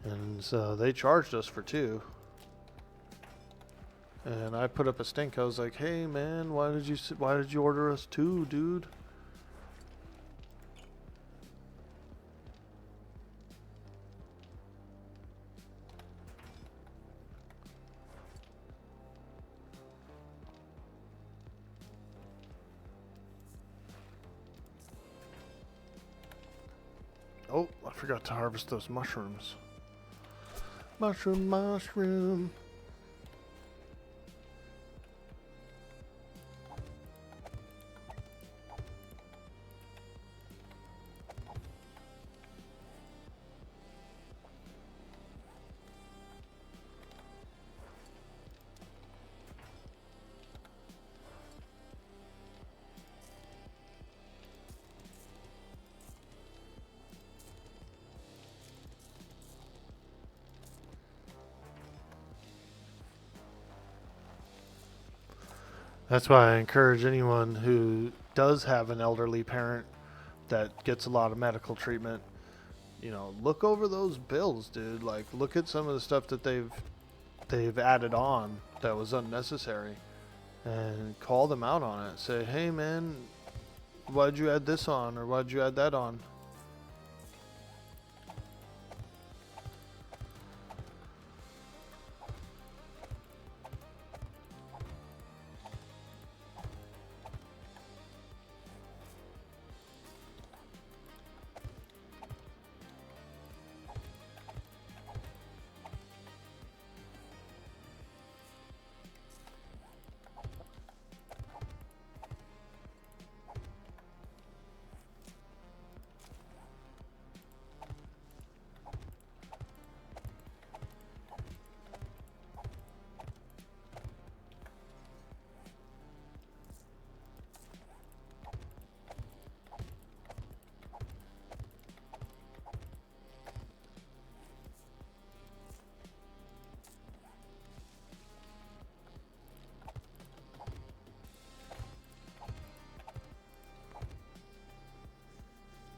Speaker 1: and so they charged us for two. And I put up a stink. I was like, hey man, why did you order us two, dude? Oh, I forgot to harvest those mushrooms. Mushroom. That's why I encourage anyone who does have an elderly parent that gets a lot of medical treatment, you know, look over those bills, dude. Like, look at some of the stuff that they've added on that was unnecessary, and call them out on it. Say, hey man, why'd you add this on, or why'd you add that on?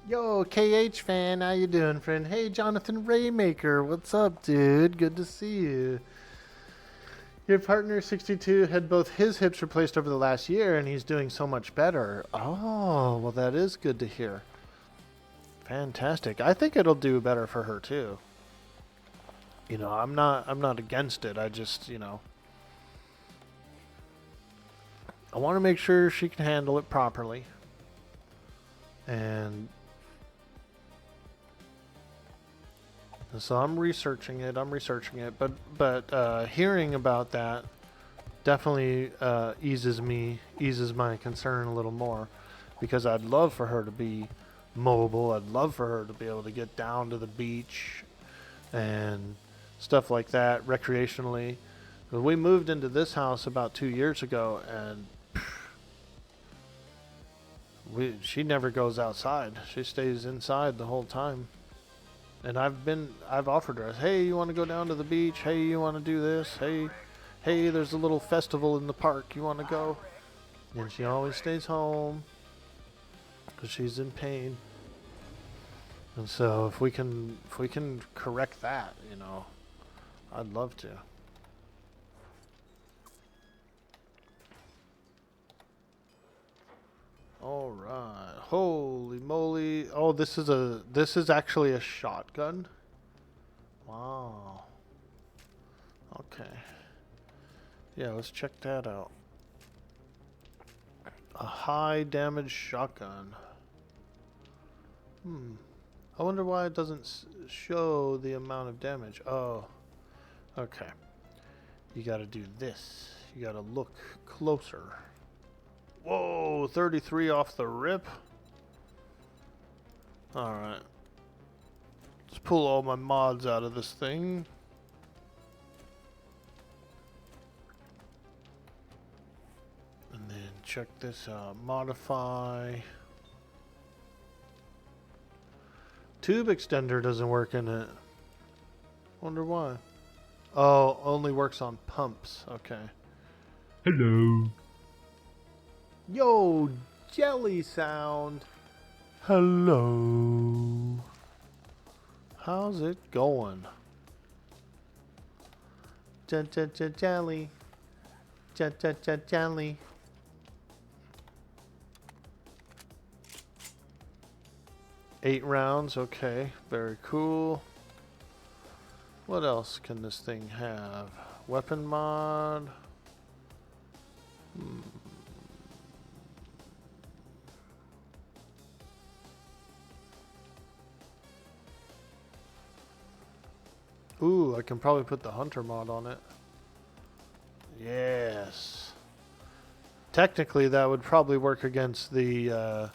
Speaker 1: Yo, KH fan, how you doing, friend? Hey, Jonathan Raymaker, what's up, dude? Good to see you. Your partner, 62, had both his hips replaced over the last year, and he's doing so much better. Oh, well, that is good to hear. Fantastic. I think it'll do better for her, too. You know, I'm not against it. I just, you know, I want to make sure she can handle it properly. And so I'm researching it, but hearing about that definitely eases my concern a little more, because I'd love for her to be mobile. I'd love for her to be able to get down to the beach and stuff like that recreationally. But we moved into this house about 2 years ago, and she never goes outside. She stays inside the whole time. And I've offered her, hey, you want to go down to the beach? Hey, you want to do this? Hey, there's a little festival in the park. You want to go? And she always stays home because she's in pain. And so if we can correct that, you know, I'd love to. All right. Holy moly. Oh, this is actually a shotgun. Wow. Okay. Yeah, let's check that out. A high damage shotgun. I wonder why it doesn't show the amount of damage. Oh. Okay. You got to do this. You got to look closer. Whoa, 33 off the rip. Alright. Let's pull all my mods out of this thing. And then check this out. Modify. Tube extender doesn't work in it. Wonder why. Oh, only works on pumps. Okay.
Speaker 2: Hello.
Speaker 1: Yo, jelly sound. Hello. How's it going? Jelly. Jelly. Eight rounds, okay. Very cool. What else can this thing have? Weapon mod. Ooh, I can probably put the hunter mod on it. Yes. Technically, that would probably work against the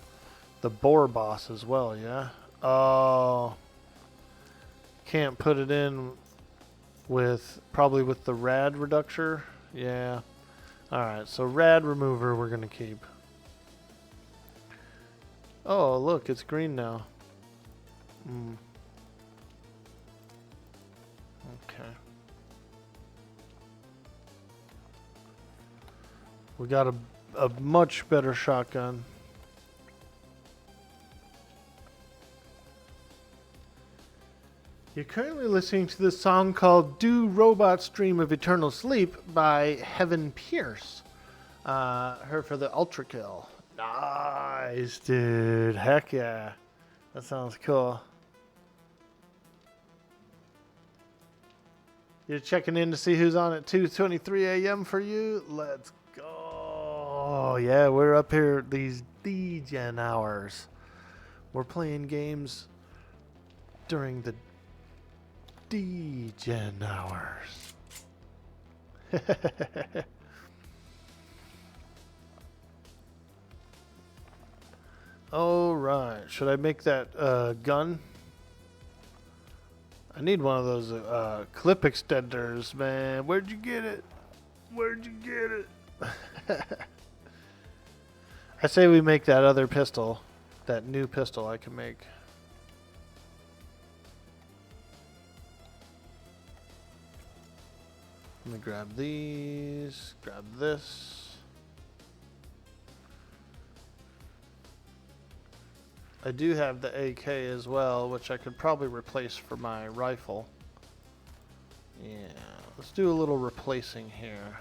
Speaker 1: boar boss as well, yeah? Oh. Can't put it in with, probably with the rad reducer. Yeah. Alright, so rad remover we're going to keep. Oh, look, it's green now. Okay. We got a much better shotgun. You're currently listening to this song called Do Robots Dream of Eternal Sleep by Heaven Pierce. Her for the Ultra Kill. Nice, dude. Heck yeah. That sounds cool. You're checking in to see who's on at 2:23 a.m. for you? Let's go. Yeah, we're up here these D-Gen hours. We're playing games during the D-Gen hours. Alright, should I make that gun? I need one of those clip extenders, man. Where'd you get it? Where'd you get it? I say we make that other pistol. That new pistol I can make. Let me grab these. Grab this. I do have the AK as well, which I could probably replace for my rifle. Yeah, let's do a little replacing here.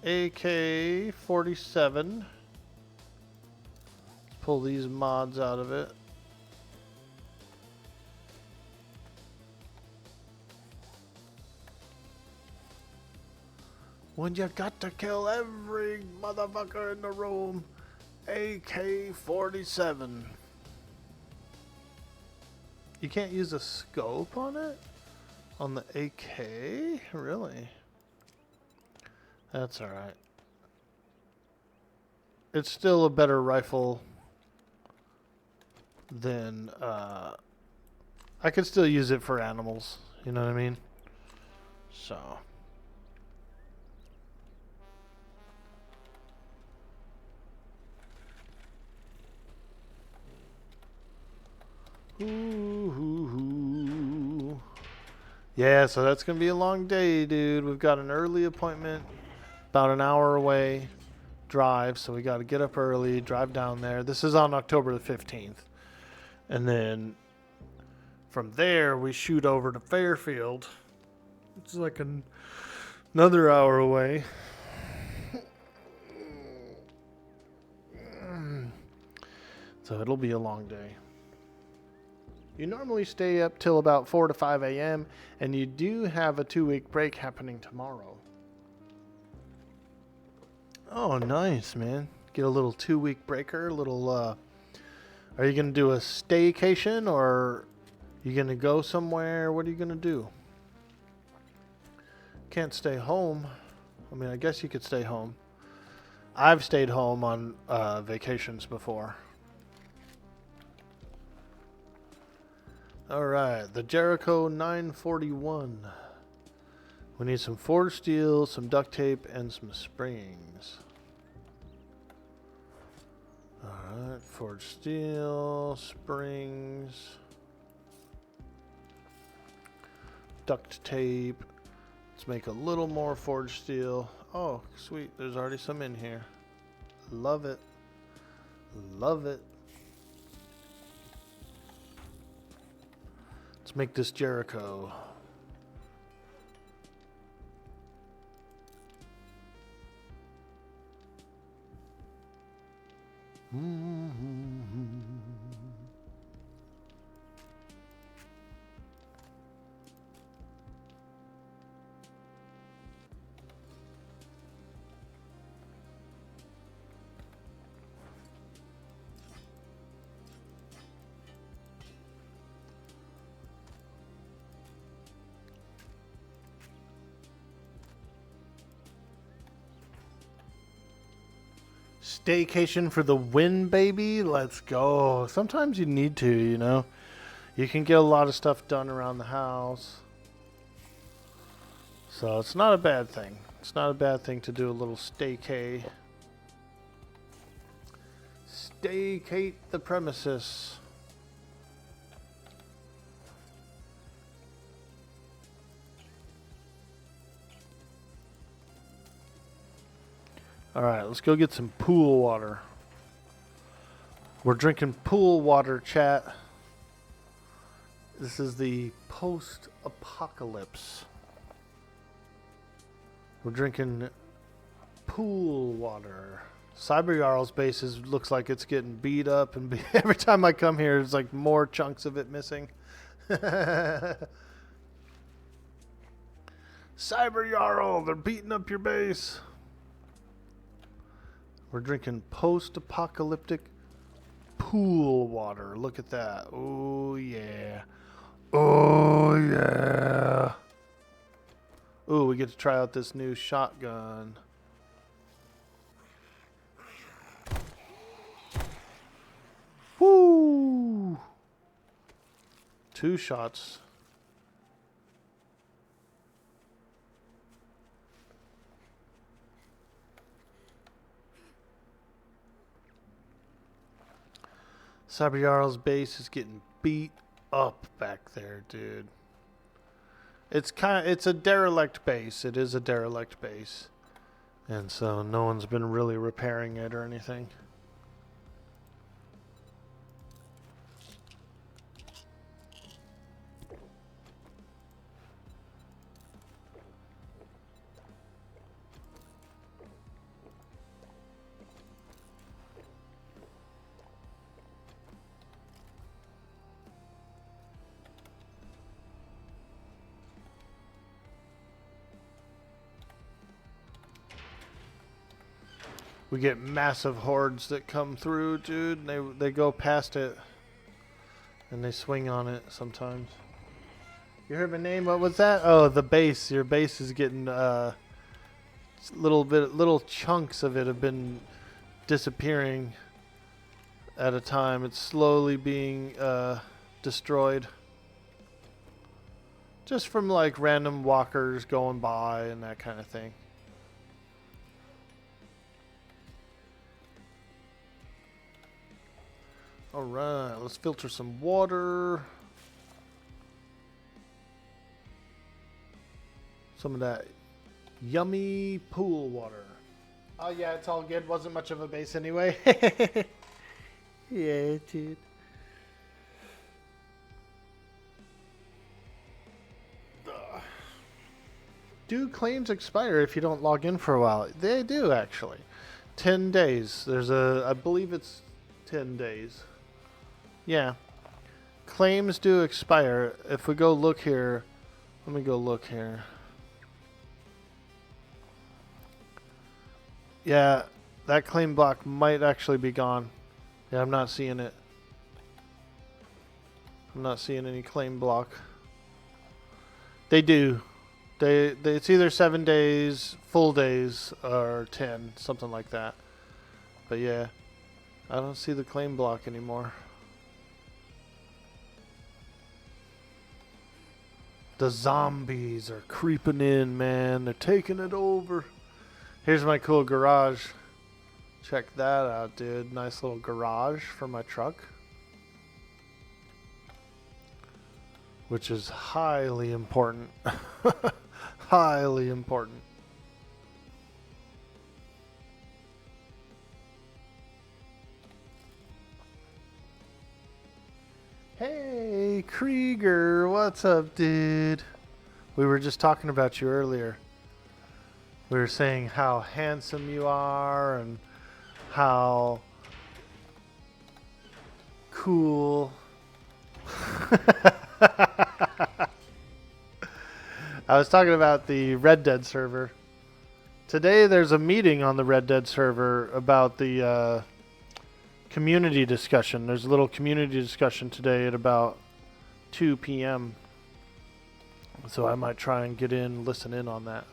Speaker 1: AK-47. Let's pull these mods out of it. When you got to kill every motherfucker in the room. AK-47. You can't use a scope on it? On the AK? Really? That's alright. It's still a better rifle than, I could still use it for animals. You know what I mean? So. Ooh. Yeah, so that's going to be a long day, dude. We've got an early appointment, about an hour away drive, so we got to get up early, drive down there. This is on October the 15th. And then from there, we shoot over to Fairfield. It's like another hour away. So it'll be a long day. You normally stay up till about 4 to 5 a.m. and you do have a 2-week break happening tomorrow. Oh, nice, man. Get a little 2-week breaker, are you going to do a staycation or you going to go somewhere? What are you going to do? Can't stay home. I mean, I guess you could stay home. I've stayed home on vacations before. Alright, the Jericho 941. We need some forged steel, some duct tape, and some springs. Alright, forged steel, springs, duct tape. Let's make a little more forged steel. Oh, sweet, there's already some in here. Love it. Love it. Let's make this Jericho. Staycation for the win, baby. Let's go. Sometimes you need to, you know. You can get a lot of stuff done around the house. So it's not a bad thing. It's not a bad thing to do a little staycay. Staycate the premises. Alright, let's go get some pool water. We're drinking pool water, chat. This is the post-apocalypse. We're drinking pool water. Cyber Jarl's base looks like it's getting beat up, and every time I come here, there's like more chunks of it missing. Cyber Jarl, they're beating up your base. We're drinking post-apocalyptic pool water. Look at that. Oh, yeah. Oh, yeah. Ooh, we get to try out this new shotgun. Woo! 2 shots. Cyber Jarl's base is getting beat up back there, dude. It's a derelict base. It is a derelict base. And so no one's been really repairing it or anything. We get massive hordes that come through, dude. They go past it, and they swing on it sometimes. You heard my name? What was that? Oh, the base. Your base is getting little chunks of it have been disappearing at a time. It's slowly being destroyed. Just from like random walkers going by and that kind of thing. Alright, let's filter some water. Some of that yummy pool water. Oh yeah, it's all good. Wasn't much of a base anyway. Yeah, dude. Do claims expire if you don't log in for a while? They do, actually. 10 days. I believe it's 10 days. Yeah. Claims do expire. If we go look here, let me go look here. Yeah, that claim block might actually be gone. Yeah, I'm not seeing it. I'm not seeing any claim block. They do. It's either 7 days, full days, or 10, something like that. But yeah, I don't see the claim block anymore. The zombies are creeping in, man. They're taking it over. Here's my cool garage. Check that out, dude. Nice little garage for my truck. Which is highly important. Highly important. Hey, Krieger. What's up, dude? We were just talking about you earlier. We were saying how handsome you are and how cool. I was talking about the Red Dead server. Today there's a meeting on the Red Dead server about the community discussion. There's a little community discussion today at about 2 p.m. So I might try and get in, listen in on that,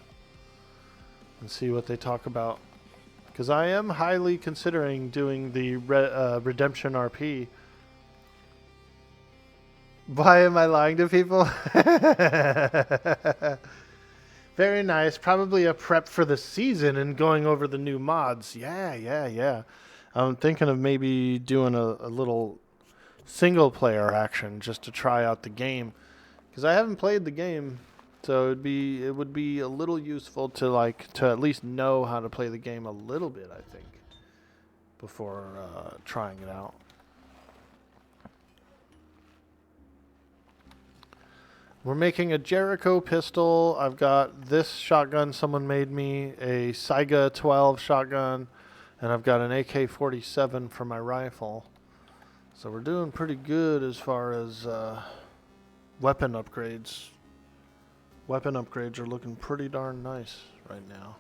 Speaker 1: and see what they talk about. Because I am highly considering doing the Redemption RP. Why am I lying to people? Very nice. Probably a prep for the season and going over the new mods. Yeah. I'm thinking of maybe doing a little single player action just to try out the game. Because I haven't played the game. So it would be a little useful to at least know how to play the game a little bit, I think, before trying it out. We're making a Jericho pistol. I've got this shotgun someone made me, a Saiga 12 shotgun, and I've got an AK-47 for my rifle. So we're doing pretty good as far as weapon upgrades. Weapon upgrades are looking pretty darn nice right now.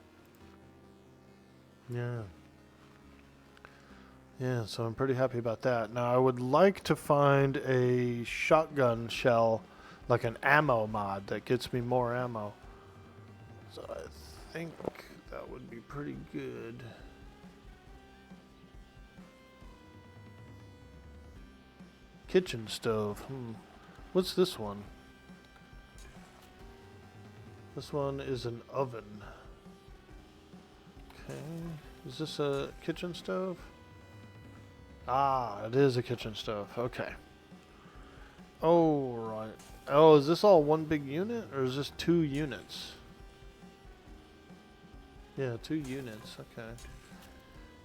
Speaker 1: Yeah, so I'm pretty happy about that. Now I would like to find a shotgun shell, like an ammo mod that gets me more ammo. So I think that would be pretty good. Kitchen stove. What's this one? This one is an oven. Okay. Is this a kitchen stove? Ah, it is a kitchen stove. Okay. Oh, right. Oh, is this all one big unit, or is this 2 units? Yeah, 2 units. Okay.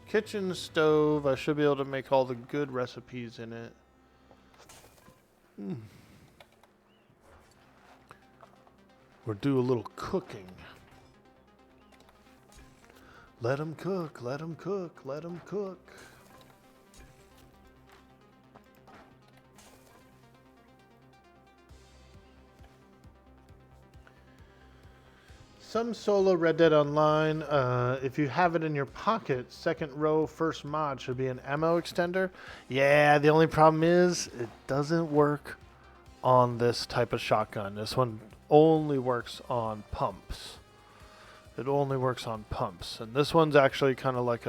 Speaker 1: Kitchen stove. I should be able to make all the good recipes in it. Or do a little cooking. Let 'em cook, let 'em cook, let 'em cook. Some solo Red Dead Online, if you have it in your pocket, second row, first mod should be an ammo extender. Yeah, the only problem is it doesn't work on this type of shotgun. This one only works on pumps. It only works on pumps. And this one's actually kind of like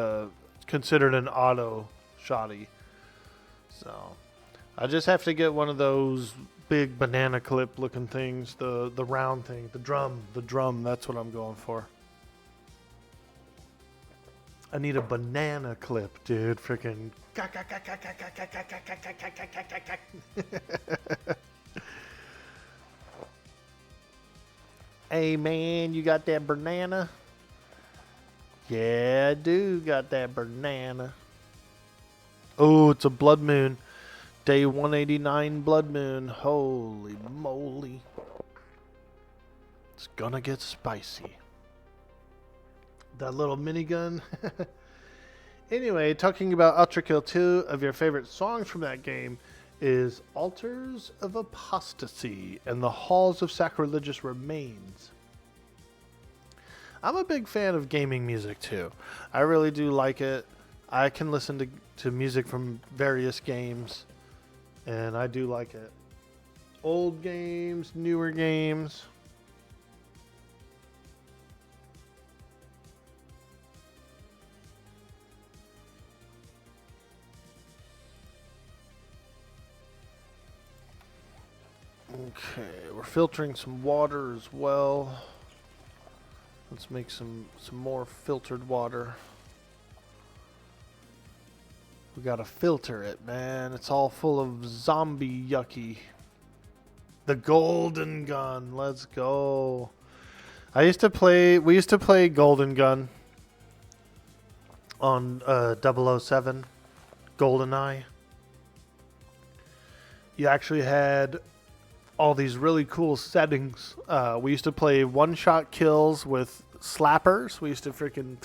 Speaker 1: considered an auto shotty. So I just have to get one of those big banana clip looking things, the round thing, the drum, that's what I'm going for. I need a banana clip, dude. Freaking. Hey man, you got that banana? Yeah, I do got that banana. Oh, it's a blood moon. Day 189 blood moon. Holy moly. It's gonna get spicy. That little minigun. Anyway, talking about Ultra Kill 2, of your favorite songs from that game is Altars of Apostasy and the Halls of Sacrilegious Remains. I'm a big fan of gaming music too. I really do like it. I can listen to music from various games, and I do like it. Old games, newer games. Okay, we're filtering some water as well. Let's make some more filtered water. We gotta filter it, man. It's all full of zombie yucky. The golden gun, let's go. We used to play Golden Gun on 007, GoldenEye. You actually had all these really cool settings. We used to play one-shot kills with slappers. We used to freaking...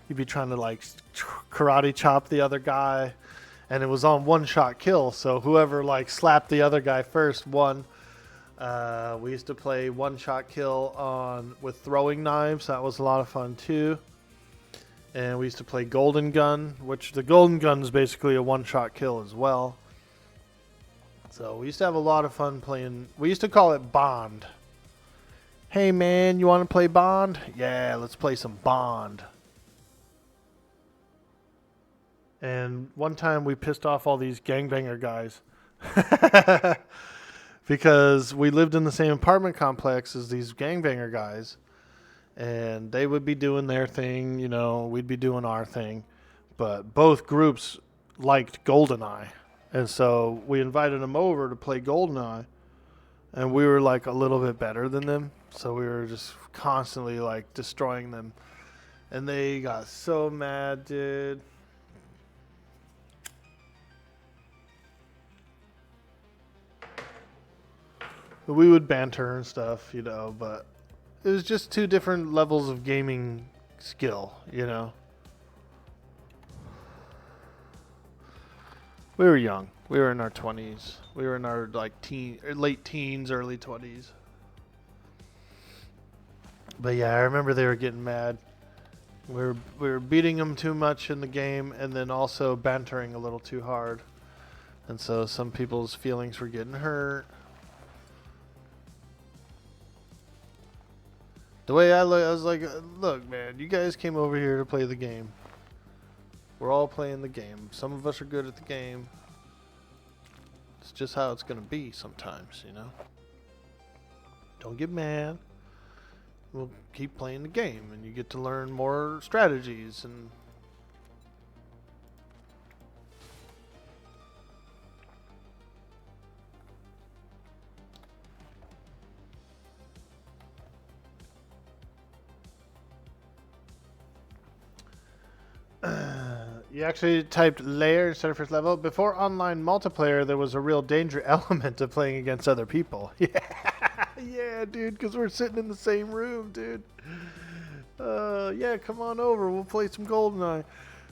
Speaker 1: You'd be trying to like karate chop the other guy, and it was on one-shot kill. So whoever like slapped the other guy first won. We used to play one-shot kill with throwing knives. That was a lot of fun too. And we used to play Golden Gun, which the Golden Gun is basically a one-shot kill as well. So we used to have a lot of fun playing. We used to call it Bond. Hey man, you want to play Bond? Yeah, let's play some Bond. And one time we pissed off all these gangbanger guys. Because we lived in the same apartment complex as these gangbanger guys. And they would be doing their thing, you know, we'd be doing our thing. But both groups liked GoldenEye. And so we invited them over to play GoldenEye. And we were like a little bit better than them. So we were just constantly like destroying them. And they got so mad, dude. We would banter and stuff, you know, but it was just two different levels of gaming skill, you know. We were young. We were in our 20s. We were in our like late teens, early 20s. But yeah, I remember they were getting mad. We were beating them too much in the game, and then also bantering a little too hard. And so some people's feelings were getting hurt. The way I look, I was like, look, man, you guys came over here to play the game. We're all playing the game. Some of us are good at the game. It's just how it's going to be sometimes, you know? Don't get mad. We'll keep playing the game, and you get to learn more strategies and... You actually typed layer instead of first level. Before online multiplayer, there was a real danger element of playing against other people. Yeah, yeah, dude, because we're sitting in the same room, dude. Yeah, come on over. We'll play some GoldenEye.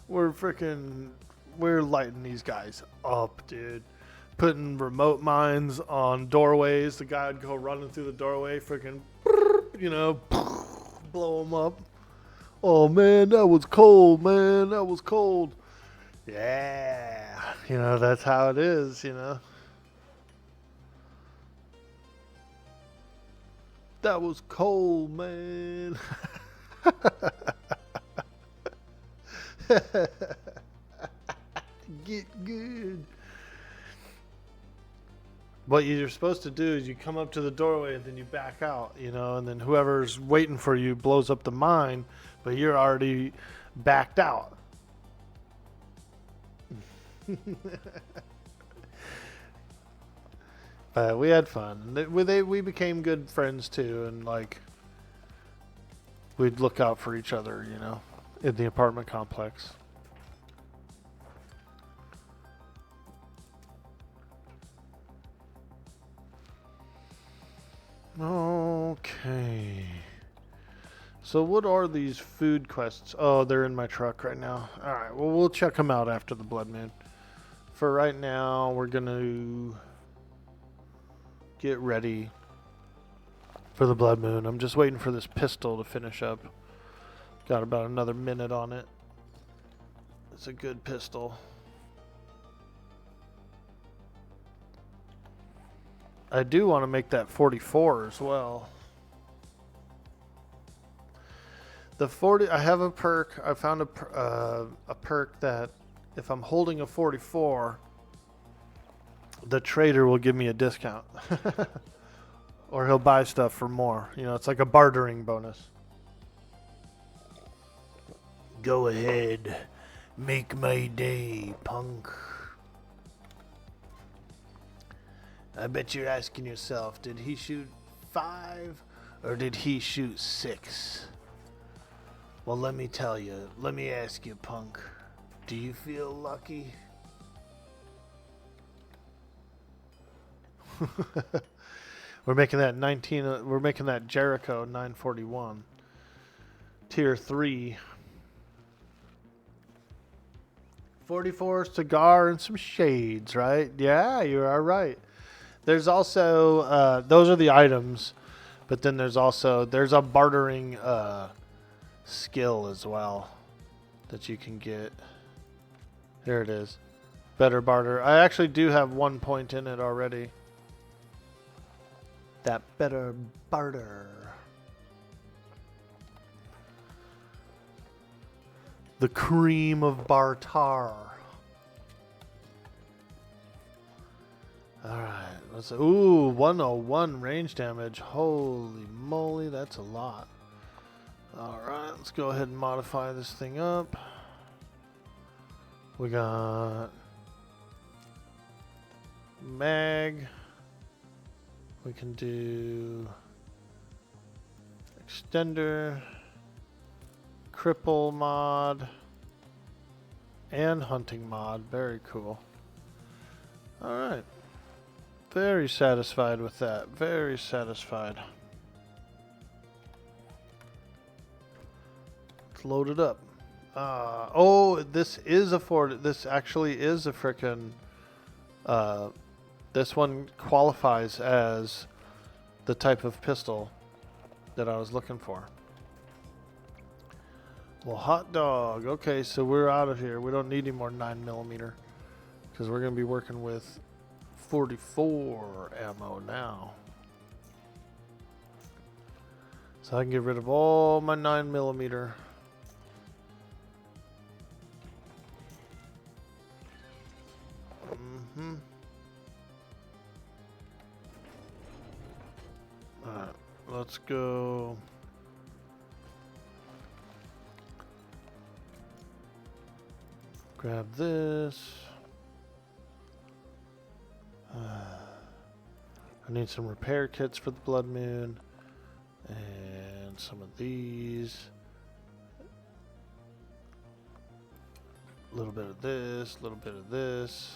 Speaker 1: We're lighting these guys up, dude. Putting remote mines on doorways. The guy would go running through the doorway, freaking, you know, blow them up. Oh, man, that was cold, man. That was cold. Yeah. You know, that's how it is, you know. That was cold, man. Get good. what you're supposed to do is you come up to the doorway and then you back out, you know, and then whoever's waiting for you blows up the mine, but you're already backed out. But we had fun. We became good friends too, and like we'd look out for each other, you know, in the apartment complex. Okay. So what are these food quests? Oh, they're in my truck right now. All right. Well, we'll check them out after the blood moon. For right now, we're going to get ready for the blood moon. I'm just waiting for this pistol to finish up. Got about another minute on it. It's a good pistol. I do want to make that 44 as well. The 40, I have a perk. I found a perk that if I'm holding a 44, the trader will give me a discount. Or he'll buy stuff for more. You know, it's like a bartering bonus. Go ahead. Make my day, punk. I bet you're asking yourself, did he shoot 5 or did he shoot 6? Well, let me tell you. Let me ask you, punk. Do you feel lucky? We're making that 19. We're making that Jericho 941. Tier 3. 44 cigar and some shades, right? Yeah, you are right. There's also those are the items, but then there's a bartering skill as well that you can get. Here it is. Better barter. I actually do have 1 point in it already. That better barter. The cream of Bartar. Alright, let's. Ooh, 101 range damage. Holy moly, that's a lot. Alright, let's go ahead and modify this thing up. We got mag. We can do extender, cripple mod, and hunting mod. Very cool. Alright. Very satisfied with that. Very satisfied. Let's load it up. Oh, this is afforded. This actually is a frickin' this one qualifies as the type of pistol that I was looking for. Well, hot dog. Okay, so we're out of here. We don't need any more 9mm because we're going to be working with 44 ammo now. So I can get rid of all my 9mm. Alright, let's go. Grab this. I need some repair kits for the blood moon. And some of these. A little bit of this, a little bit of this.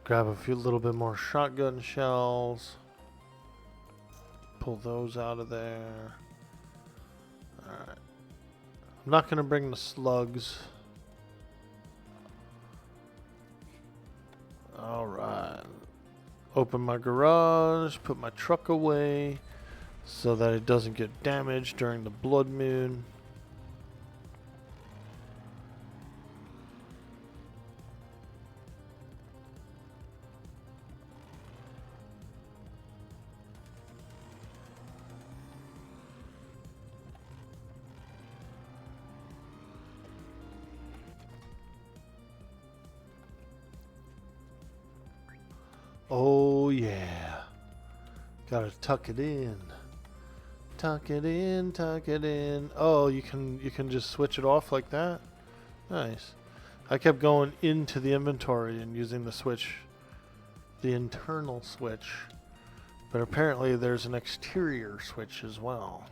Speaker 1: Grab a little bit more shotgun shells. Pull those out of there. Alright. I'm not going to bring the slugs. Alright. Open my garage. Put my truck away so that it doesn't get damaged during the blood moon. Oh yeah. Gotta tuck it in. Tuck it in, tuck it in. Oh, you can just switch it off like that? Nice. I kept going into the inventory and using the switch, the internal switch. But apparently there's an exterior switch as well.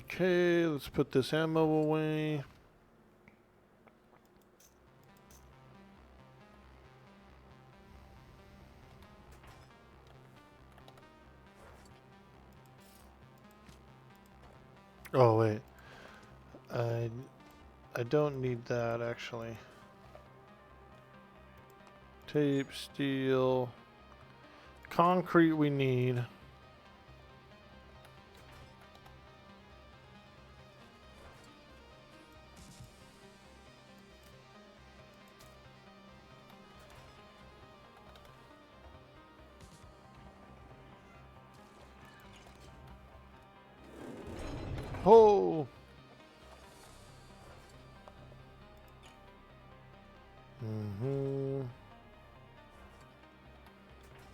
Speaker 1: Okay, let's put this ammo away. Oh wait, I don't need that actually. Tape, steel, concrete we need. Oh!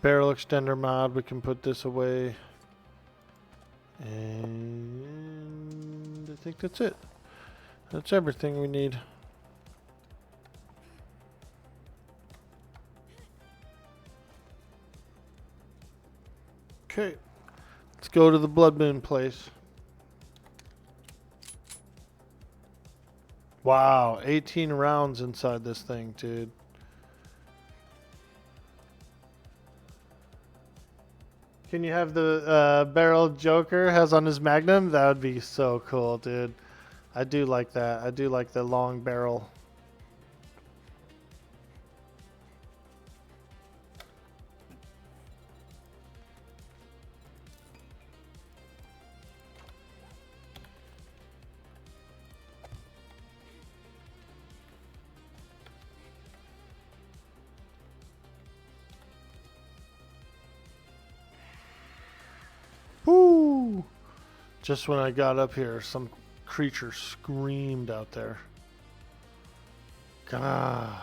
Speaker 1: Barrel extender mod, we can put this away. And I think that's it. That's everything we need. Okay, let's go to the Blood Moon place. Wow, 18 rounds inside this thing, dude. Can you have the barrel Joker has on his Magnum? That would be so cool, dude. I do like that. I do like the long barrel. Woo! Just when I got up here, some creature screamed out there. God.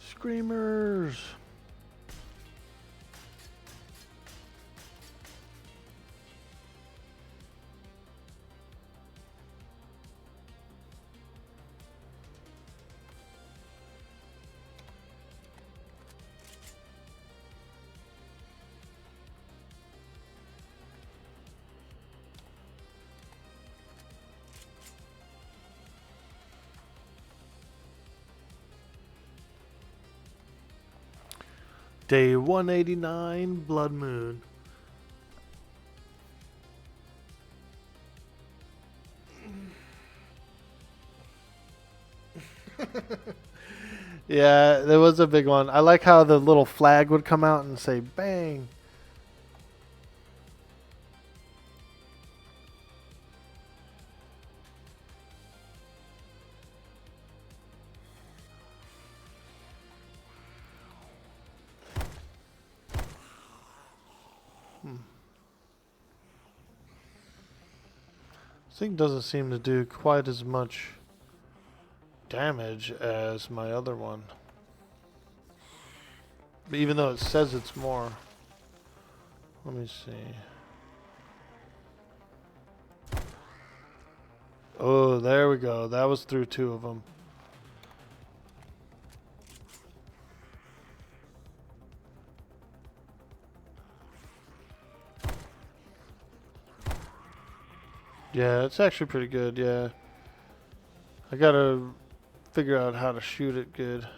Speaker 1: Screamers. Day 189, Blood Moon. Yeah, there was a big one. I like how the little flag would come out and say bang. This thing doesn't seem to do quite as much damage as my other one. But even though it says it's more. Let me see. Oh, there we go. That was through two of them. Yeah, it's actually pretty good, yeah. I gotta figure out how to shoot it good.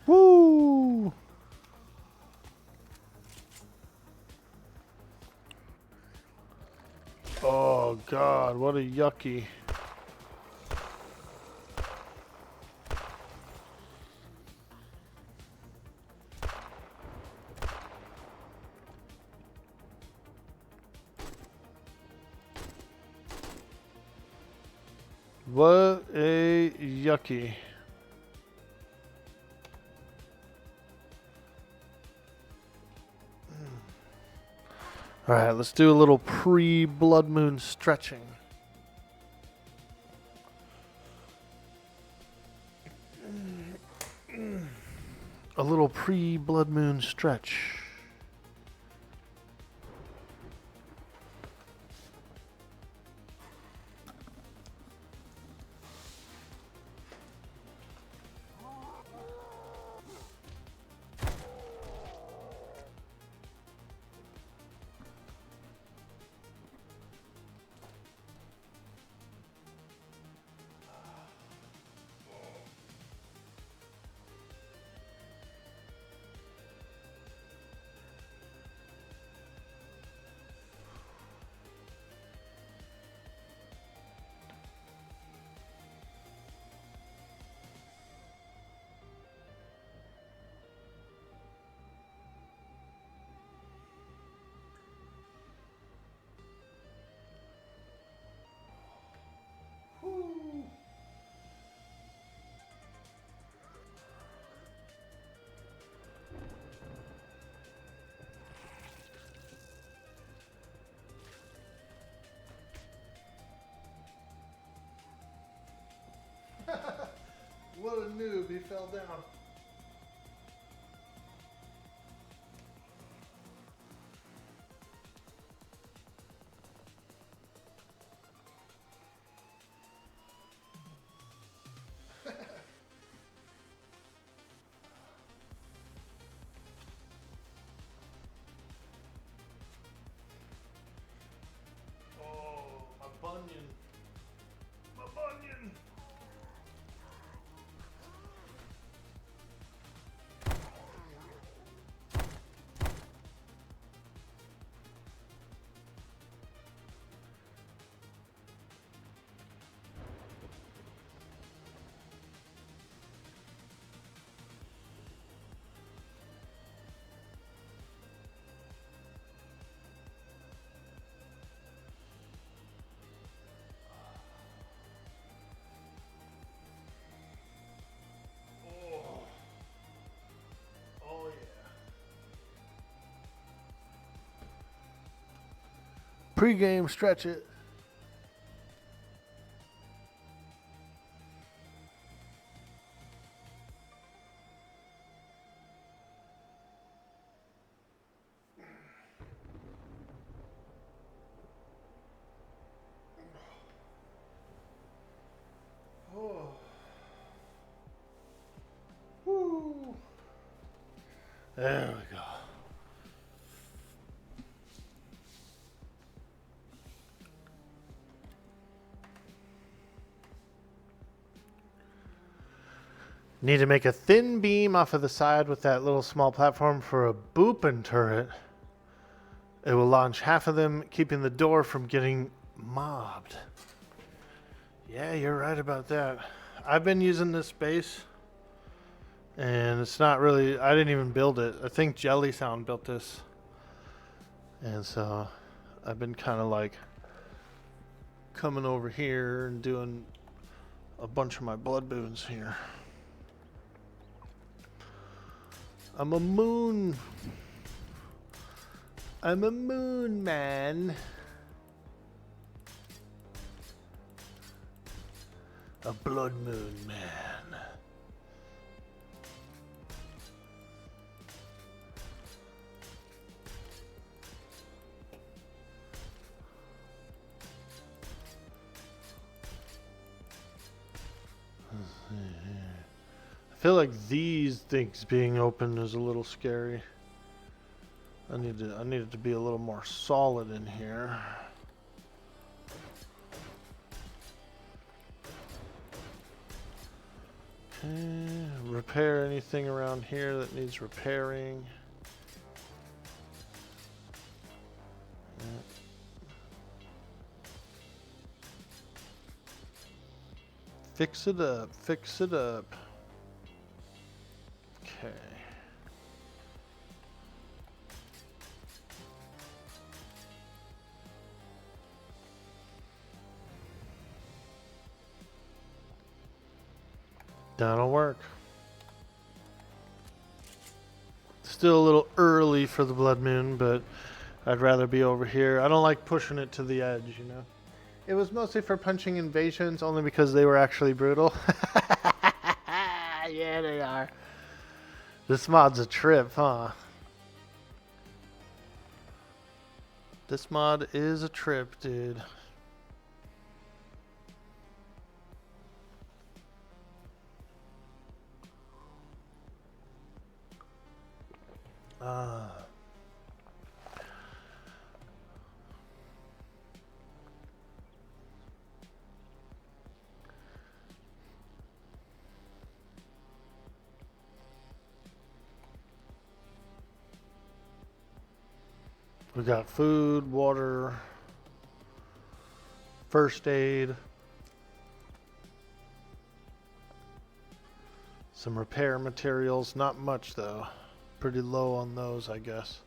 Speaker 1: Woo! Oh God, what a yucky. What a yucky. All right, let's do a little pre-blood moon stretching. A little pre-blood moon stretch. What a noob, he fell down. Oh, my bunion. My bunion. Oh yeah. Pre-game stretch it. Oh. Woo. There we go. Need to make a thin beam off of the side with that little small platform for a boopin' turret. It will launch half of them, keeping the door from getting mobbed. Yeah, you're right about that. I've been using this base, and it's not really... I didn't even build it. I think Jelly Sound built this. And so I've been kind of like coming over here and doing a bunch of my blood boons here. I'm a moon man. A blood moon man. I feel like these things being open is a little scary. I need it to be a little more solid in here. Okay, repair anything around here that needs repairing. Fix it up, fix it up. Okay. That'll work. Still a little early for the blood moon, but I'd rather be over here. I don't like pushing it to the edge, you know. It was mostly for punching invasions, only because they were actually brutal. Yeah, they are. This mod's a trip, huh? This mod is a trip, dude. We got food, water, first aid, some repair materials. Not much though. Pretty low on those, I guess.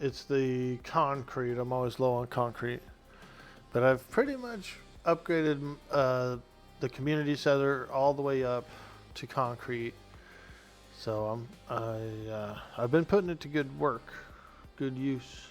Speaker 1: It's the concrete. I'm always low on concrete. But I've pretty much upgraded the community center all the way up to concrete. So I've been putting it to good work, good use.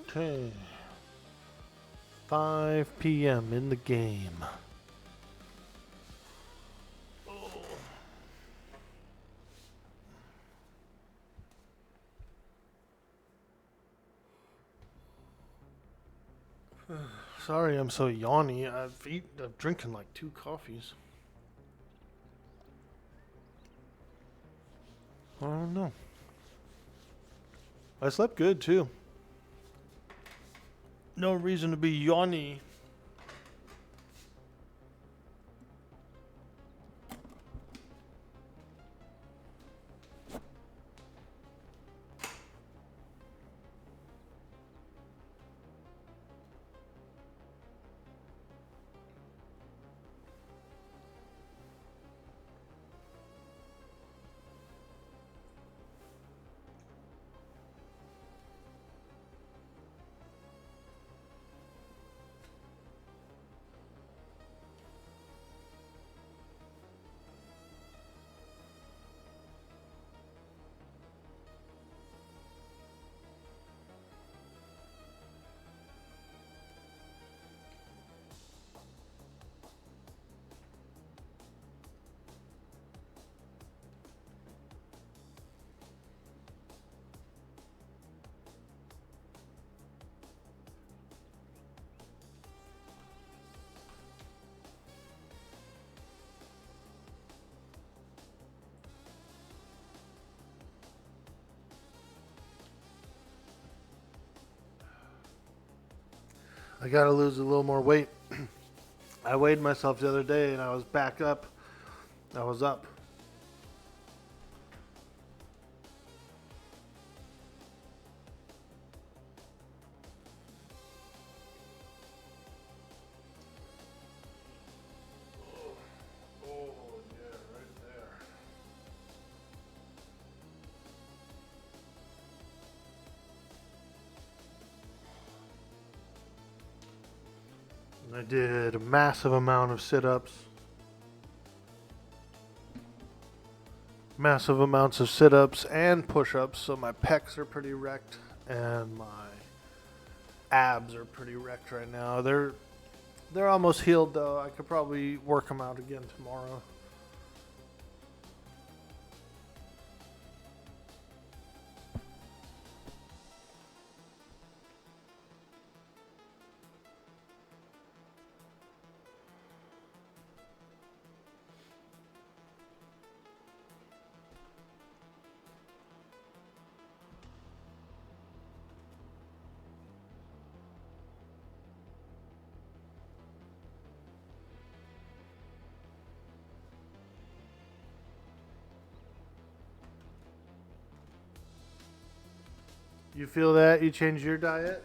Speaker 1: Okay. 5 p.m. in the game. Sorry I'm so yawny. I'm drinking like 2 coffees. I don't know. I slept good too. No reason to be yawny. I gotta lose a little more weight. I weighed myself the other day and I was back up. I was up. I did a massive amount of sit-ups. Massive amounts of sit-ups and push-ups, so my pecs are pretty wrecked and my abs are pretty wrecked right now. They're almost healed though. I could probably work them out again tomorrow. You feel that? You change your diet?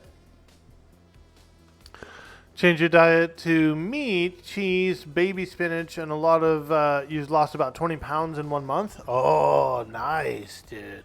Speaker 1: Change your diet to meat, cheese, baby spinach, and a lot of. You've lost about 20 pounds in 1 month? Oh, nice, dude.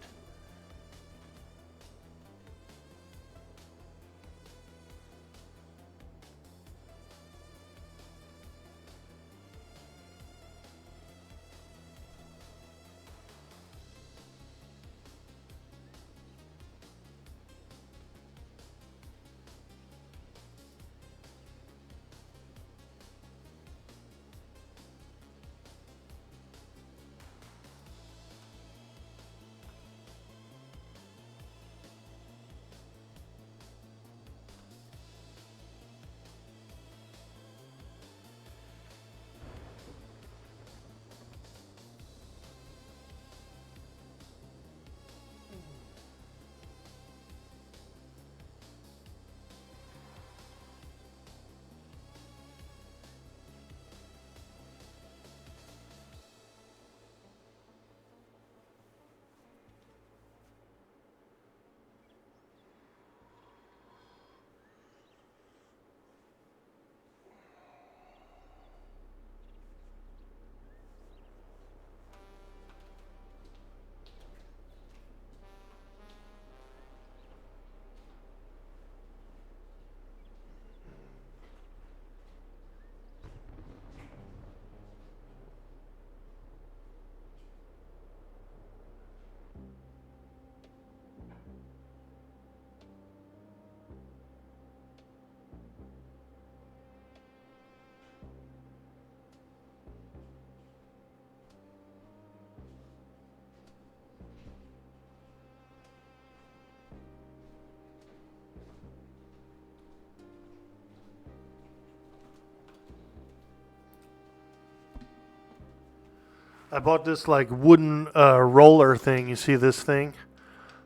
Speaker 1: I bought this like wooden roller thing. You see this thing?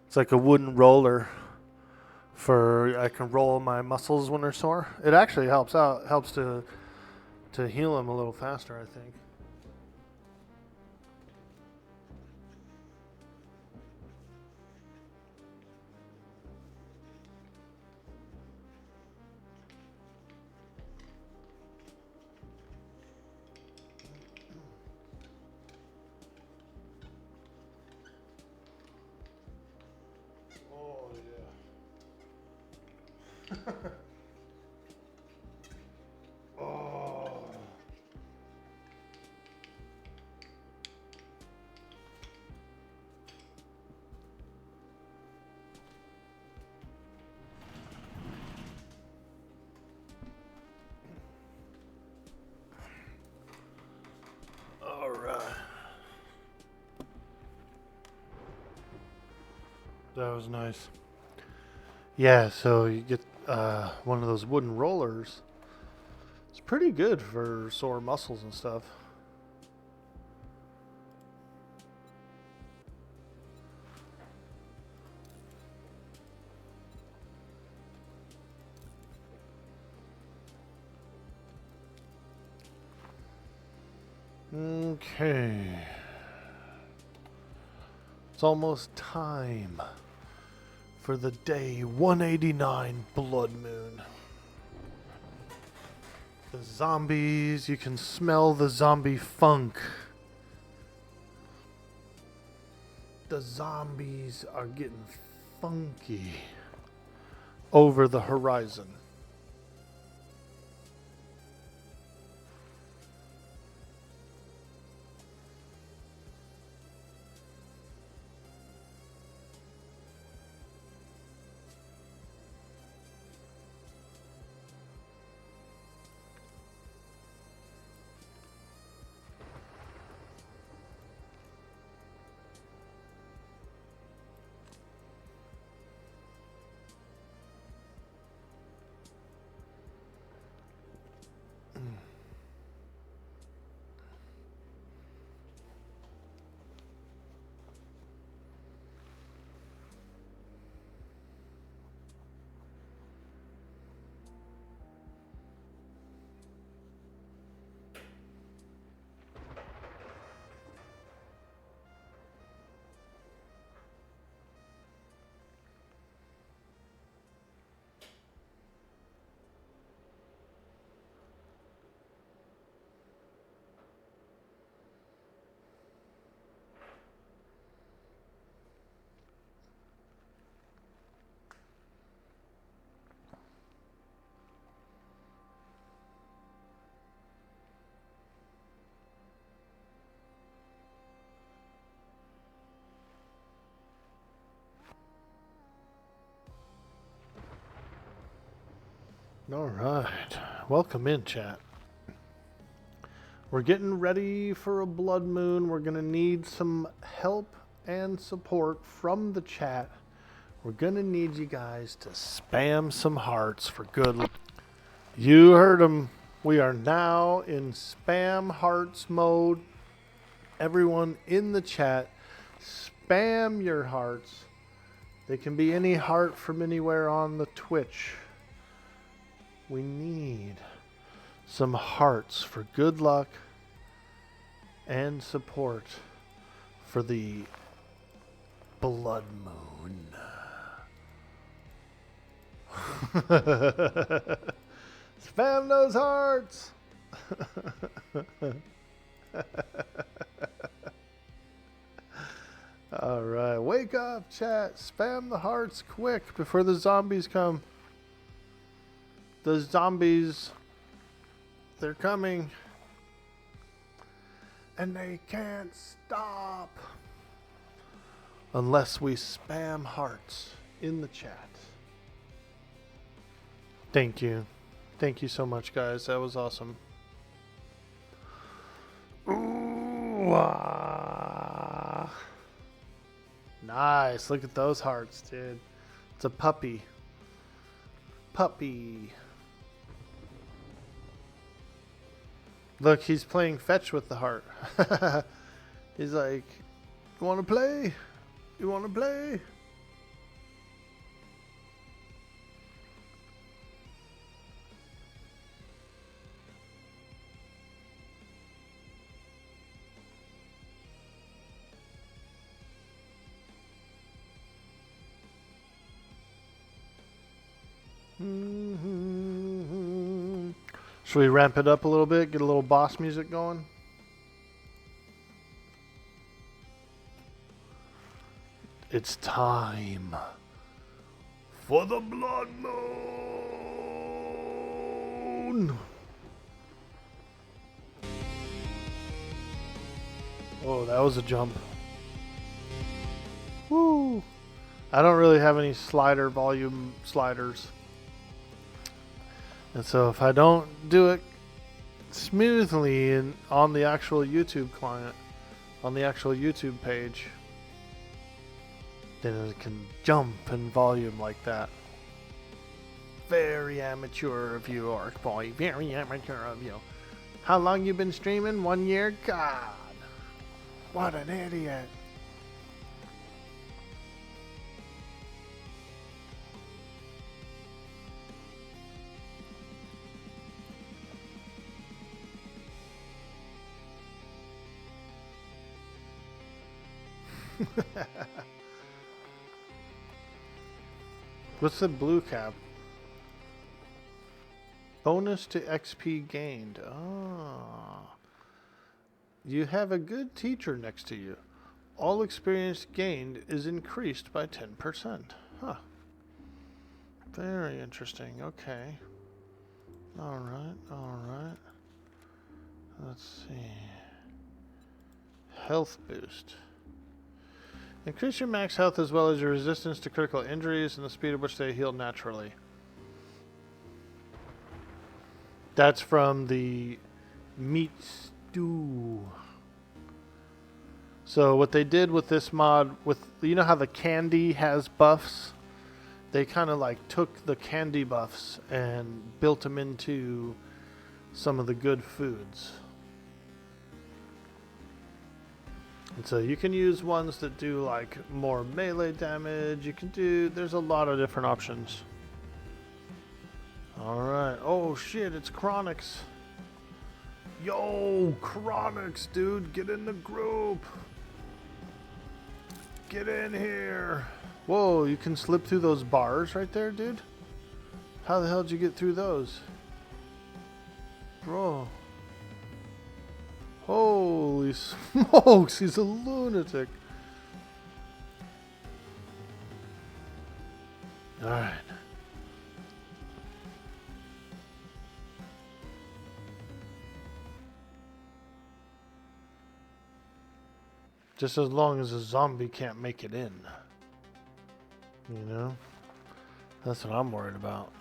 Speaker 1: It's like a wooden roller for I can roll my muscles when they're sore. It actually helps to heal them a little faster, I think. Oh yeah. Oh. All right. That was nice. Yeah, so you get one of those wooden rollers. It's pretty good for sore muscles and stuff. Okay. It's almost time for the day 189 blood moon. The zombies, you can smell the zombie funk. The zombies are getting funky over the horizon. All right. Welcome in, chat. We're getting ready for a blood moon. We're going to need some help and support from the chat. We're going to need you guys to spam some hearts for good luck. You heard them. We are now in spam hearts mode. Everyone in the chat, spam your hearts. They can be any heart from anywhere on the Twitch. We need some hearts for good luck and support for the blood moon. Spam those hearts. All right, wake up, chat. Spam the hearts quick before the zombies come. The zombies, they're coming. And they can't stop unless we spam hearts in the chat. Thank you. Thank you so much, guys. That was awesome. Ooh, ah. Nice. Look at those hearts, dude. It's a puppy. Puppy. Look, he's playing fetch with the heart. He's like, you want to play? You want to play? Should we ramp it up a little bit? Get a little boss music going? It's time for the blood moon. Oh, that was a jump. Woo! I don't really have any slider volume sliders. And so if I don't do it smoothly on the actual YouTube client, on the actual YouTube page, then it can jump in volume like that. Very amateur of you, Orkboy. Very amateur of you. How long you been streaming? 1 year? God. What an idiot. What's the blue cap? Bonus to XP gained. Ah. You have a good teacher next to you. All experience gained is increased by 10%. Huh. Very interesting. Okay. Alright, alright. Let's see. Health boost. Increase your max health as well as your resistance to critical injuries and the speed at which they heal naturally. That's from the meat stew. So what they did with this mod, with you know how the candy has buffs? They kind of like took the candy buffs and built them into some of the good foods. And so you can use ones that do like more melee damage. You can do, there's a lot of different options. Alright. Oh shit, it's Chronix. Yo, Chronix, dude, get in the group. Get in here. Whoa, you can slip through those bars right there, dude? How the hell did you get through those? Bro. Holy smokes, he's a lunatic. Alright. Just as long as a zombie can't make it in. You know? That's what I'm worried about.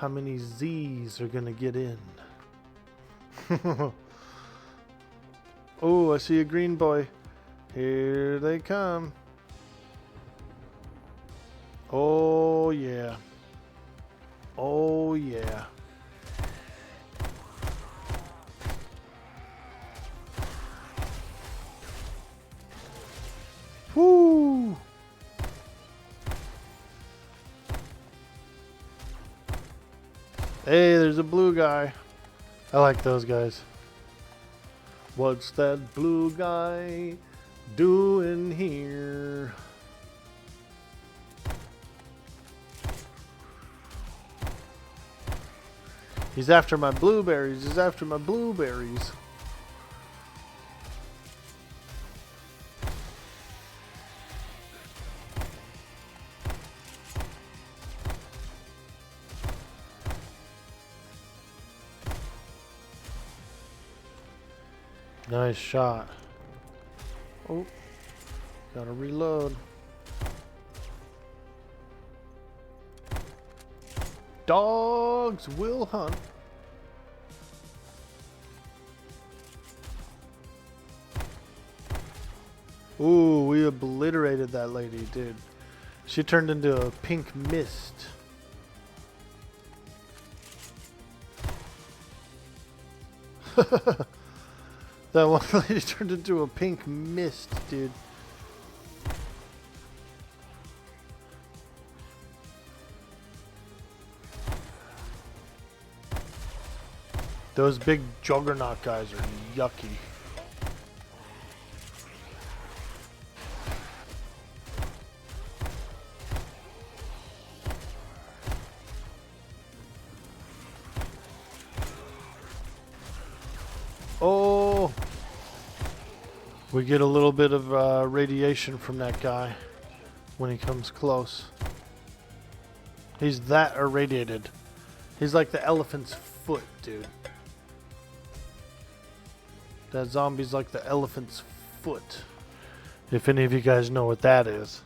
Speaker 1: how many Z's are gonna get in. Oh, I see a green boy. Here they come. Oh yeah. Oh yeah. Woo! Hey, there's a blue guy. I like those guys. What's that blue guy doing here? He's after my blueberries. He's after my blueberries. Nice shot. Oh, gotta reload. Dogs will hunt. Ooh, we obliterated that lady, dude. She turned into a pink mist. That one lady turned into a pink mist, dude. Those big juggernaut guys are yucky. Oh, we get a little bit of radiation from that guy when he comes close. He's that irradiated. He's like the elephant's foot, dude. That zombie's like the elephant's foot. If any of you guys know what that is.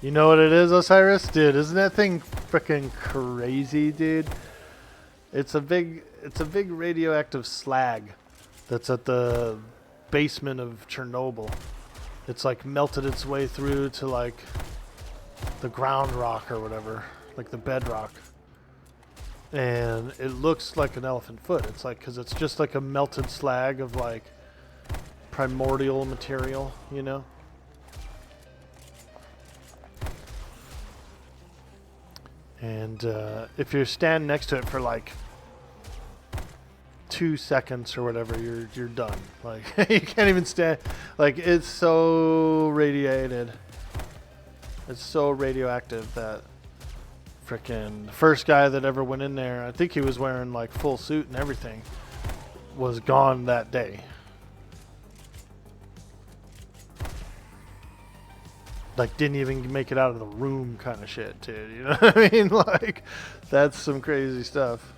Speaker 1: You know what it is, Osiris? Dude, isn't that thing freaking crazy, dude? It's a big radioactive slag that's at the basement of Chernobyl. It's like melted its way through to like the ground rock or whatever, like the bedrock. And it looks like an elephant foot. It's like, cause it's just like a melted slag of like primordial material, you know? And if you stand next to it for like 2 seconds or whatever, you're done. Like you can't even stand. Like it's so radiated. It's so radioactive that frickin' the first guy that ever went in there, I think he was wearing like full suit and everything, was gone that day. Like didn't even make it out of the room kind of shit, dude. You know what I mean? Like that's some crazy stuff.